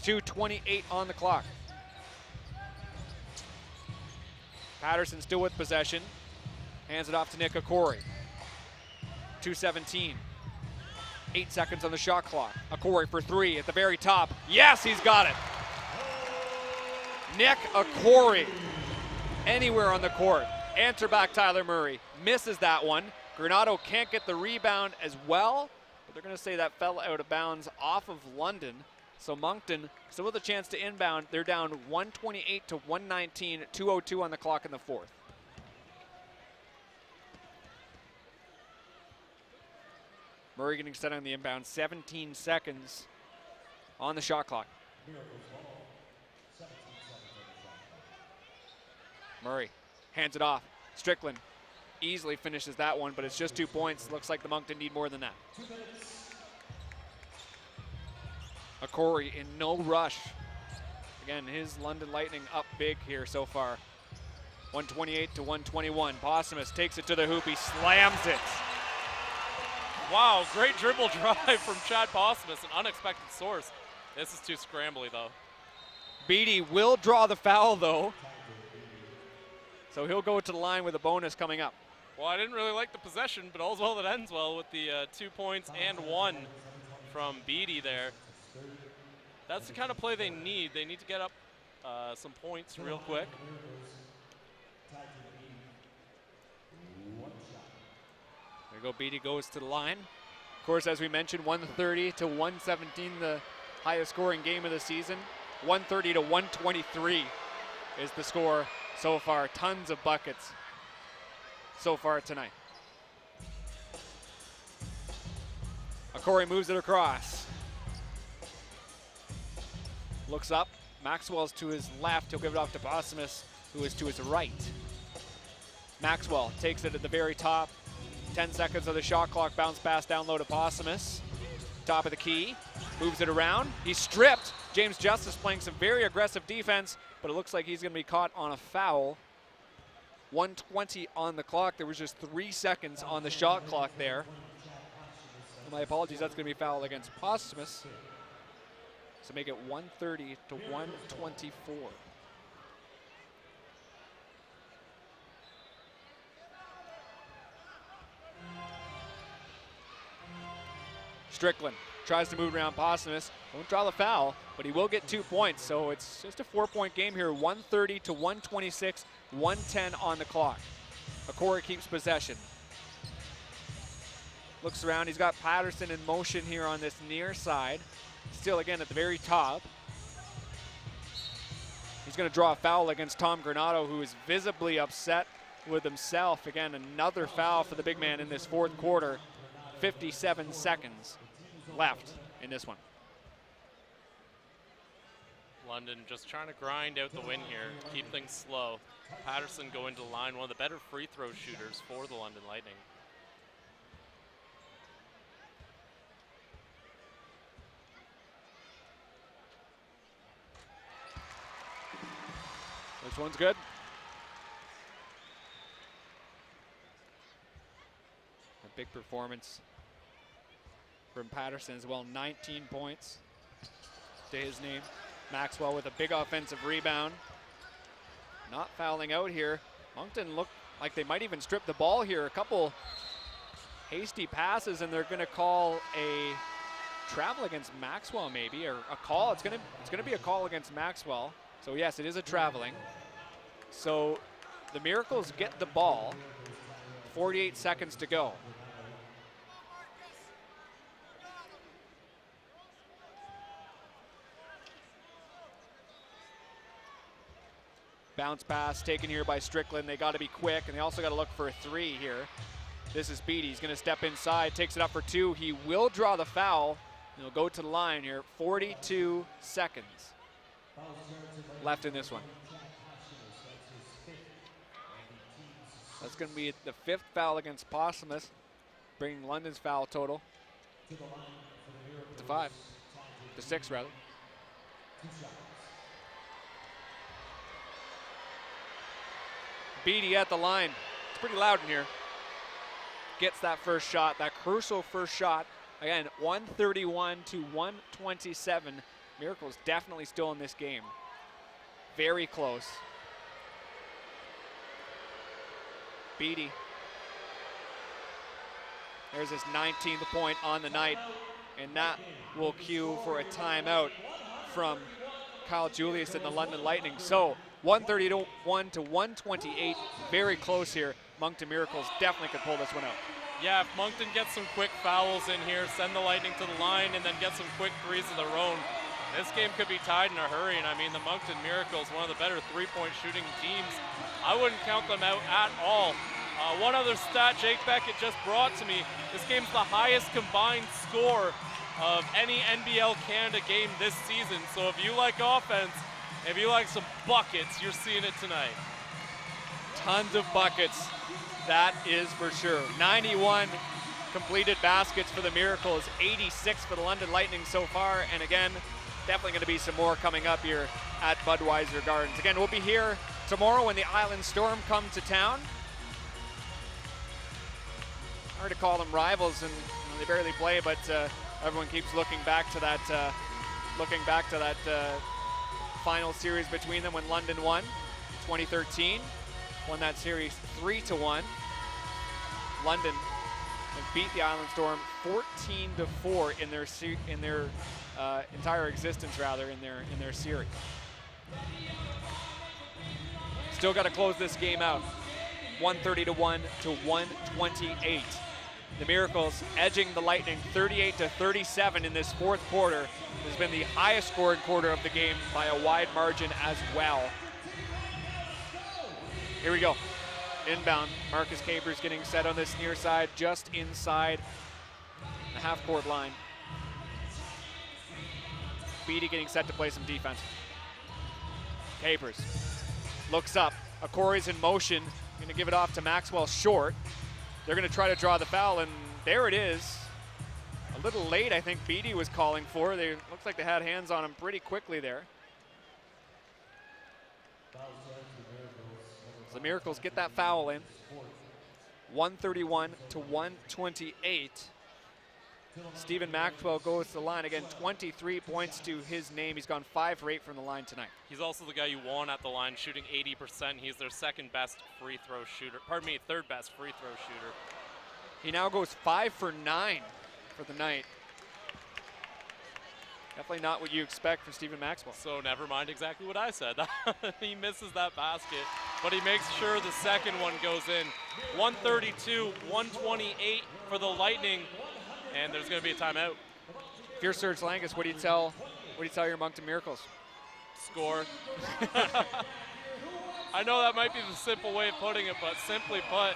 2:28 on the clock. Patterson still with possession. Hands it off to Nick Okori. 2:17. 8 seconds on the shot clock. Okori for 3 at the very top. Yes, he's got it. Nick Okori. Anywhere on the court. Answer back Tyler Murray. Misses that one. Granado can't get the rebound as well, but they're going to say that fell out of bounds off of London. So Moncton still with a chance to inbound. They're down 128 to 119, 2:02 on the clock in the 4th. Murray getting set on the inbound. 17 seconds on the shot clock. Murray hands it off. Strickland easily finishes that one, but it's just 2 points. Looks like the Moncton need more than that. Okori in no rush. Again, his London Lightning up big here so far. 128 to 121. Bosmus takes it to the hoop. He slams it. Wow, great dribble drive from Chad Bosmus, an unexpected source. This is too scrambly, though. Beatty will draw the foul, though. So he'll go to the line with a bonus coming up. Well, I didn't really like the possession, but all's well that ends well with the 2 points and 1 from Beatty there. That's the kind of play they need. They need to get up some points real quick. There you go, Beatty goes to the line. Of course, as we mentioned, 130 to 117, the highest scoring game of the season. 130 to 123 is the score so far. Tons of buckets so far tonight. Okori moves it across. Looks up. Maxwell's to his left. He'll give it off to Bosmus, who is to his right. Maxwell takes it at the very top. 10 seconds of the shot clock. Bounce pass down low to Bosmus. Top of the key. Moves it around. He's stripped. James Justice playing some very aggressive defense, but it looks like he's going to be caught on a foul. 1:20 on the clock. There was just 3 seconds on the shot clock there. My apologies, that's going to be foul against Posthumus. So make it 130 to 124. Strickland tries to move around Posthumus. Won't draw the foul, but he will get 2 points. So it's just a 4-point game here. 130 to 126, 110 on the clock. Okori keeps possession. Looks around, he's got Patterson in motion here on this near side. Still again at the very top. He's gonna draw a foul against Tom Granado, who is visibly upset with himself. Again, another foul for the big man in this fourth quarter. 57 seconds left in this one. London just trying to grind out the win here, keep things slow. Patterson going to the line, one of the better free throw shooters for the London Lightning. This one's good. A big performance from Patterson as well. 19 points to his name. Maxwell with a big offensive rebound. Not fouling out here. Moncton looked like they might even strip the ball here. A couple hasty passes, and they're going to call a travel against Maxwell, maybe, or a call. It's going to be a call against Maxwell. So yes, it is a traveling. So the Miracles get the ball. 48 seconds to go. Bounce pass taken here by Strickland. They got to be quick, and they also got to look for a three here. This is Beatty. He's going to step inside, takes it up for two. He will draw the foul. He'll go to the line here. 42 seconds left in this one. That's going to be the fifth foul against Posthumus, bringing London's foul total to 5, to 6 rather. Beatty at the line. It's pretty loud in here. Gets that first shot, that crucial first shot. Again, 131 to 127. Miracles definitely still in this game. Very close. Beatty. There's his 19th point on the night, and that will cue for a timeout from Kyle Julius and the London Lightning. So 131 to 128, very close here. Moncton Miracles definitely could pull this one out. Yeah, if Moncton gets some quick fouls in here, send the Lightning to the line, and then get some quick threes of their own, this game could be tied in a hurry. And I mean, the Moncton Miracles, one of the better three-point shooting teams. I wouldn't count them out at all. One other stat Jake Beckett just brought to me. This game's the highest combined score of any NBL Canada game this season. So if you like offense, if you like some buckets, you're seeing it tonight. Tons of buckets, that is for sure. 91 completed baskets for the Miracles, 86 for the London Lightning so far. And again, definitely going to be some more coming up here at Budweiser Gardens. Again, we'll be here tomorrow when the Island Storm come to town. Hard to call them rivals, and they barely play, but everyone keeps looking back to that final series between them when London won 2013. Won that series 3-1. London beat the Island Storm 14-4 in their entire existence, rather, in their series. Still got to close this game out. 131 to 128. The Miracles edging the Lightning 38-37 in this fourth quarter. This has been the highest scoring quarter of the game by a wide margin as well. Here we go. Inbound. Marcus Capers getting set on this near side, just inside the half-court line. Beatty getting set to play some defense. Capers looks up. Okori's in motion. Going to give it off to Maxwell short. They're going to try to draw the foul, and there it is. A little late, I think Beatty was calling for. They looks like they had hands on him pretty quickly there. So the Miracles get that foul in. 131 to 128. Stephen Maxwell goes to the line again, 23 points to his name. He's gone 5 for 8 from the line tonight. He's also the guy you want at the line, shooting 80%. He's their second best free throw shooter. Pardon me, third best free throw shooter. He now goes 5 for 9 for the night. Definitely not what you expect from Stephen Maxwell. So never mind exactly what I said. He misses that basket, but he makes sure the second one goes in. 132, 128 for the Lightning, and there's going to be a timeout. If you're Serge Langus, what do you tell your Moncton Miracles? Score. I know that might be the simple way of putting it, but simply put,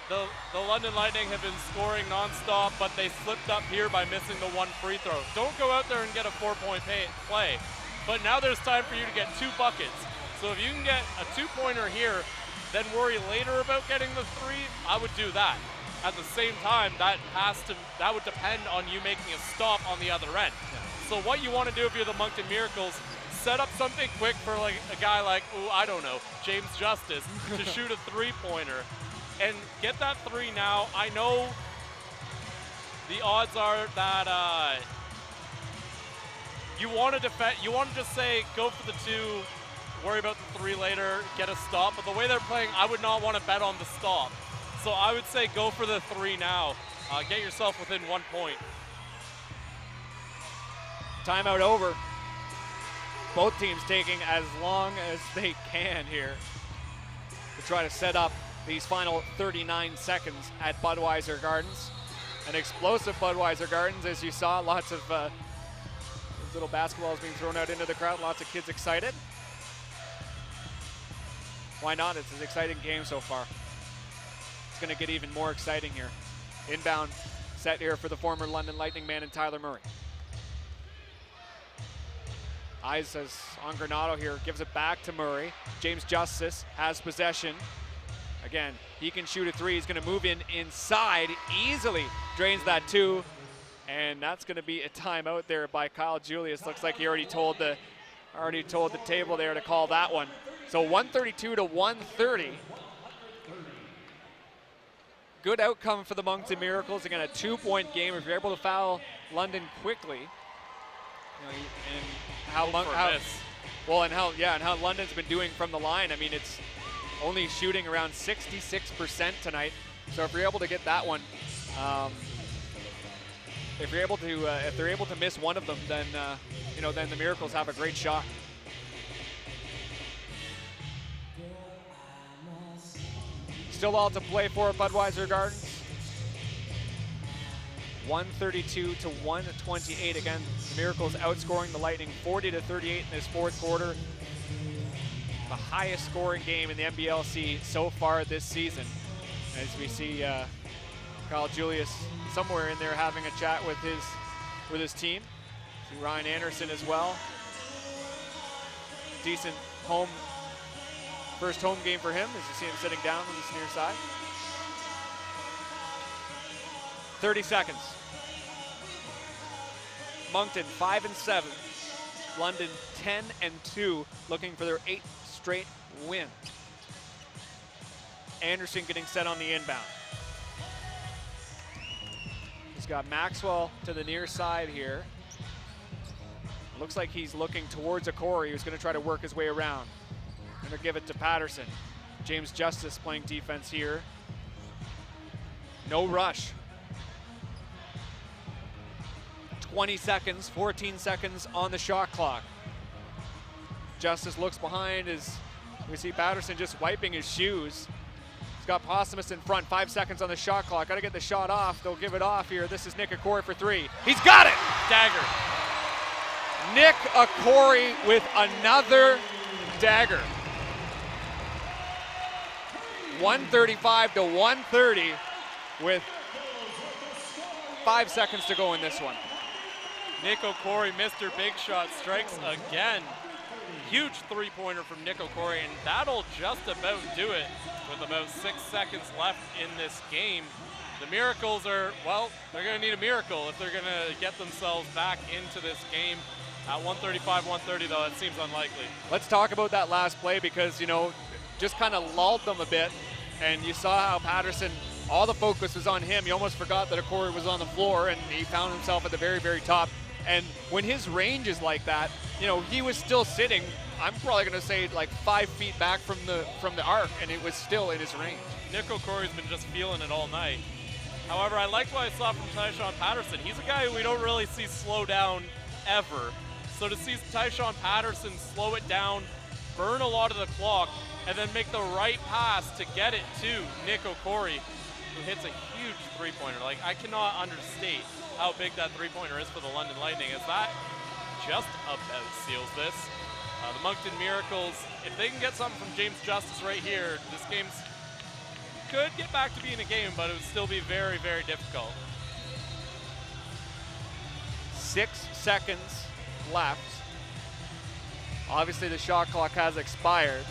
the London Lightning have been scoring nonstop, but they slipped up here by missing the 1 free throw. Don't go out there and get a 4-point play, but now there's time for you to get 2 buckets. So if you can get a 2-pointer here, then worry later about getting the 3, I would do that. At the same time, that would depend on you making a stop on the other end. So what you want to do if you're the Moncton Miracles, set up something quick for like a guy like, I don't know, James Justice to shoot a 3-pointer. And get that 3 now. I know the odds are that you want to defend. You want to just say go for the 2, worry about the 3 later, get a stop. But the way they're playing, I would not want to bet on the stop. So I would say go for the 3 now. Get yourself within 1 point. Timeout over. Both teams taking as long as they can here to try to set up these final 39 seconds at Budweiser Gardens. An explosive Budweiser Gardens, as you saw, lots of those little basketballs being thrown out into the crowd, lots of kids excited. Why not? It's an exciting game so far. It's going to get even more exciting here. Inbound set here for the former London Lightning man and Tyler Murray. Eyes on Granado here, gives it back to Murray. James Justice has possession. Again, he can shoot a 3. He's going to move inside, easily drains that 2, and that's going to be a timeout there by Kyle Julius. Looks like he already told the table there to call that one. So 132 to 130. Good outcome for the Moncton Miracles. Again, a 2-point game. If you're able to foul London quickly, and how London's been doing from the line. I mean, it's only shooting around 66% tonight. So if you're able to get that one, if they're able to miss one of them, then then the Miracles have a great shot. Still all to play for Budweiser Gardens. 132 to 128. Again, the Miracles outscoring the Lightning 40 to 38 in this 4th quarter. The highest scoring game in the NBLC so far this season. As we see Kyle Julius somewhere in there having a chat with his team. See Ryan Anderson as well. Decent first home game for him as you see him sitting down on this near side. 30 seconds. Moncton 5-7. London 10-2, looking for their 8th straight win. Anderson getting set on the inbound. He's got Maxwell to the near side here. Looks like he's looking towards a Corey who's going to try to work his way around. Going to give it to Patterson. James Justice playing defense here. No rush. 20 seconds, 14 seconds on the shot clock. Justice looks behind as we see Patterson just wiping his shoes. He's got Posthumus in front, 5 seconds on the shot clock. Got to get the shot off. They'll give it off here. This is Nick Okori for 3. He's got it! Dagger. Nick Okori with another dagger. 135 to 130 with 5 seconds to go in this one. Nick Okori, Mr. Big Shot, strikes again. Huge 3-pointer from Nick Okori, and that'll just about do it with about 6 seconds left in this game. The Miracles are, well, they're going to need a miracle if they're going to get themselves back into this game. At 135-130, though, it seems unlikely. Let's talk about that last play because, just kind of lulled them a bit. And you saw how Patterson, all the focus was on him. You almost forgot that Okori was on the floor, and he found himself at the very, very top. And when his range is like that, you know, he was still sitting, I'm probably going to say like 5 feet back from the arc, and it was still in his range. Nick Okori's been just feeling it all night. However, I liked what I saw from Tyshawn Patterson. He's a guy who we don't really see slow down ever. So to see Tyshawn Patterson slow it down, burn a lot of the clock, and then make the right pass to get it to Nick Okori, who hits a huge three-pointer. Like, I cannot understate how big that three-pointer is for the London Lightning, as that just about seals this. The Moncton Miracles, if they can get something from James Justice right here, this game's could get back to being a game, but it would still be very, very difficult. 6 seconds left. Obviously, the shot clock has expired.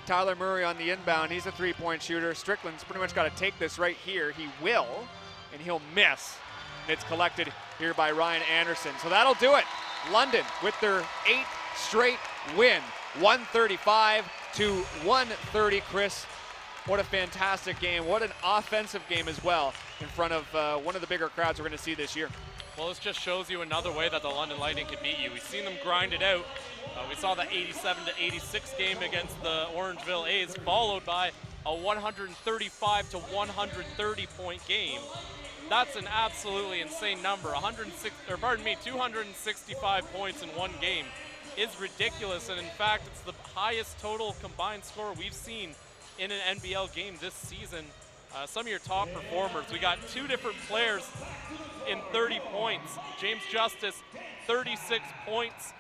Tyler Murray on the inbound. He's a three-point shooter. Strickland's pretty much got to take this right here. He will, and he'll miss. And it's collected here by Ryan Anderson. So that'll do it. London with their 8th straight win. 135 to 130. Chris, what a fantastic game. What an offensive game as well in front of one of the bigger crowds we're going to see this year. Well, this just shows you another way that the London Lightning can beat you. We've seen them grind it out. We saw the 87-86 game against the Orangeville A's, followed by a 135 to 130 point game. That's an absolutely insane number. 265 points in one game is ridiculous, and in fact, it's the highest total combined score we've seen in an NBL game this season. Some of your top performers, we got 2 different players in 30 points. James Justice, 36 points,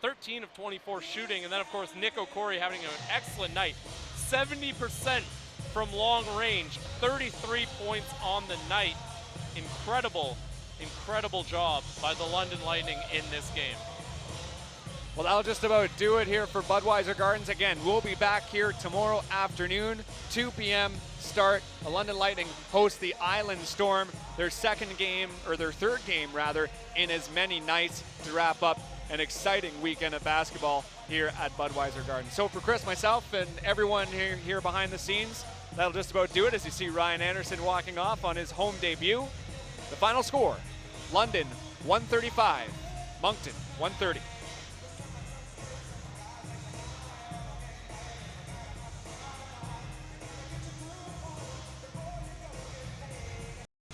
13 of 24 shooting, and then of course Nick Okori having an excellent night. 70% from long range, 33 points on the night. Incredible, incredible job by the London Lightning in this game. Well, that'll just about do it here for Budweiser Gardens. Again, we'll be back here tomorrow afternoon, 2 p.m. start. The London Lightning host the Island Storm, their third game rather, in as many nights to wrap up an exciting weekend of basketball here at Budweiser Gardens. So for Chris, myself, and everyone here behind the scenes, that'll just about do it as you see Ryan Anderson walking off on his home debut. The final score, London 135, Moncton 130.